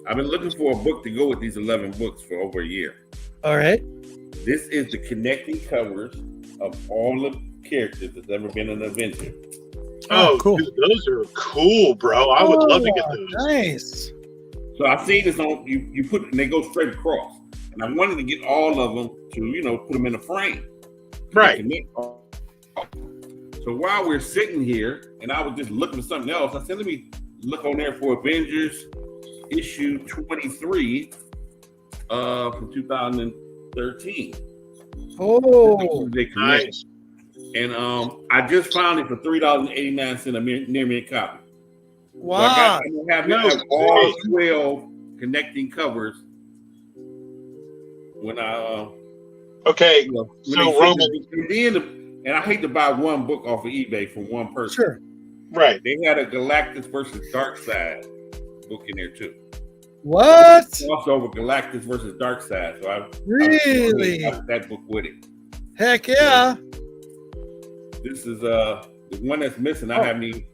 I've been looking for a book to go with these 11 books for over a year. All right. This is the connecting covers of all the characters that's ever been in an Avenger. Oh, cool. dude, those are cool, bro. I would love to get those. Nice. So I see this on you put and they go straight across, and I wanted to get all of them to put them in a frame. Right. So while we're sitting here, and I was just looking for something else, I said, let me look on there for Avengers issue 23 from 2013. Oh, Nice. And I just found it for $3.89 a near mint copy. wow. So I have all 12 connecting covers when I Okay, when so they Roman, and I hate to buy one book off of eBay from one person. Sure. right? They had a Galactus versus Darkseid book in there too. What? Crossover Galactus versus Darkseid. So I got that book with it. Heck yeah. This is the one that's missing. I haven't even.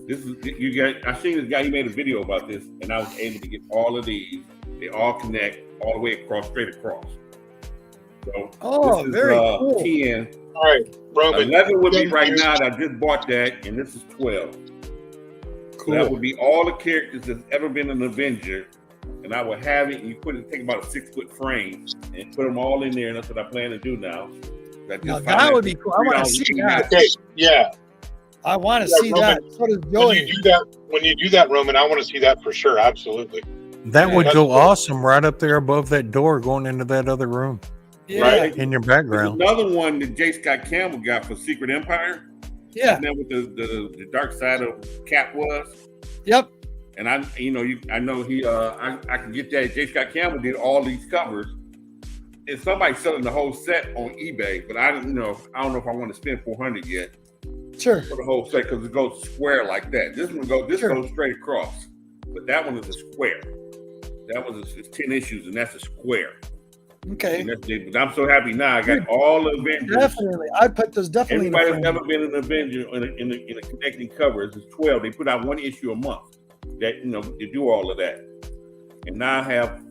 This is you guys. I seen this guy. He made a video about this, and I was able to get all of these. They all connect all the way across, straight across. So this is, very cool. 10. All right, Roman. 11 would be right now. That I just bought that, and this is 12. Cool. So that would be all the characters that's ever been an Avenger, and I would have it. And you take about a 6-foot frame and put them all in there, and that's what I plan to do now. Now that would be cool. I want to see that. Okay, yeah. I want to Yeah, see Roman, that. So does When Joey. you do that, Roman, I want to see that for sure. Absolutely. That Yeah, would that's go cool. awesome right up there above that door going into that other room Yeah. Right. in your There's background. another one that J. Scott Campbell got for Secret Empire. Yeah. And then what the dark side of Cap was. Yep. And I know he I can get that. J. Scott Campbell did all these covers. And somebody's selling the whole set on eBay, but I don't know if I want to spend $400 yet Sure. for the whole set because it goes square like that. This goes straight across, but that one is a square. That one is 10 issues, and that's a square. Okay. And that's it. But I'm so happy now. I got all the Avengers. Definitely. I'd put those definitely in the Everybody that's frame. ever been an Avenger in a connecting covers is 12. They put out one issue a month. That they do all of that. And now I have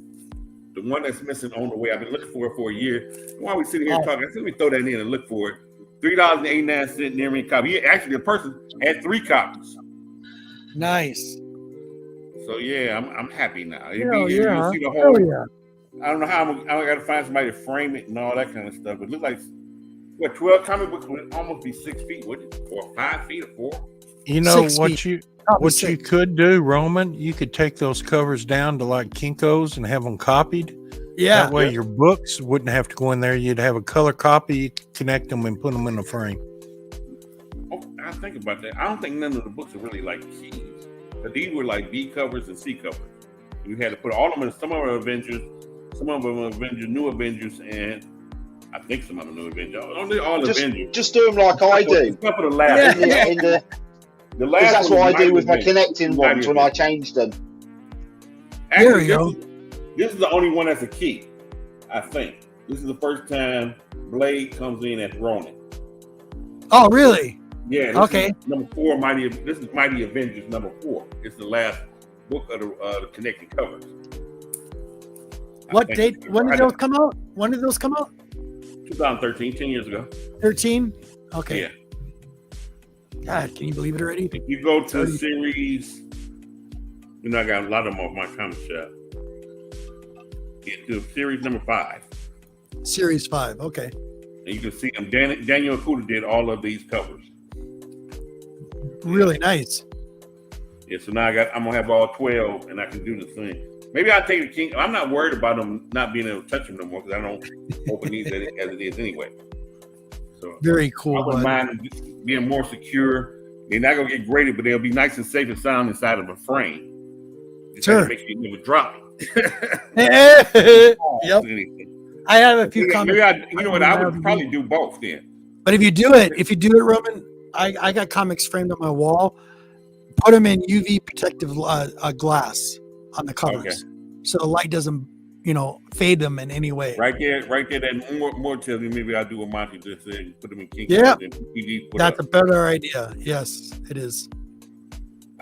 the one that's missing on the way. I've been looking for it for a year. While we sitting here talking, I said, let me throw that in and look for it. $3.89 near me copy. Actually, the person had 3 copies. Nice. So yeah, I'm happy now. Hell You yeah. see the Hell whole. yeah. I don't know how I got to find somebody to frame it and all that kind of stuff. But it looks like 12 comic books would almost be 6 feet, wouldn't it? Or 5 feet or 4. You know 6 what feet. you Probably what you 6. could do, Roman? You could take those covers down to like Kinko's and have them copied. Yeah. That way your books wouldn't have to go in there. You'd have a color copy, you could connect them and put them in a frame. Oh, I think about that. I don't think none of the books are really like keys, but these were like B covers and C covers. You had to put all of them in. Some of them are Avengers, some of them are Avengers, new Avengers, and I think some of them are new Avengers. Only all Avengers. Just do them like I do. Except for the last. Yeah. In the, The because last that's one what I was do with my Mighty connecting Avengers. ones when I change them. There Actually, we go. This is the only one that's a key, I think. This is the first time Blade comes in as Ronin. Oh, really? Yeah. This Okay. is number 4, This is Mighty Avengers number 4. It's the last book of the connecting covers. What date? When did those come out? 2013, 10 years ago. 13? Okay. Yeah. God, can you believe it already? If you go to series, I got a lot of them off my comic shop. Get to series number 5. Series 5. Okay. And you can see them. Daniel Akuda did all of these covers. Really nice. Yeah, so now I'm gonna have all 12, and I can do the thing. Maybe I'll take the King. I'm not worried about them not being able to touch them no more because I don't open these as it is anyway. So Very cool. I wouldn't bud. mind being more secure. They're not gonna get graded, but they'll be nice and safe and sound inside of a frame. Just Sure. to make sure you never drop it. Yep. I have a few comments. Maybe I would probably do both then. But if you do it, Roman, I got comics framed on my wall. Put them in UV protective glass on the covers, so the light doesn't, fade them in any way. Right there. That more tells me maybe I'll do what Monty just said. Put them in King. Yeah. And TV That's a better idea. Yes, it is.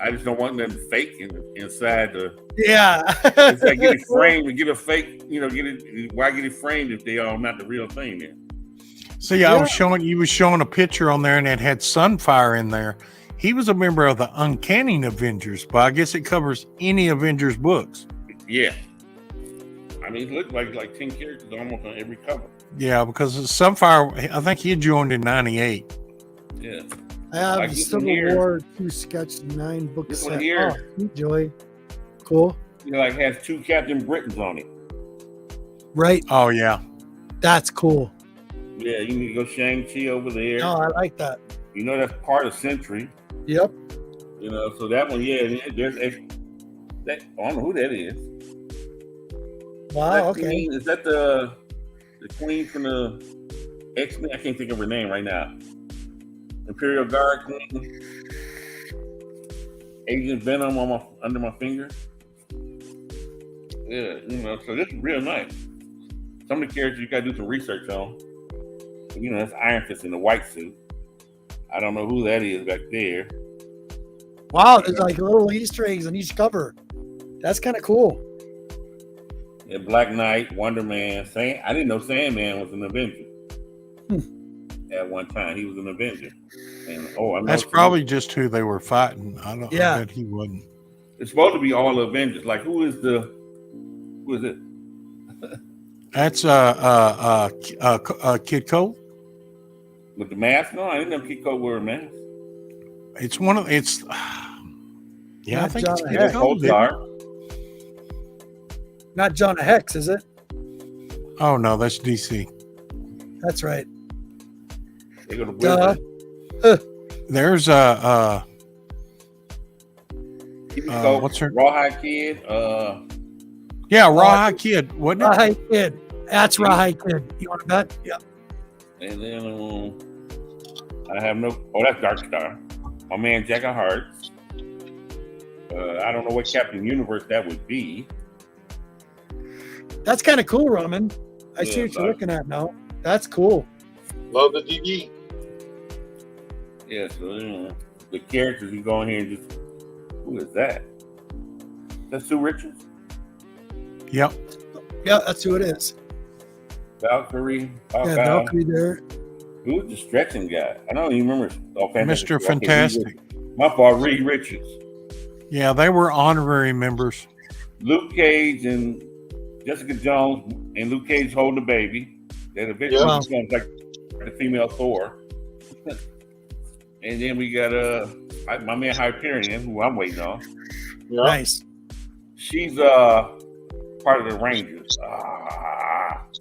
I just don't want nothing fake inside the. Yeah. It's like get it framed and get a fake. You know, get it. Why get it framed if they are not the real thing? Then. See, I was showing a picture on there, and it had Sunfire in there. He was a member of the Uncanny Avengers, but I guess it covers any Avengers books. Yeah. I mean, it looked like 10 characters almost on every cover. Yeah, because Sunfire, I think he joined in '98. Yeah. I have Like the this one Civil here. War 2 sketch 9 book This set. one here. Oh, sweet joy. Cool. You know, like has 2 Captain Britons on it. Right. Oh yeah, That's cool. Yeah, you need to go Shang-Chi over there. Oh, I like that. You know, that's part of Century. Yep. You know, so that one, yeah, there's that. I don't know who that is. Wow. Is that Okay. Queen, is that the queen from the X-Men? I can't think of her name right now. Imperial Guard Queen. Agent Venom under my finger. Yeah, you know, so this is real nice. Some of the characters you gotta do some research on. You know, that's Iron Fist in the white suit. I don't know who that is back there. Wow. There's like little Easter eggs on each cover. That's kind of cool. Yeah, Black Knight, Wonder Man. I didn't know Sandman was an Avenger. At one time, he was an Avenger. And I know that's probably just who they were fighting. I don't. Yeah. I bet he wasn't. It's supposed to be all Avengers. Like, who is it? That's Kid Cole. With the mask on? I didn't know Kid Cole wore a mask. It's one of it's. Yeah, I Not think it's John Kid Hex. Cole. Not John Hex, is it? Oh no, that's DC. That's right. They go to Duh. Wizard. There's what's her? Rawhide Kid. Yeah, Rawhide Kid, wasn't it? Rawhide Kid. That's Rawhide Kid. You want to bet? Yep. And then I have no. Oh, that's Dark Star. My man Jack of Hearts. I don't know what Captain Universe that would be. That's kind of cool, Roman. I see Yeah, what you're looking at now. That's cool. Love the DD. Yeah, so the characters you go in here and just. Who is that? That's Sue Richards? Yep. Yeah, that's who it is. Valkyrie. Yeah, Valkyrie there. Who's the stretching guy? I don't even remember. Oh, Mr. Fantastic. My fault, Reed Richards. Yeah, they were honorary members. Luke Cage and Jessica Jones, and Luke Cage holding the baby. That eventually becomes like the female Thor. And then we got my man Hyperion, who I'm waiting on. Yeah. Nice. She's part of the Rangers.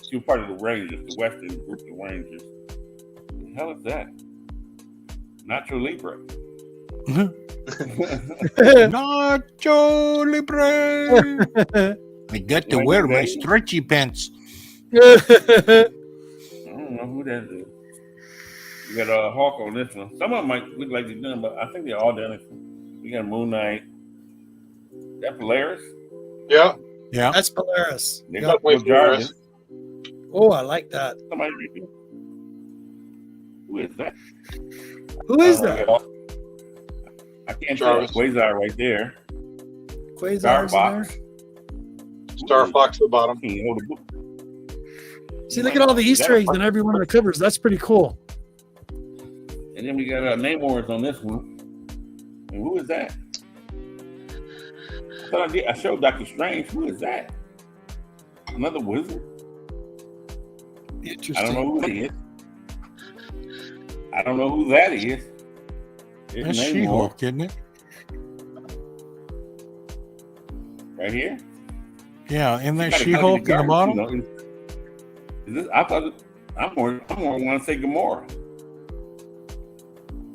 She was part of the Rangers, the Western group of Rangers. What the hell is that? Nacho Libre. Nacho Libre. I got to wear my stretchy pants. I don't know who that is. We got a Hawk on this one. Some of them might look like they're done, but I think they're all done. We got Moon Knight. That Polaris? Yeah. Yeah. That's Polaris. They Yep. got Will Jarvis. Oh, I like that. Somebody read it. Who is that? Who is that? I can't tell. Quasar right there. Quasar's in there. Star Fox at the bottom. Can you hold a book? See, look at all the Easter eggs on every one of the covers. That's pretty cool. And then we got Namor's on this one. And who is that? I showed Doctor Strange. Who is that? Another wizard? Interesting. I don't know who he is. I don't know who that is. That's She-Hulk, isn't it? Right here? Yeah, isn't that She-Hulk in the bottom? You know, is this, I thought I'm more want to say Gamora.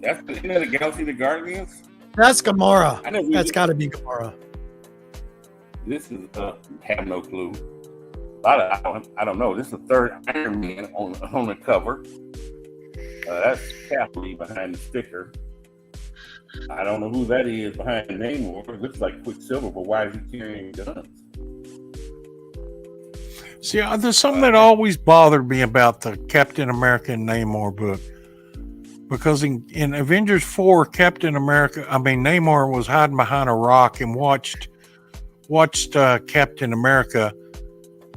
That's the end of the Galaxy of the Guardians. That's Gamora. I That's got to be Gamora. This is have no clue. I don't know. This is the third Iron Man on the cover. That's Kathleen behind the sticker. I don't know who that is behind the name. It looks like Quicksilver, but why is he carrying guns? See, there's something that always bothered me about the Captain America and Namor book. because in Avengers 4, Namor was hiding behind a rock and watched Captain America,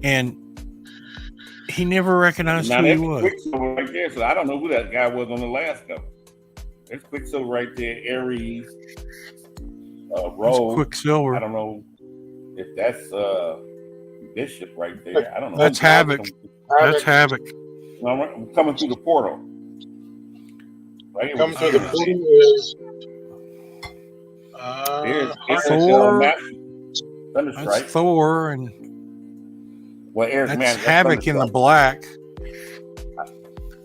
and he never recognized who he was. Quicksilver right there, so I don't know who that guy was on the last cover. There's Quicksilver right there, Ares, Rogue. Quicksilver. I don't know if that's Bishop right there. I don't know. That's Havoc. That's Havoc. I'm coming through the portal. Right here. Coming through the portal is Thor. That's That's Thor, and that's Havoc in the black.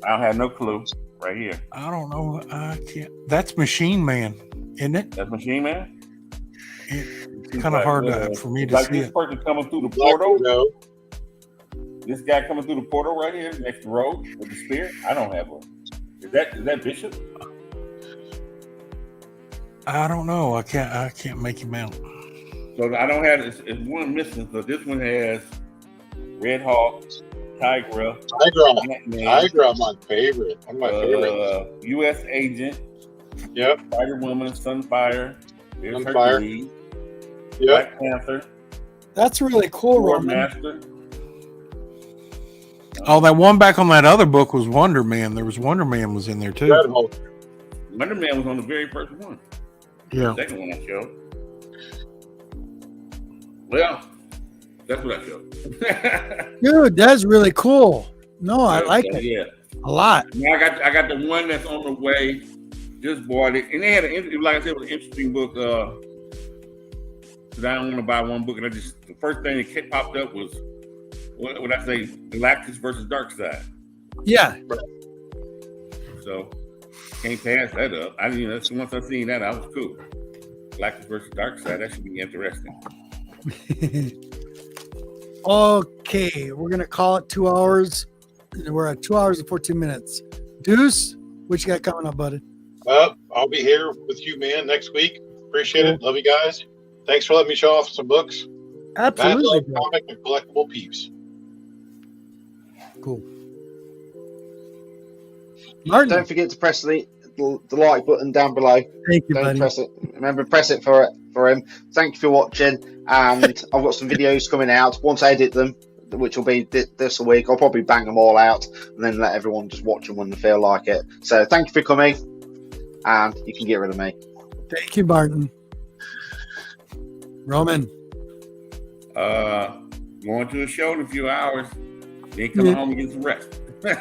I don't have no clue. Right here. I don't know. I can't. That's Machine Man, isn't it? That's Machine Man. It's kind of hard for me to see. This person coming through the portal. This guy coming through the portal right here next to Rogue with the spear. I don't have one. Is that Bishop? I don't know. I can't make him out. So I don't have. It's one missing. So this one has Red Hawk, Tigra, my favorite. One of my favorites. U.S. Agent. Yep. Spider-Woman, Sunfire. There's Sunfire. Hercules. Yep. Black Panther. That's really cool, War Roman. Master. Oh, that one back on that other book was Wonder Man. There was Wonder Man was in there too. Wonder Man was on the very first one. Yeah. The second one I showed. Well, that's what I showed. Dude, that's really cool. No, I like it. Yeah. A lot. Now I got the one that's on the way. Just bought it, and they had like I said, it was an interesting book. Because I don't want to buy one book, and the first thing that popped up was what would I say, Galactus versus Darkseid. Yeah. So can't pass that up. Once I seen that, I was cool. Galactus versus Darkseid, that should be interesting. Okay, we're gonna call it 2 hours. We're at 2 hours and 14 minutes. Deuce, what you got coming up, buddy? I'll be here with you, man, next week. Appreciate it. Love you guys. Thanks for letting me show off some books. Absolutely. Comic and collectible peeps. Cool. Martin. Don't forget to press the like button down below. Thank you, Don't buddy. press it. Remember, press it for him. Thank you for watching. And I've got some videos coming out. Once I edit them, which will be this week, I'll probably bang them all out and then let everyone just watch them when they feel like it. So thank you for coming, and you can get rid of me. Thank you, Martin. Roman. Going to a show in a few hours. Then coming home and get some rest. Well,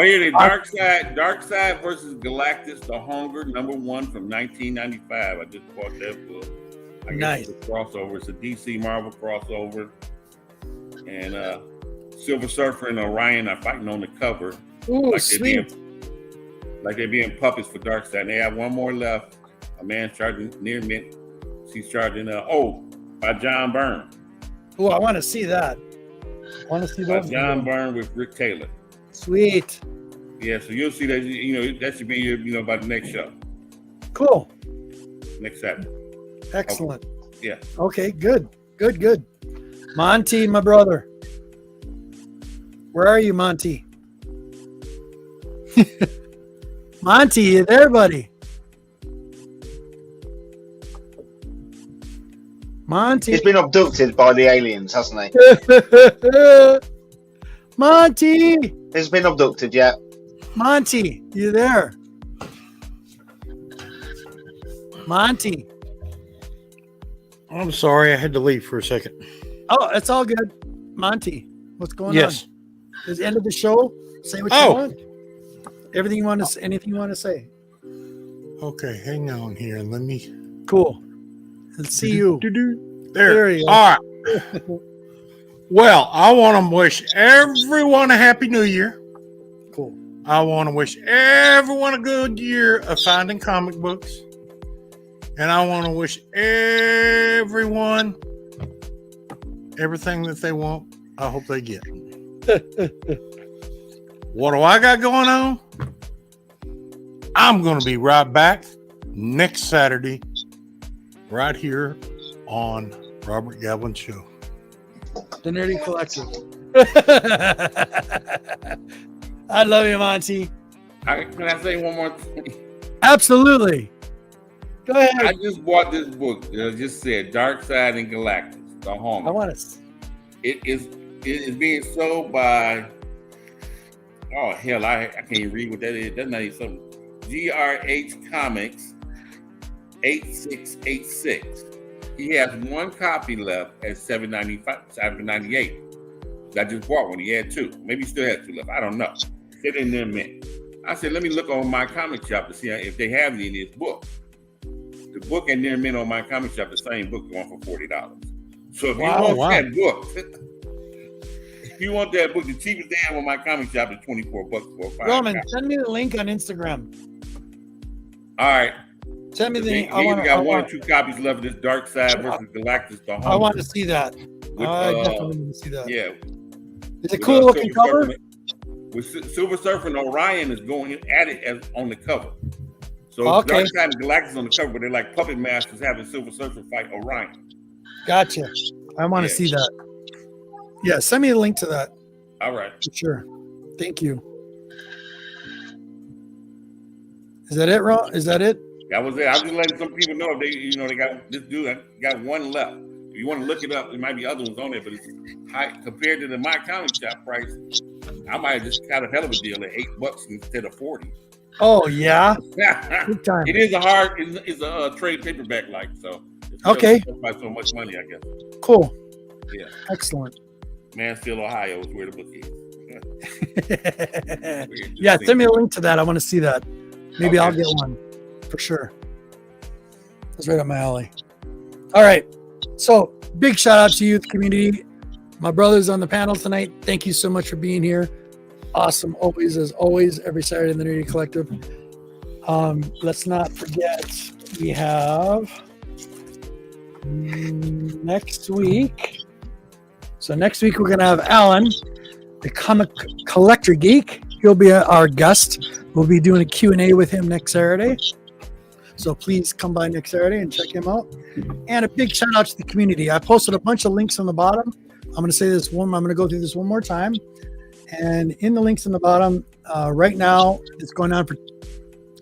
here, Darkseid versus Galactus, The Hunger, #1 from 1995. I just bought that book. I guess it's a crossover. It's a DC Marvel crossover. And Silver Surfer and Orion are fighting on the cover. Ooh, sweet. Like they're being puppets for Darkseid. And they have one more left. A man's charging near mint. She's charging by John Byrne. Oh, I want to see that. I want to see By those. John Byrne with Rick Taylor. Sweet. Yeah, so you'll see that. That should be by the next show. Cool. Next Saturday. Excellent. Yeah. Okay, good. Monty, my brother. Where are you, Monty? Monty, you there, buddy? Monty. He's been abducted by the aliens, hasn't he? Monty. He's been abducted, yeah. Monty, you there? Monty. I'm sorry, I had to leave for a second. Oh, it's all good. Monty, what's going on? Yes. Is the end of the show? Say what you want. Everything you want to, anything you want to say. Okay, hang on here and let me. Cool. Let's see you. There you go. All right. Well, I want to wish everyone a happy new year. Cool. I want to wish everyone a good year of finding comic books. And I want to wish everyone everything that they want. I hope they get. What do I got going on? I'm going to be right back next Saturday, right here on Robert Gavlin's show. The Nerdy Collective. I love you, Monty. Can I say one more thing? Absolutely. Go ahead. I just bought this book. It just said Dark Side and Galactus, the home. I want to. It is being sold by. Oh hell, I can't read what that is. That's not even something. GRH Comics 8686. He has one copy left at $7.98. I just bought one. He had two. Maybe he still has two left. I don't know. Sit in there a minute. I said, let me look on my comic shop to see if they have any in this book. The book and near mint on my comic shop, the same book going for $40. So if you want that book, if you want that book, the cheapest they have on my comic shop is $24 for a 5 Roman, copy. send me the link on Instagram. All right. Send me the. He got one or two copies left of this Dark Side versus Galactus. The home. I want to see that. With, I definitely want to see that. Yeah. Is it cool looking cover? With Silver Surfer and Orion is going at it as on the cover. So Okay. Dark Side and Galactus on the cover, but they're like puppet masters having Silver Surfer fight Orion. Gotcha. I want to see that. Yeah, send me a link to that. All right. For sure. Thank you. Is that it, Ron? Is that it? That was it. I'm just letting some people know if they got this dude got one left. If you want to look it up, there might be other ones on there, but it's high compared to my comic shop price. I might have just got a hell of a deal at $8 instead of $40. Oh yeah, big time. It is it's a trade paperback like so. It's Okay. by so much money, I guess. Cool. Yeah. Excellent. Mansfield, Ohio is where the book is. Yeah, send me a link to that. I want to see that. Maybe Okay. I'll get one for sure. That's right up my alley. All right. So big shout out to you, the community. My brothers on the panel tonight. Thank you so much for being here. Awesome. Always, as always, every Saturday in the Nerdy Collective. Let's not forget we have next week. So next week we're going to have Alan, the comic collector geek. He'll be our guest. We'll be doing a Q&A with him next Saturday. So please come by next Saturday and check him out. And a big shout out to the community. I posted a bunch of links on the bottom. I'm going to say this one. I'm going to go through this one more time. And in the links on the bottom, right now, it's going on for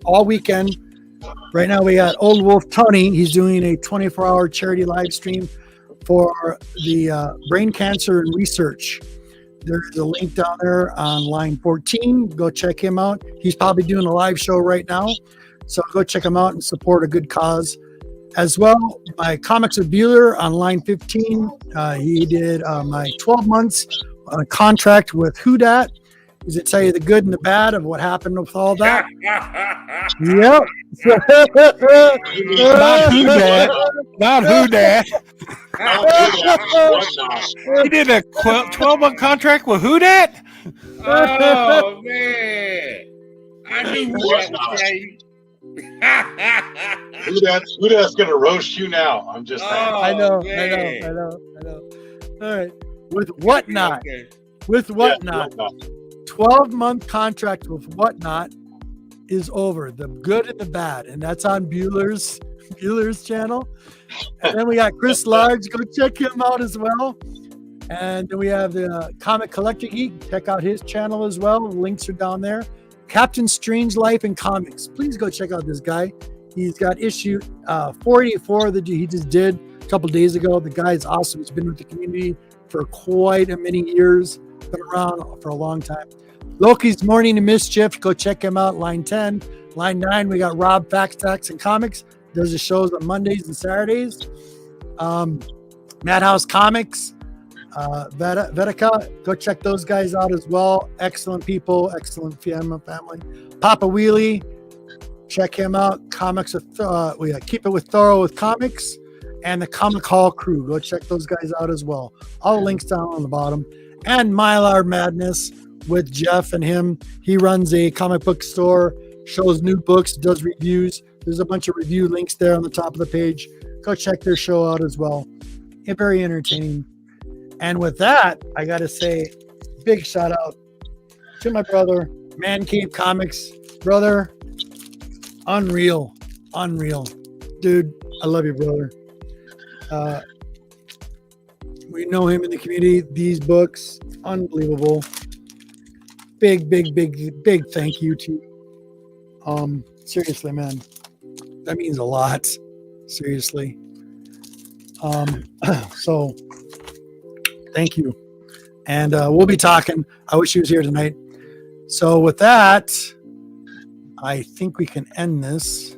all weekend. Right now, we got Old Wolf Tony. He's doing a 24-hour charity live stream for the brain cancer and research. There's a link down there on line 14. Go check him out. He's probably doing a live show right now. So go check him out and support a good cause. As well, my Comics with Bueller on line 15. He did my 12 months contract with Who Dat. Does it tell you the good and the bad of what happened with all that? Yep. Not Who Dat. Not Who Dat. He did a 12-month contract with Who Dat? Oh man. I knew who that was. Who that's gonna roast you now? I'm just saying. I know. All right. With Whatnot. Okay. With Whatnot. 12-month contract with Whatnot is over. The good and the bad. And that's on Bueller's channel. And then we got Chris Large. Go check him out as well. And then we have the Comic Collector Geek. Check out his channel as well. The links are down there. Captain Strange Life in Comics. Please go check out this guy. He's got issue 44 that he just did a couple days ago. The guy is awesome. He's been with the community for quite a many years. Been around for a long time. Loki's Morning to Mischief. Go check him out. Line 10. Line 9, we got Rob Facts, Facts, and Comics. Does the shows on Mondays and Saturdays. Madhouse Comics. Vetica. Go check those guys out as well. Excellent people. Excellent family. Papa Wheelie. Check him out. Comics with we got Keep It With Thoro with Comics. And the Comic Hall crew. Go check those guys out as well. All the links down on the bottom. And Mylar Madness with Jeff and him. He runs a comic book store, shows new books, does reviews. There's a bunch of review links there on the top of the page. Go check their show out as well. It's very entertaining. And with that, I got to say, big shout out to my brother, Man Cave Comics. Brother, unreal. Dude, I love you, brother. We know him in the community. These books, unbelievable. Big thank you to you. Seriously, man, that means a lot. Seriously. So thank you. And we'll be talking. I wish he was here tonight. So with that, I think we can end this.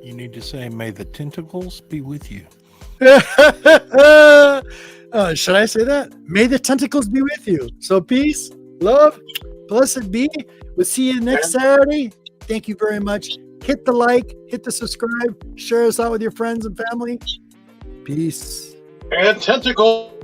You need to say, may the tentacles be with you. Should I say that? May the tentacles be with you. So peace, love, blessed be. We'll see you next Saturday. Thank you very much. Hit the like, hit the subscribe, share us out with your friends and family. Peace. And tentacle.